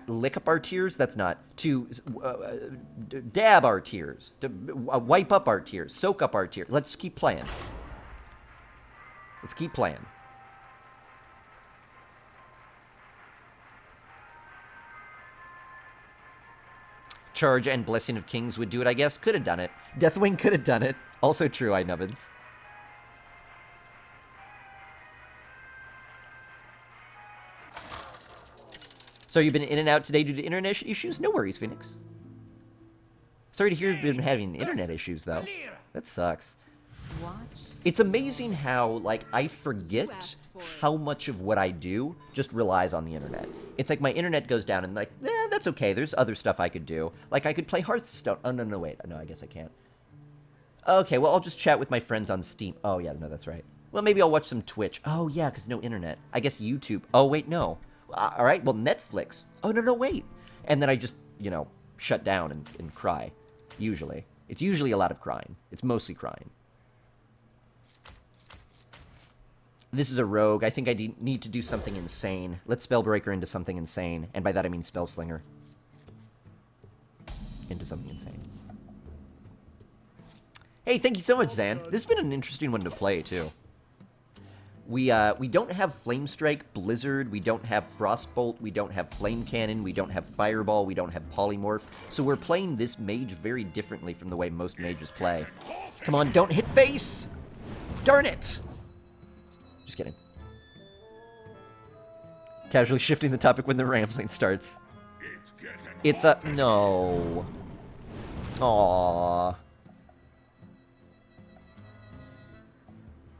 lick up our tears? That's not. To dab our tears. To wipe up our tears. Soak up our tears. Let's keep playing. Let's keep playing. Charge and Blessing of Kings would do it, I guess. Could have done it. Deathwing could have done it. Also true, I nubbins. So you've been in and out today due to internet issues? No worries, Phoenix. Sorry to hear you've been having internet issues, though. That sucks. Watch. It's amazing how, like, I forget how much of what I do just relies on the internet. It's like my internet goes down and, like, that's okay. There's other stuff I could do. Like, I could play Hearthstone. Oh, no, wait. No, I guess I can't. Okay, well, I'll just chat with my friends on Steam. Oh, yeah, no, that's right. Well, maybe I'll watch some Twitch. Oh, yeah, because no internet. I guess YouTube. Oh, wait, no. All right, well, Netflix. Oh, no, wait. And then I just, shut down and cry, usually. It's usually a lot of crying. It's mostly crying. This is a rogue. I think I need to do something insane. Let's Spellbreaker into something insane. And by that I mean Spellslinger. Into something insane. Hey, thank you so much, Zan. This has been an interesting one to play, too. We don't have Flame Strike, Blizzard, we don't have Frostbolt, we don't have Flame Cannon, we don't have Fireball, we don't have Polymorph, so we're playing this mage very differently from the way most mages play. Come on, don't hit face! Darn it! Just kidding. Casually shifting the topic when the rambling starts. It's a... no. Aww.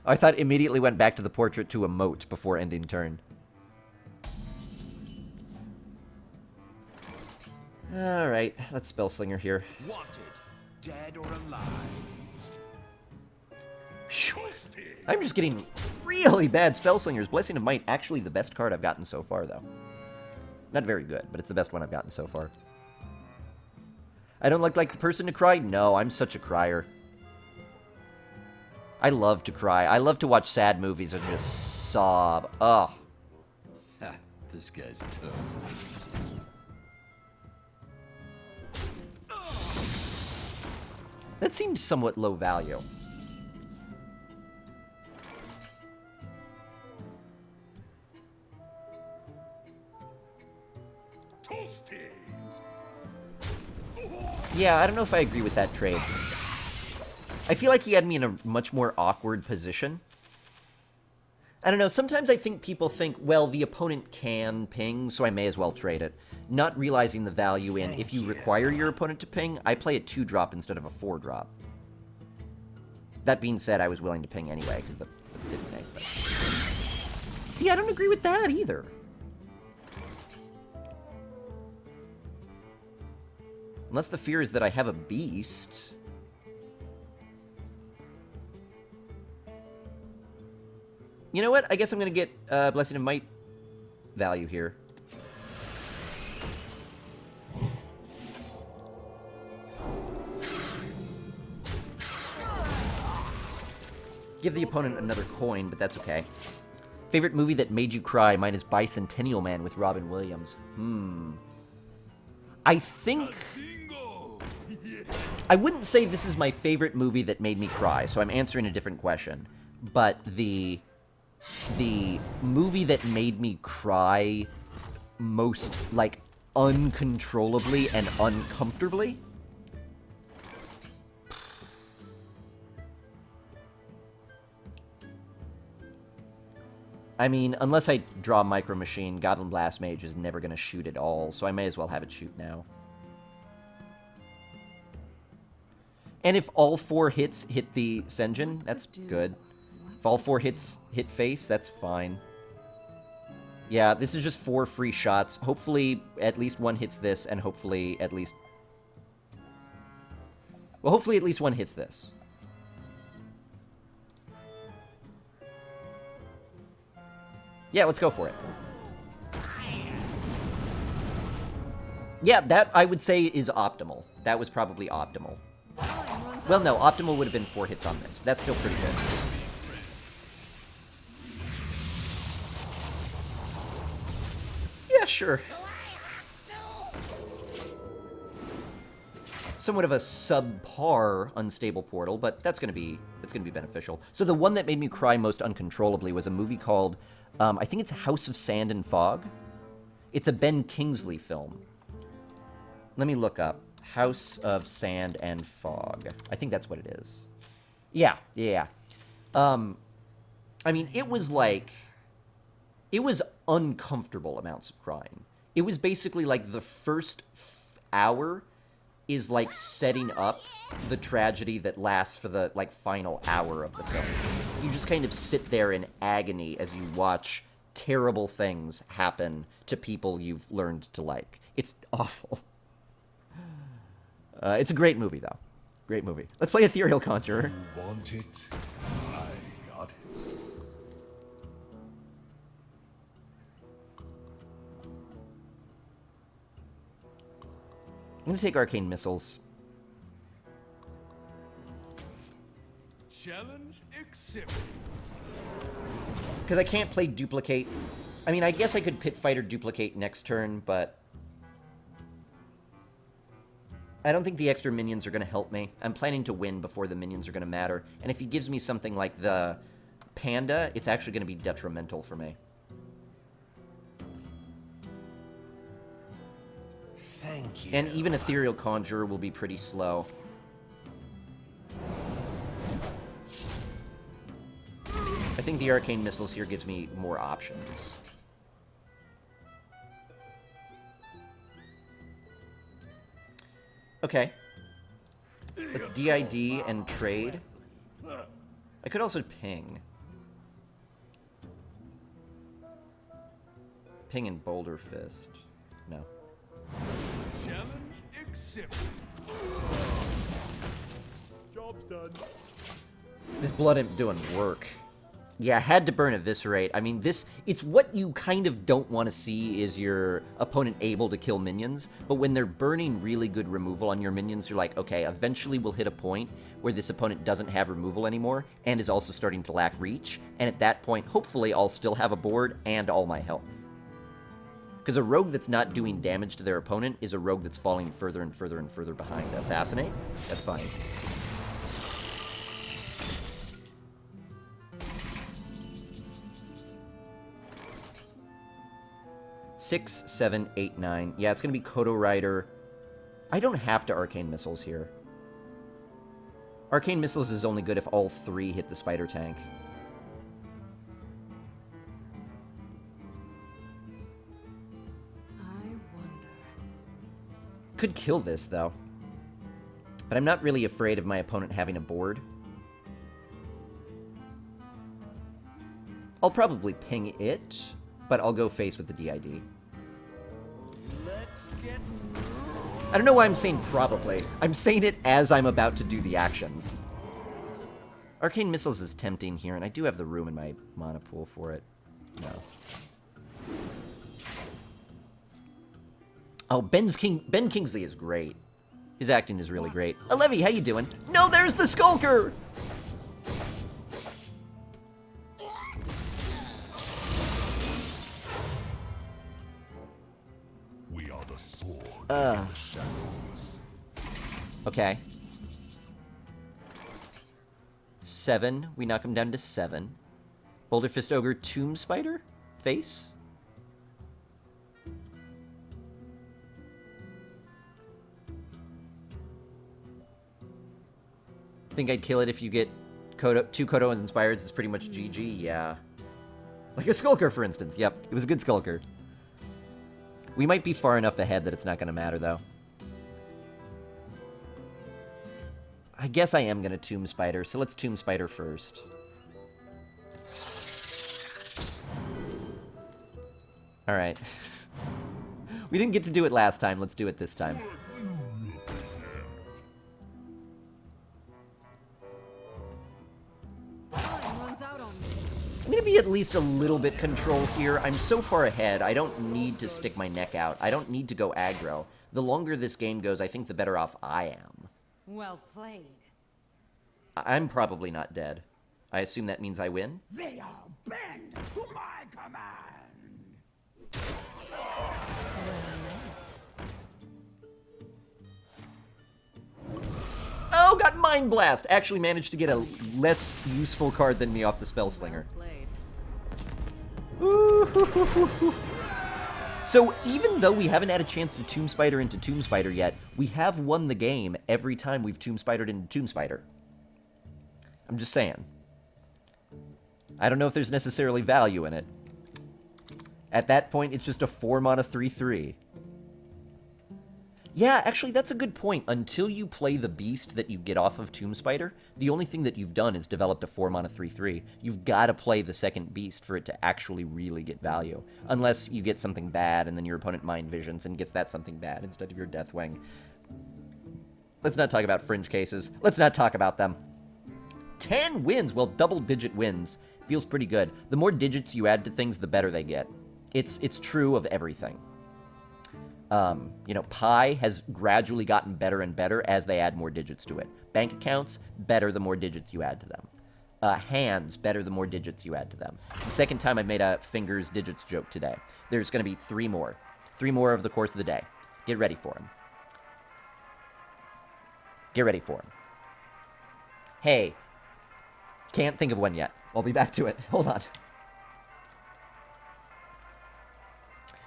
I thought immediately went back to the portrait to emote before ending turn. Alright, let's Spellslinger here. Wanted, dead or alive. I'm just getting really bad Spellslingers. Blessing of Might, actually the best card I've gotten so far, though. Not very good, but it's the best one I've gotten so far. I don't look like the person to cry? No, I'm such a crier. I love to cry. I love to watch sad movies and just sob. Ugh. Ha, this guy's toast. That seems somewhat low value. Yeah, I don't know if I agree with that trade. I feel like he had me in a much more awkward position. I don't know, sometimes I think people think, well, the opponent can ping, so I may as well trade it. Not realizing the value in, if you require your opponent to ping, I play a 2-drop instead of a 4-drop. That being said, I was willing to ping anyway, because the pit snake. But... see, I don't agree with that either. Unless the fear is that I have a beast. You know what? I guess I'm going to get Blessing of Might value here. Give the opponent another coin, but that's okay. Favorite movie that made you cry? Mine is Bicentennial Man with Robin Williams. I think... I wouldn't say this is my favorite movie that made me cry, so I'm answering a different question. But the movie that made me cry most, like, uncontrollably and uncomfortably? I mean, unless I draw Micro Machine, Goblin Blast Mage is never going to shoot at all, so I may as well have it shoot now. And if all 4 hits hit the Senjin, that's good. If all 4 hits hit face, that's fine. Yeah, this is just 4 free shots. Hopefully, at least one hits this, and hopefully at least... well, hopefully at least one hits this. Yeah, let's go for it. Yeah, that, I would say, is optimal. That was probably optimal. Well, no, optimal would have been 4 hits on this. That's still pretty good. Yeah, sure. Somewhat of a subpar unstable portal, but that's gonna be beneficial. So the one that made me cry most uncontrollably was a movie called, I think it's House of Sand and Fog. It's a Ben Kingsley film. Let me look up. House of Sand and Fog. I think that's what it is. Yeah. I mean, it was like... it was uncomfortable amounts of crying. It was basically like the first hour is like setting up the tragedy that lasts for the like final hour of the film. You just kind of sit there in agony as you watch terrible things happen to people you've learned to like. It's awful. It's a great movie, though. Great movie. Let's play Ethereal Conjurer. You want it? I got it. I'm going to take Arcane Missiles. Challenge accepted. Because I can't play Duplicate. I mean, I guess I could Pit Fighter Duplicate next turn, but... I don't think the extra minions are going to help me. I'm planning to win before the minions are going to matter. And if he gives me something like the Panda, it's actually going to be detrimental for me. Thank you. And even Ethereal Conjurer will be pretty slow. I think the Arcane Missiles here gives me more options. Okay. Let's DID and trade. I could also ping. Ping and Boulder Fist. No. Challenge accepted. Job's done. This Blood Imp doing work. Yeah, had to burn Eviscerate. I mean, it's what you kind of don't want to see is your opponent able to kill minions, but when they're burning really good removal on your minions, you're like, okay, eventually we'll hit a point where this opponent doesn't have removal anymore, and is also starting to lack reach, and at that point, hopefully, I'll still have a board and all my health. Because a rogue that's not doing damage to their opponent is a rogue that's falling further and further and further behind. Assassinate? That's fine. Six, 7, 8, 9. Yeah, it's going to be Kodo Rider. I don't have to Arcane Missiles here. Arcane Missiles is only good if all 3 hit the Spider Tank. I wonder. Could kill this, though. But I'm not really afraid of my opponent having a board. I'll probably ping it, but I'll go face with the DID. Let's get... I don't know why I'm saying probably. I'm saying it as I'm about to do the actions. Arcane Missiles is tempting here, and I do have the room in my mana pool for it. No. Oh, Ben Kingsley is great. His acting is really great. Levy, how you doing? No, there's the Skulker! We are the sword in the shadows. Okay. 7. We knock him down to 7. Boulder Fist Ogre, Tomb Spider? Face? Think I'd kill it if you get Kodo, 2 Kodo Inspired. It's pretty much GG, yeah. Like a Skulker, for instance. Yep, it was a good Skulker. We might be far enough ahead that it's not going to matter, though. I guess I am going to Tomb Spider, so let's Tomb Spider first. Alright. We didn't get to do it last time, let's do it this time. Time runs out on me. I'm going to be at least a little bit controlled here. I'm so far ahead, I don't need to stick my neck out. I don't need to go aggro. The longer this game goes, I think the better off I am. Well played. I'm probably not dead. I assume that means I win? They all bend to my command. Oh, got Mind Blast! Actually managed to get a less useful card than me off the Spellslinger. Played. Ooh. So even though we haven't had a chance to Tomb Spider into Tomb Spider yet, we have won the game every time we've Tomb Spidered into Tomb Spider. I'm just saying. I don't know if there's necessarily value in it. At that point, it's just a 4-mana 3/3. Yeah, actually, that's a good point. Until you play the beast that you get off of Tomb Spider, the only thing that you've done is developed a 4-mana 3/3. You've got to play the second beast for it to actually really get value. Unless you get something bad, and then your opponent Mind Visions and gets that something bad instead of your Deathwing. Let's not talk about fringe cases. Let's not talk about them. 10 wins, well, double-digit wins. Feels pretty good. The more digits you add to things, the better they get. It's true of everything. You know, Pi has gradually gotten better and better as they add more digits to it. Bank accounts, better the more digits you add to them. Hands, better the more digits you add to them. It's the second time I've made a fingers digits joke today. There's going to be 3 more. 3 more over the course of the day. Get ready for them. Get ready for them. Hey, can't think of one yet. I'll be back to it. Hold on.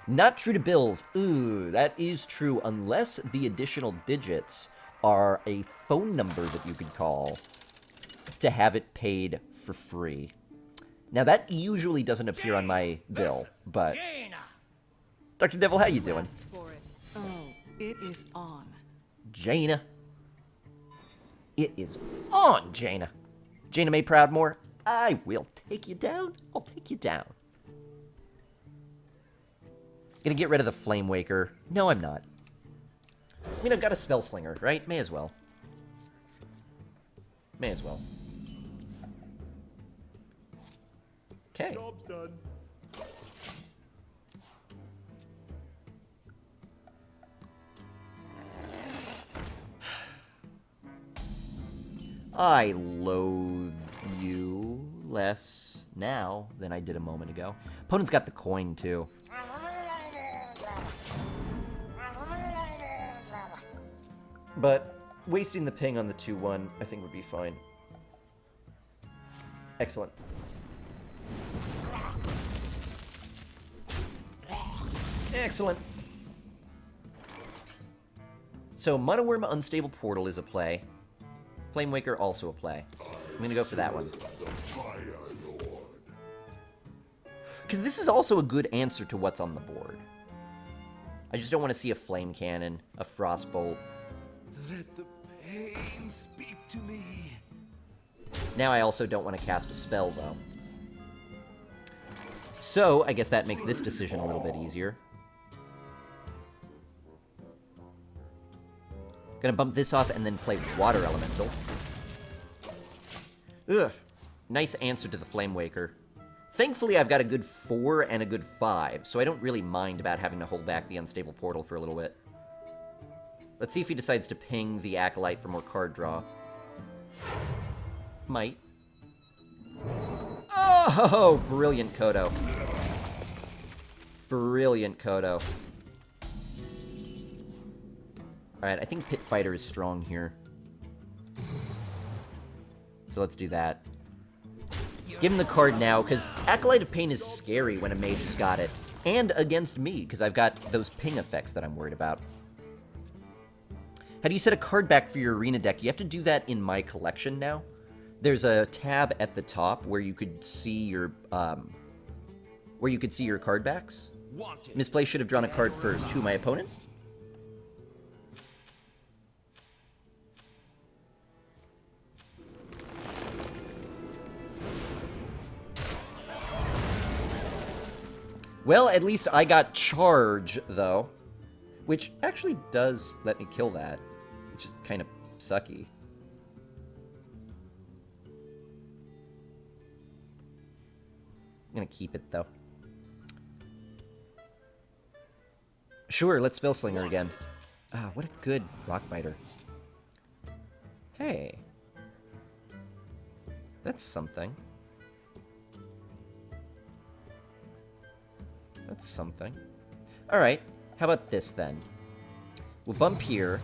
Not true to bills. Ooh, that is true unless the additional digits are a phone number that you could call to have it paid for free. Now, that usually doesn't appear on my bill, but... Dr. Devil, how you doing? Ask for it. Oh, it is on. Jaina. It is on, Jaina. Jaina May Proudmore, I will take you down. I'll take you down. Gonna get rid of the Flame Waker. No, I'm not. I mean, I've got a Spell Slinger, right? May as well. May as well. Okay. Job's done. I loathe you less now than I did a moment ago. Opponent's got the coin, too. But wasting the ping on the 2-1, I think would be fine. Excellent. Excellent. So, Mana Worm Unstable Portal is a play. Flame Waker also a play. I'm gonna go for that one. Because this is also a good answer to what's on the board. I just don't want to see a Flame Cannon, a Frostbolt. Let the pain speak to me. Now I also don't want to cast a spell, though. So, I guess that makes this decision a little bit easier. Gonna bump this off and then play Water Elemental. Ugh. Nice answer to the Flame Waker. Thankfully, I've got a good 4 and a good 5, so I don't really mind about having to hold back the Unstable Portal for a little bit. Let's see if he decides to ping the Acolyte for more card draw. Might. Oh, brilliant Kodo. Brilliant Kodo. Alright, I think Pit Fighter is strong here. So let's do that. Give him the card now, because Acolyte of Pain is scary when a mage has got it. And against me, because I've got those ping effects that I'm worried about. How do you set a card back for your arena deck? You have to do that in my collection now. There's a tab at the top where you could see your card backs. Misplay should have drawn a card first. Who, my opponent? Well, at least I got charge, though. Which actually does let me kill that. It's just kind of sucky. I'm gonna keep it, though. Sure, let's Spellslinger again. Ah, what a good Rockbiter. Hey. That's something. That's something. Alright, how about this, then? We'll bump here.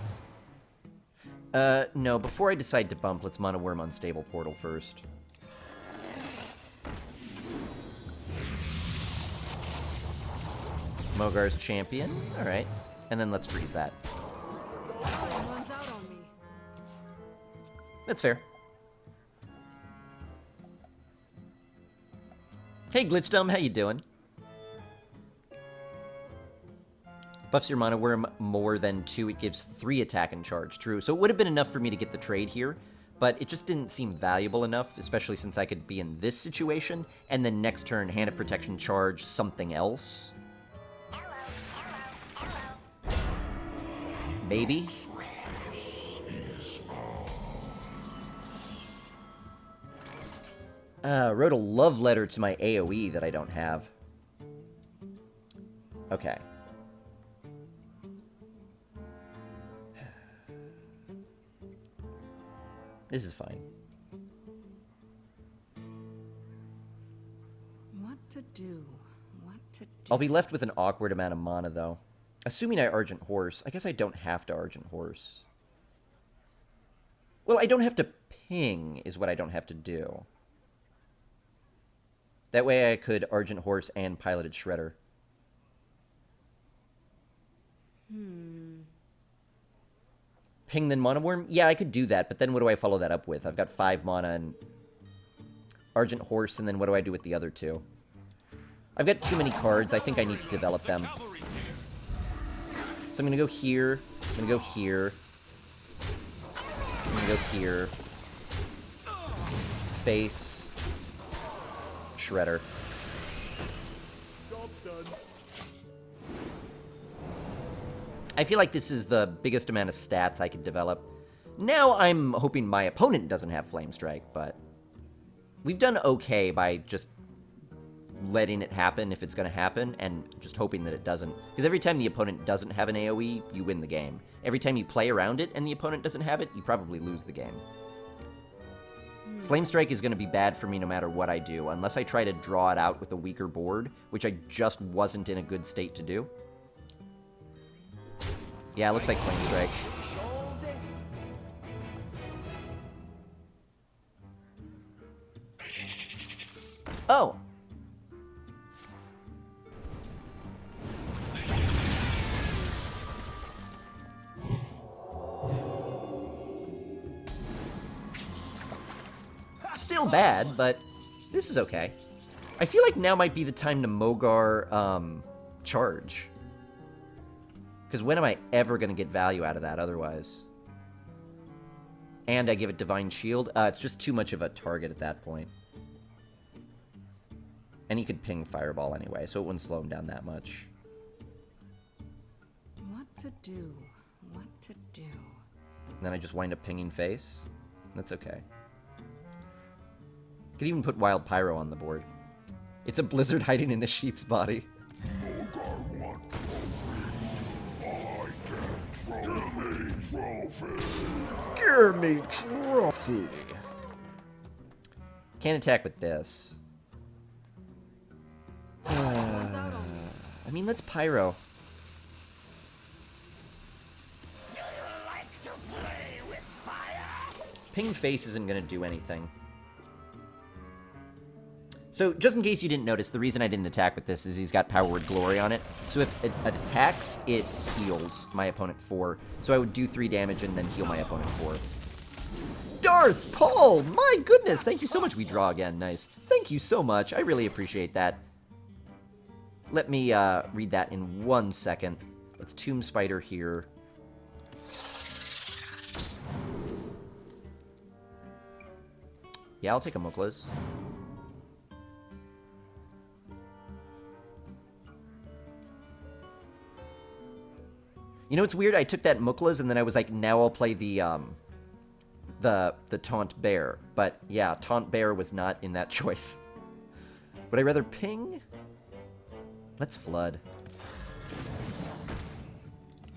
No, before I decide to bump, let's Mana Worm Unstable Portal first. Mogar's Champion. Alright. And then let's freeze that. Someone's out on me. That's fair. Hey, Glitchdom, how you doing? Buffs your Mana Worm more than 2, it gives 3 attack and charge. True. So it would have been enough for me to get the trade here, but it just didn't seem valuable enough, especially since I could be in this situation, and then next turn, Hand of Protection charge something else. Maybe? Wrote a love letter to my AoE that I don't have. Okay. This is fine. What to do? What to do? I'll be left with an awkward amount of mana, though. Assuming I Argent Horse. I guess I don't have to Argent Horse. Well, I don't have to ping, is what I don't have to do. That way I could Argent Horse and Piloted Shredder. Ping then Mana Worm? Yeah, I could do that, but then what do I follow that up with? I've got 5 mana and Argent Horse, and then what do I do with the other 2? I've got too many cards. I think I need to develop them. So I'm going to go here. I'm going to go here. I'm going to go here. Face. Shredder. I feel like this is the biggest amount of stats I could develop. Now I'm hoping my opponent doesn't have Flame Strike, but we've done okay by just letting it happen if it's going to happen, and just hoping that it doesn't. Because every time the opponent doesn't have an AoE, you win the game. Every time you play around it and the opponent doesn't have it, you probably lose the game. Flame Strike is going to be bad for me no matter what I do, unless I try to draw it out with a weaker board, which I just wasn't in a good state to do. Yeah, it looks like Flame Strike. Oh! Still bad, but this is okay. I feel like now might be the time to Mogar, charge. Because when am I ever going to get value out of that otherwise? And I give it Divine Shield? It's just too much of a target at that point. And he could ping Fireball anyway, so it wouldn't slow him down that much. What to do? What to do? And then I just wind up pinging face. That's okay. Could even put Wild Pyro on the board. It's a blizzard hiding in a sheep's body. Give me trophy. Can't attack with this. I mean, let's Pyro. Ping face isn't going to do anything. So, just in case you didn't notice, the reason I didn't attack with this is he's got Power Word Glory on it. So if it attacks, it heals my opponent 4. So I would do 3 damage and then heal my opponent 4. Darth Paul! My goodness! Thank you so much. We draw again. Nice. Thank you so much. I really appreciate that. Let me read that in 1 second. Let's Tomb Spider here. Yeah, I'll take a Muklas. You know, it's weird. I took that Muklas and then I was like, now I'll play the Taunt Bear. But yeah, Taunt Bear was not in that choice. Would I rather ping? Let's Flood.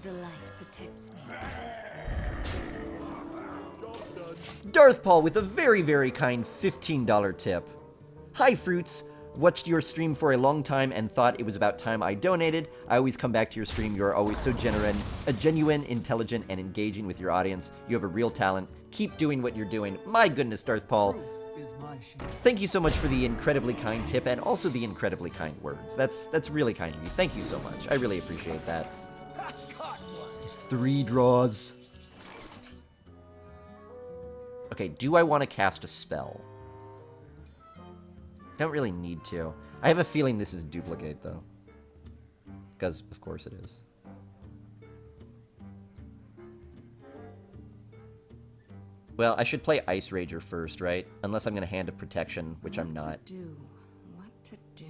The light protects me. Darth Paul with a very, very kind $15 tip. Hi, Fruits. Watched your stream for a long time and thought it was about time I donated. I always come back to your stream. You are always so genuine, intelligent, and engaging with your audience. You have a real talent. Keep doing what you're doing. My goodness, Darth Paul. Thank you so much for the incredibly kind tip and also the incredibly kind words. That's really kind of you. Thank you so much. I really appreciate that. It's 3 draws. Okay, do I want to cast a spell? Don't really need to. I have a feeling this is duplicate, though. Because, of course, it is. Well, I should play Ice Rager first, right? Unless I'm going to Hand of Protection, which I'm not. What to do? What to do?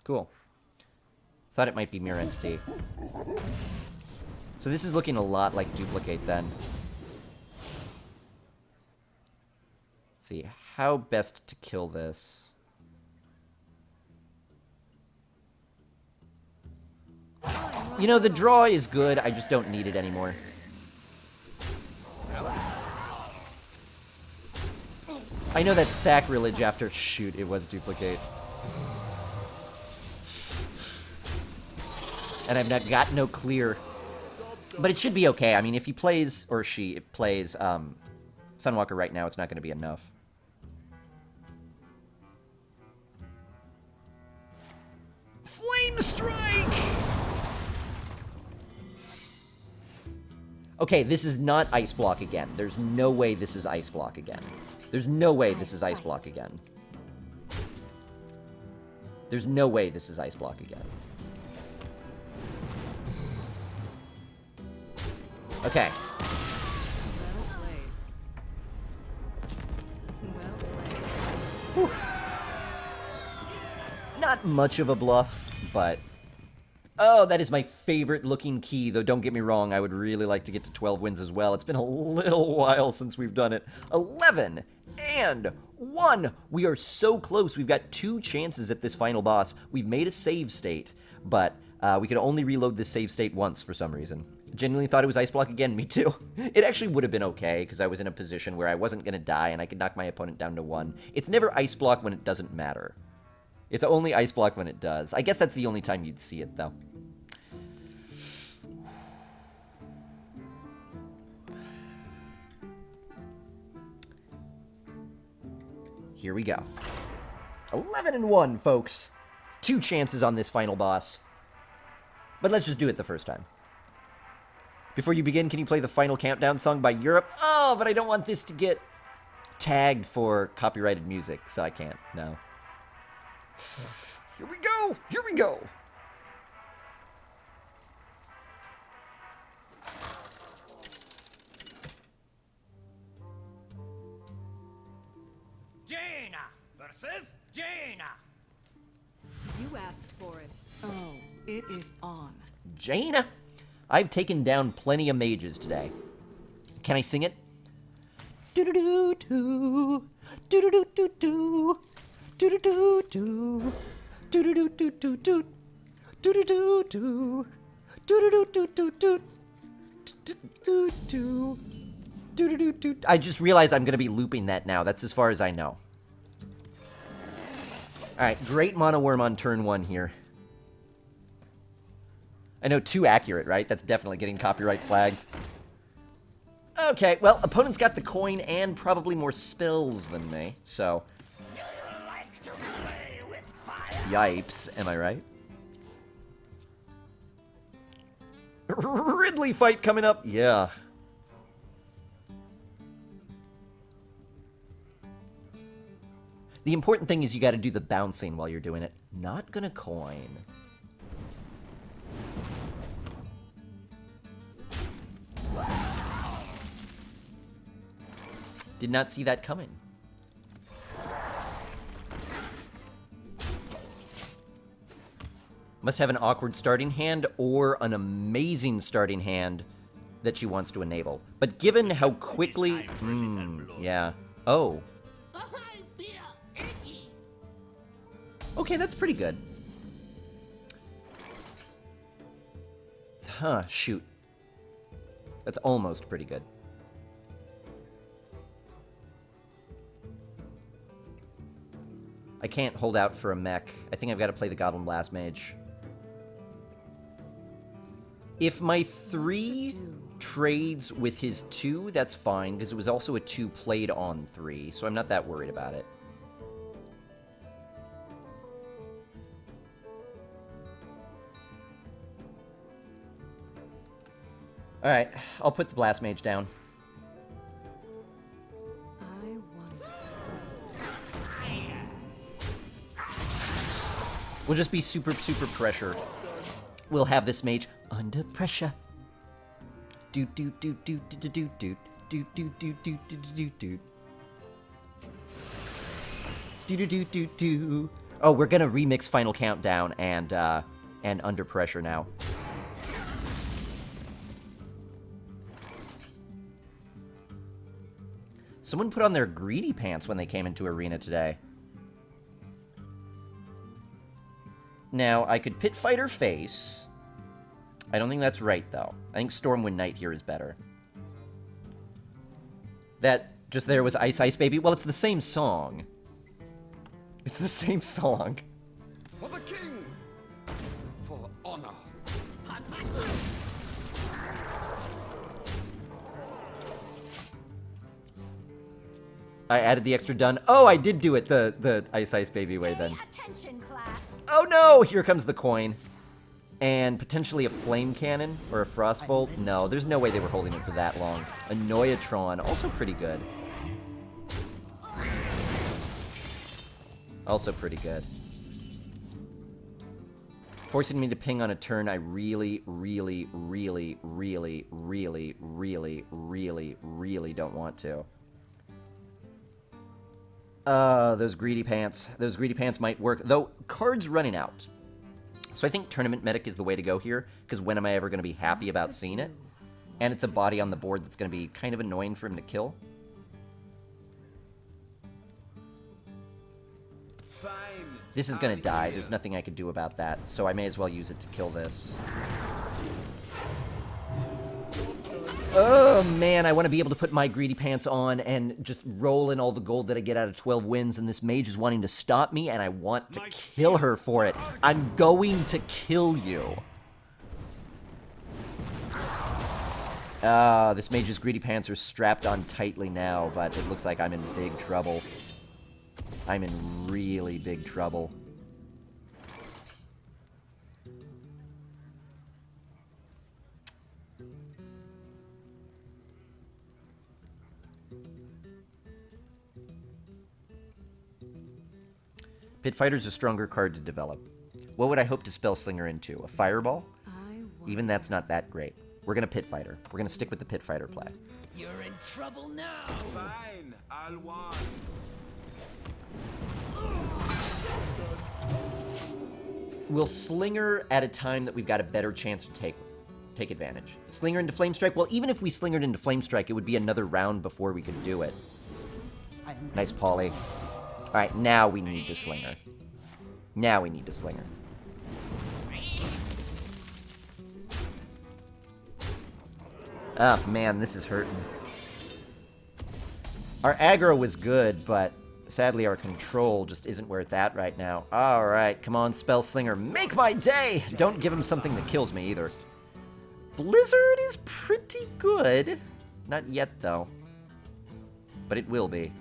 Cool. Thought it might be Mirror Entity. So this is looking a lot like duplicate, then. Let's see, how best to kill this? You know, the draw is good, I just don't need it anymore. I know that's sacrilege after... Shoot, it was duplicate. And I've not got no clear. But it should be okay. I mean, if he plays, or she plays, Sunwalker right now, it's not going to be enough. Flame Strike! Okay, this is not Ice Block again. There's no way this is Ice Block again. There's no way this is Ice Block again. There's no way this is Ice Block again. Okay. Well played. Well played. Not much of a bluff, but... Oh, that is my favorite looking key, though don't get me wrong, I would really like to get to 12 wins as well. It's been a little while since we've done it. 11 and 1! We are so close. We've got 2 chances at this final boss. We've made a save state, but we could only reload this save state once for some reason. Genuinely thought it was Ice Block again, me too. It actually would have been okay, because I was in a position where I wasn't going to die and I could knock my opponent down to 1. It's never Ice Block when it doesn't matter. It's only Ice Block when it does. I guess that's the only time you'd see it, though. Here we go. 11 and 1, folks. 2 chances on this final boss. But let's just do it the first time. Before you begin, can you play the final countdown song by Europe? Oh, but I don't want this to get tagged for copyrighted music, so I can't. No. Here we go! Here we go! Jaina versus Jaina. You asked for it. Oh, it is on. Jaina! I've taken down plenty of mages today. Can I sing it? Do-do-do-do. Do-do-do-do-do. Do-do-do-do. Do-do-do-do-do. Do-do-do-do. Do-do-do-do-do. Do-do-do. Do-do-do-do. I just realized I'm going to be looping that now. That's as far as I know. Alright, great Mono Worm on turn 1 here. I know, too accurate, right? That's definitely getting copyright flagged. Okay, well, opponent's got the coin and probably more spells than me, so... Like to play with fire? Yipes, am I right? Ridley fight coming up! Yeah. The important thing is you gotta do the bouncing while you're doing it. Not gonna coin. Did not see that coming. Must have an awkward starting hand or an amazing starting hand that she wants to enable. But given how quickly... yeah. Oh. I feel icky. Okay, that's pretty good. Huh, shoot. That's almost pretty good. I can't hold out for a mech. I think I've got to play the Goblin Blast Mage. If my 3 trades with his 2, that's fine, because it was also a 2 played on 3, so I'm not that worried about it. Alright, I'll put the Blast Mage down. I wonder. We'll just be super pressure. We'll have this mage under pressure. Do do do do do do do do do do do do do do do do do do do. Oh, we're gonna remix Final Countdown and Under Pressure now. Someone put on their greedy pants when they came into Arena today. Now, I could Pit Fighter face. I don't think that's right, though. I think Stormwind Knight here is better. That just there was Ice Ice Baby. Well, it's the same song. It's the same song. For the king! For honor! I added the extra done. Oh, I did do it the Ice Baby way then. Attention, class. Oh no! Here comes the coin. And potentially a flame cannon or a frostbolt. No, there's no way they were holding it for that long. A Noyatron, also pretty good. Also pretty good. Forcing me to ping on a turn I really, really, really, really, really, really, really, really don't want to. Those greedy pants. Those greedy pants might work. Though, cards running out. So I think Tournament Medic is the way to go here, because when am I ever going to be happy about seeing it? And it's a body on the board that's going to be kind of annoying for him to kill. Fine. This is going to die. There's nothing I could do about that, so I may as well use it to kill this. Oh, man, I want to be able to put my greedy pants on and just roll in all the gold that I get out of 12 wins, and this mage is wanting to stop me, and I want to kill her for it. I'm going to kill you. This mage's greedy pants are strapped on tightly now, but it looks like I'm in big trouble. I'm in really big trouble. Pit Fighter's a stronger card to develop. What would I hope to spell Slinger into? A Fireball? Even that's not that great. We're gonna Pit Fighter. We're gonna stick with the Pit Fighter play. You're in trouble now. Fine. I'll want. We'll Slinger at a time that we've got a better chance to take advantage. Slinger into Flame Strike? Well, even if we Slingered into Flame Strike, it would be another round before we could do it. Nice Polly. Alright, now we need to Slinger. Now we need to Slinger. Oh, man, this is hurting. Our aggro was good, but sadly our control just isn't where it's at right now. Alright, come on, Spell Slinger. Make my day! Don't give him something that kills me, either. Blizzard is pretty good. Not yet, though. But it will be.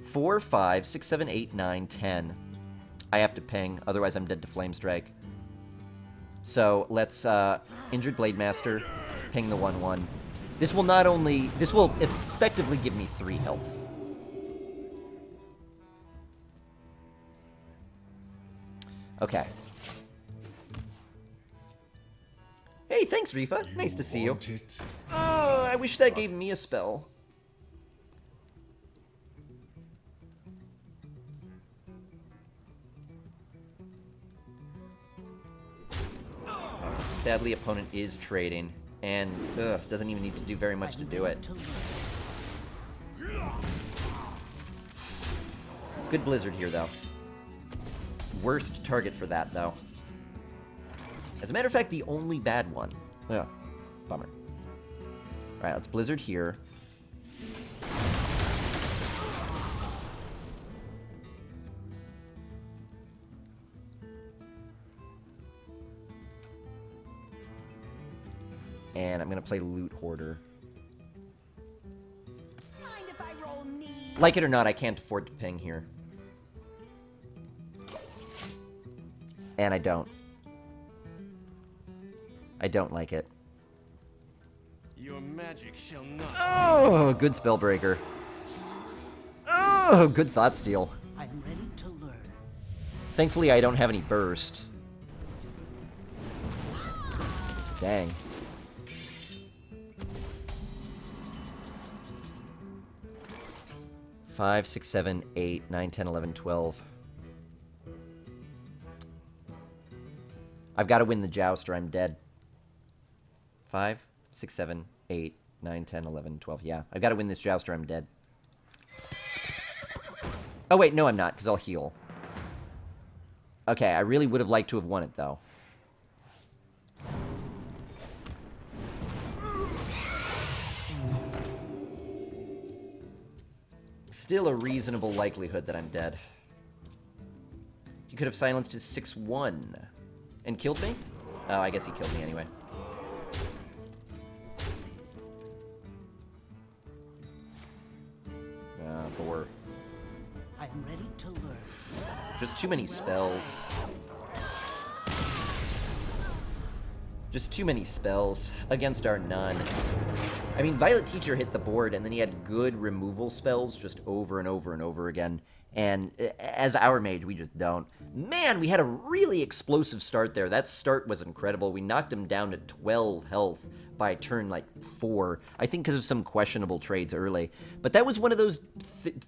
4, 5, 6, 7, 8, 9, 10. I have to ping, otherwise I'm dead to Flame Strike. So, let's, Injured Blade Master, ping the 1/1. This will not only... This will effectively give me 3 health. Okay. Hey, thanks, Rifa. Nice to see you. Oh, I wish that gave me a spell. Sadly, opponent is trading, and doesn't even need to do very much to do it. Good Blizzard here, though. Worst target for that, though. As a matter of fact, the only bad one. Yeah, bummer. Alright, let's Blizzard here. And I'm gonna play Loot Hoarder. Mind if I roll knee? Like it or not, I can't afford to ping here. And I don't. I don't like it. Your magic shall not. Oh, good Spellbreaker. Oh, good Thought Steal. I'm ready to learn. Thankfully, I don't have any burst. Dang. Five, 6, 7, 8, 9, 10, 11, 12. I've got to win the joust or I'm dead. 5, 6, 7, 8, 9, 10, 11, 12. Yeah, I've got to win this joust or I'm dead. Oh, wait, no, I'm not, because I'll heal. Okay, I really would have liked to have won it, though. Still a reasonable likelihood that I'm dead. He could have silenced his 6-1 and killed me? Oh, I guess he killed me anyway. Bore. Just too many spells. Just too many spells against our none. I mean, Violet Teacher hit the board, and then he had good removal spells just over and over and over again. And as our mage, we just don't. Man, we had a really explosive start there. That start was incredible. We knocked him down to 12 health by turn, like, 4. I think because of some questionable trades early. But that was one of those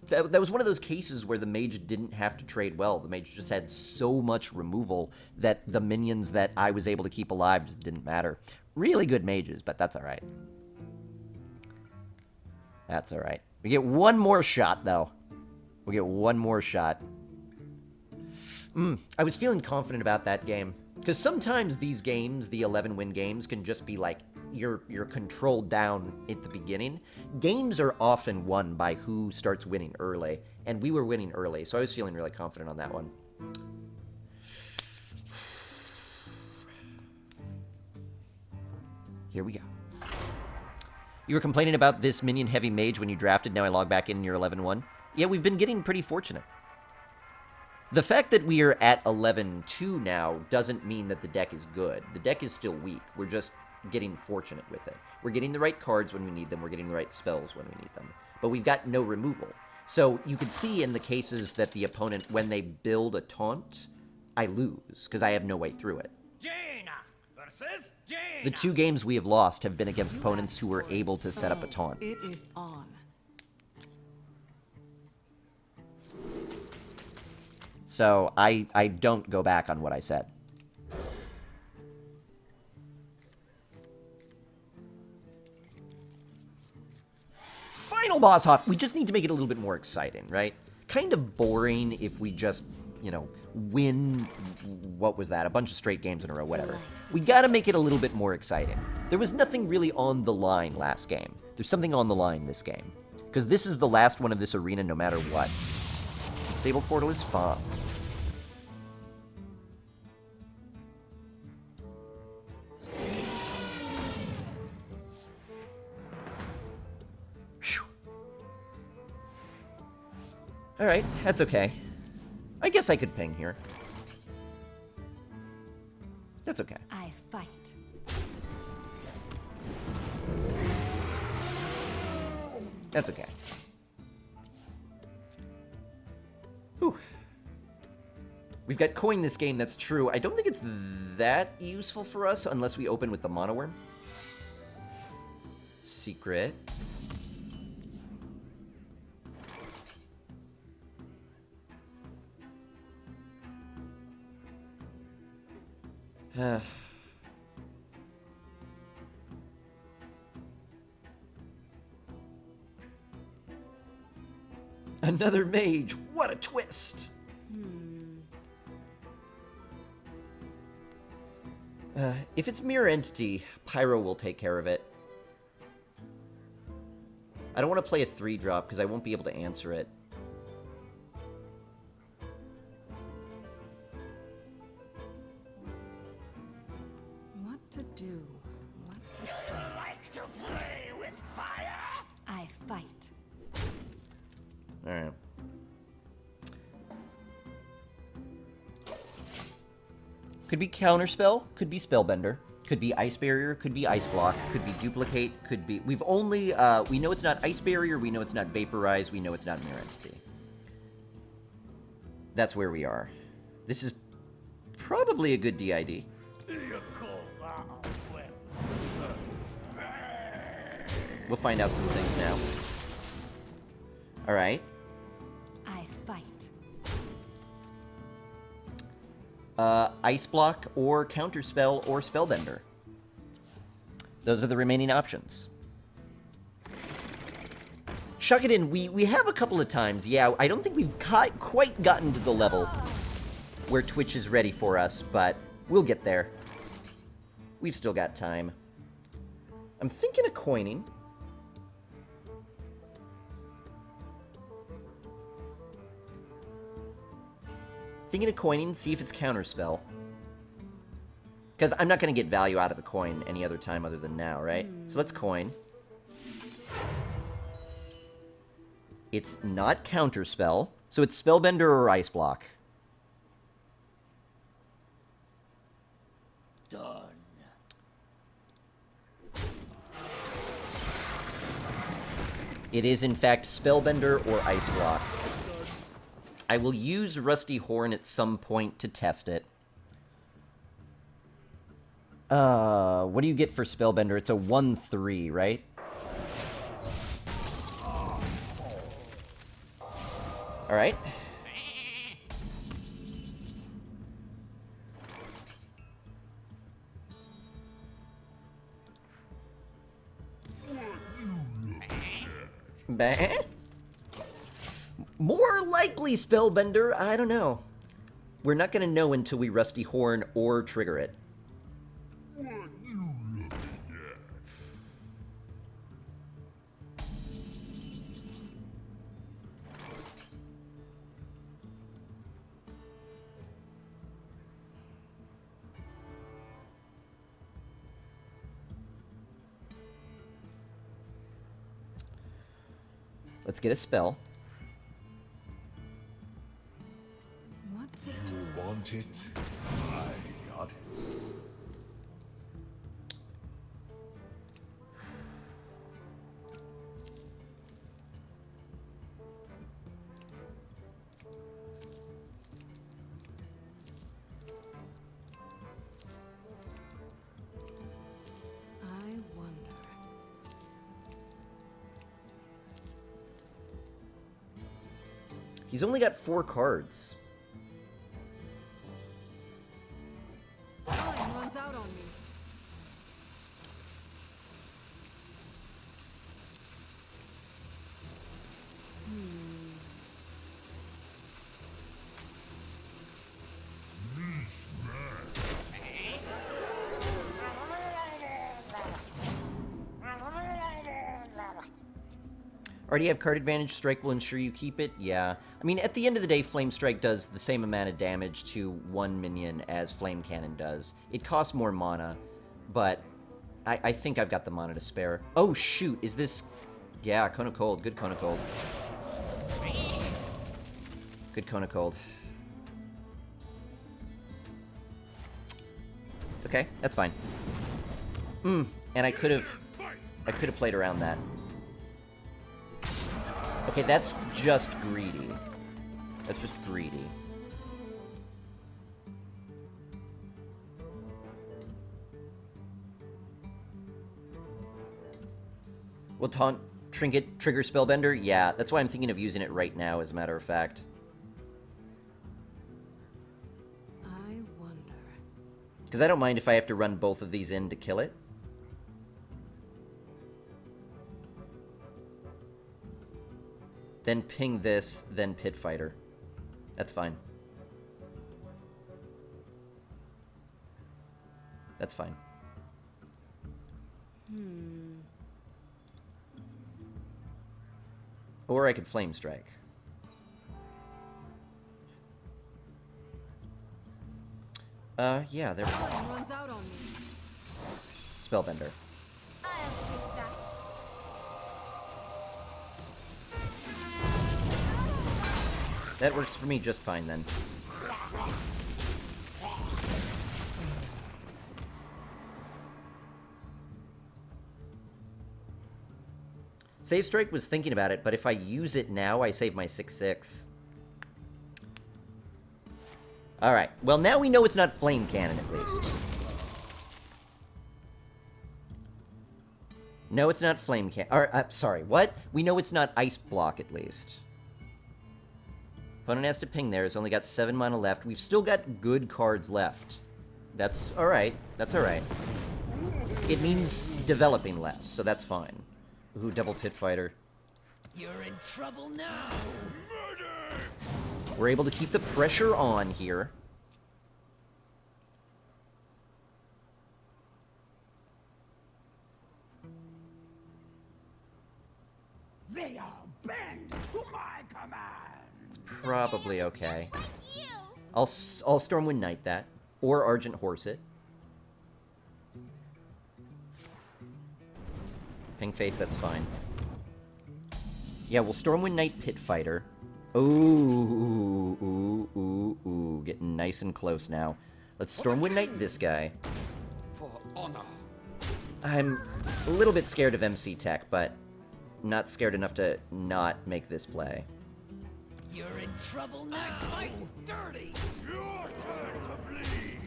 that was one of those cases where the mage didn't have to trade well. The mage just had so much removal that the minions that I was able to keep alive just didn't matter. Really good mages, but that's all right. That's all right. We get one more shot, though. We'll get one more shot. I was feeling confident about that game. Because sometimes these games, the 11-win games, can just be like, you're controlled down at the beginning. Games are often won by who starts winning early. And we were winning early, so I was feeling really confident on that one. Here we go. You were complaining about this minion-heavy mage when you drafted, now I log back in your 11-1. Yeah, we've been getting pretty fortunate. The fact that we are at 11-2 now doesn't mean that the deck is good. The deck is still weak. We're just getting fortunate with it. We're getting the right cards when we need them. We're getting the right spells when we need them. But we've got no removal. So you could see in the cases that the opponent, when they build a taunt, I lose, because I have no way through it. Jaina versus Jaina. The 2 games we have lost have been against opponents who were able to set up a taunt. It is on. So I don't go back on what I said. Final boss off. We just need to make it a little bit more exciting, right? Kind of boring if we just, you know, win, what was that? A bunch of straight games in a row, whatever. We gotta make it a little bit more exciting. There was nothing really on the line last game. There's something on the line this game. Because this is the last one of this arena no matter what. The stable portal is fun. Alright, that's okay. I guess I could ping here. That's okay. I fight. That's okay. Whew. We've got coin this game, that's true. I don't think it's that useful for us unless we open with the Mono Worm. Secret. Another mage. What a twist. If it's Mirror Entity, Pyro will take care of it. I don't want to play a 3-drop because I won't be able to answer it. What to do? What to do? Like to play with fire? I fight. Alright. Could be Counterspell, could be Spellbender, could be Ice Barrier, could be Ice Block, could be Duplicate, could be... We've only, we know it's not Ice Barrier, we know it's not Vaporize, we know it's not Mirror Entity. That's where we are. This is probably a good DID. We'll find out some things now. Alright. I fight. Ice Block or Counterspell or Spellbender. Those are the remaining options. Shuck it in. We have a couple of times. Yeah, I don't think we've quite gotten to the level where Twitch is ready for us, but we'll get there. We've still got time. I'm thinking of coining. Thinking of coining, see if it's Counterspell. Because I'm not going to get value out of the coin any other time other than now, right? So let's coin. It's not Counterspell, so it's Spellbender or Ice Block. It is, in fact, Spellbender or Ice Block. I will use Rusty Horn at some point to test it. What do you get for Spellbender? It's a 1/3, right? Alright. Bah? More likely Spellbender, I don't know. We're not gonna know until we Rusty Horn or trigger it. Let's get a spell. What did You want it? I got it. I wonder? He's only got 4 cards. Time runs out on me. Already have card advantage, Strike will ensure you keep it? Yeah. I mean, at the end of the day, Flame Strike does the same amount of damage to one minion as Flame Cannon does. It costs more mana, but I think I've got the mana to spare. Oh, shoot, is this... Yeah, Cone of Cold. Good Cone of Cold. Good Cone of Cold. Okay, that's fine. And I could have played around that. Okay, that's just greedy. That's just greedy. Will Taunt Trinket trigger Spellbender? Yeah, that's why I'm thinking of using it right now, as a matter of fact. I wonder. Because I don't mind if I have to run both of these in to kill it. Then ping this, then Pit Fighter. That's fine. That's fine. Or I could Flame Strike. Yeah, there we go. Time runs out on me. Spellbender. I'll take that. That works for me just fine, then. Save Strike was thinking about it, but if I use it now, I save my 6/6. Alright, well now we know it's not Flame Cannon, at least. No, it's not Flame Cannon. Sorry, what? We know it's not Ice Block, at least. Opponent has to ping there. It's only got 7 mana left. We've still got good cards left. That's alright. That's alright. It means developing less, so that's fine. Ooh, double Pit Fighter. You're in trouble now. We're able to keep the pressure on here. They all bend to my command. Probably okay. Like you. I'll Stormwind Knight that. Or Argent Horse it. Ping face, that's fine. Yeah, we'll Stormwind Knight Pit Fighter. Ooh, ooh, ooh, ooh. Getting nice and close now. Let's Stormwind Knight this guy. For honor. I'm a little bit scared of MC Tech, but not scared enough to not make this play. You're in trouble now. I fight dirty. Your turn to bleed.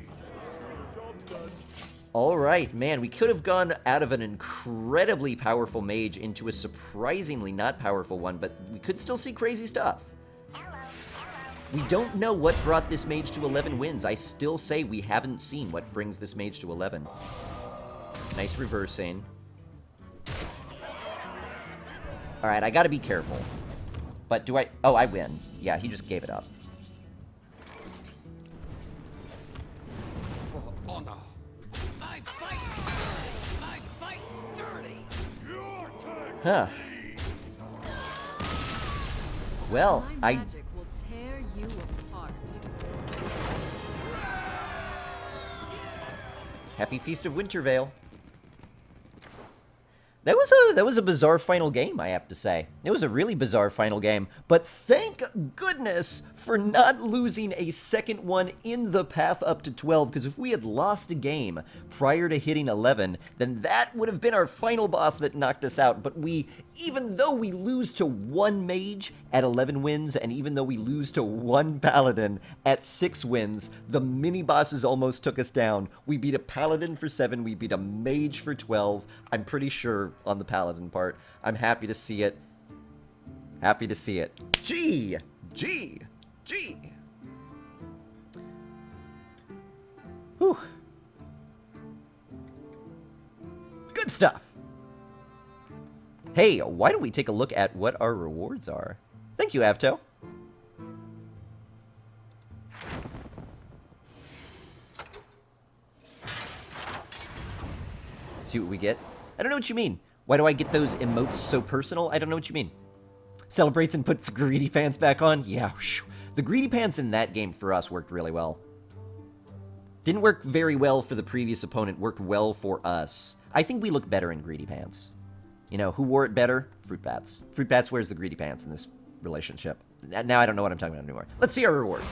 Alright, man, we could have gone out of an incredibly powerful mage into a surprisingly not powerful one, but we could still see crazy stuff. We don't know what brought this mage to 11 wins. I still say we haven't seen what brings this mage to 11. Nice reversing. Alright, I gotta be careful. But do I... Oh, I win. Yeah, he just gave it up. For honor. I fight dirty. Your turn. Huh. Well, My magic will tear you apart. Happy Feast of Wintervale. That was a bizarre final game, I have to say. It was a really bizarre final game, but thank goodness for not losing a second one in the path up to 12, because if we had lost a game prior to hitting 11, then that would have been our final boss that knocked us out. But even though we lose to one mage at 11 wins, and even though we lose to one paladin at 6 wins, the mini-bosses almost took us down. We beat a paladin for 7, we beat a mage for 12, I'm pretty sure on the paladin part. I'm happy to see it. Happy to see it. G! G! G! Whew. Good stuff. Hey, why don't we take a look at what our rewards are? Thank you, Avto. See what we get? I don't know what you mean. Why do I get those emotes so personal? I don't know what you mean. Celebrates and puts greedy pants back on? Yeah, whew. The greedy pants in that game for us worked really well. Didn't work very well for the previous opponent, worked well for us. I think we look better in greedy pants. You know, who wore it better? Fruit Bats. Fruit Bats wears the greedy pants in this relationship. Now I don't know what I'm talking about anymore. Let's see our rewards.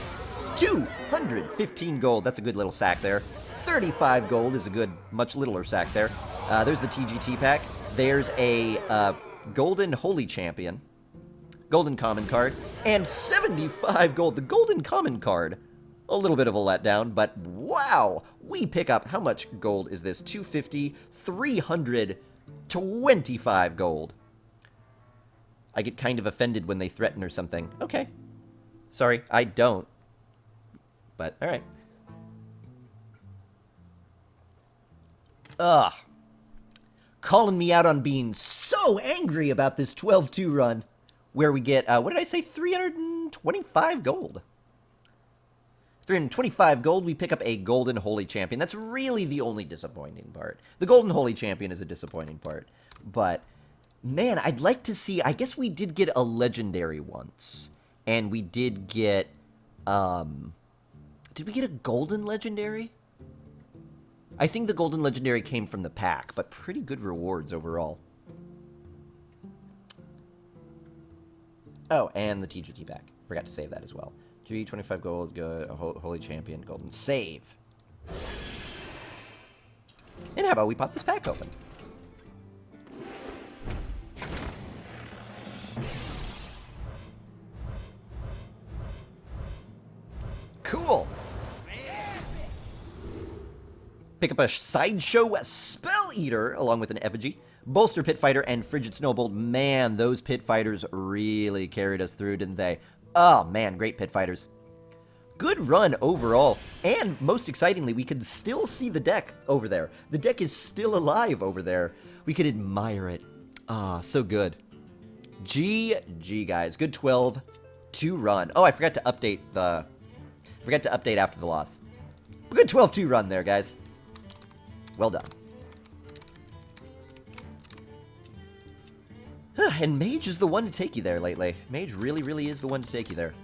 215 gold. That's a good little sack there. 35 gold is a good, much littler sack there. There's the TGT pack. There's a Golden Holy Champion. Golden Common card. And 75 gold. The Golden Common card. A little bit of a letdown, but wow! We pick up, how much gold is this? 250, 325 gold. I get kind of offended when they threaten or something. Okay. Sorry, I don't. But, alright. Ugh. Calling me out on being so angry about this 12-2 run. Where we get, what did I say? 325 gold. 325 gold, we pick up a Golden Holy Champion. That's really the only disappointing part. The Golden Holy Champion is a disappointing part. But, man, I'd like to see... I guess we did get a Legendary once. And we did get... did we get a Golden Legendary? I think the Golden Legendary came from the pack, but pretty good rewards overall. Oh, and the TGT pack. Forgot to save that as well. 325 gold, Holy Champion, Golden Save. And how about we pop this pack open? Cool! Pick up a Sideshow Spell Eater, along with an Effigy, Bolster Pit Fighter, and Frigid Snowbolt. Man, those Pit Fighters really carried us through, didn't they? Oh, man, great Pit Fighters. Good run overall, and most excitingly, we can still see the deck over there. The deck is still alive over there. We can admire it. Ah, so good. GG, guys. Good 12-2 run. Oh, I forgot to update the... Forgot to update after the loss. Good 12-2 run there, guys. Well done. And Mage is the one to take you there lately. Mage really, really is the one to take you there.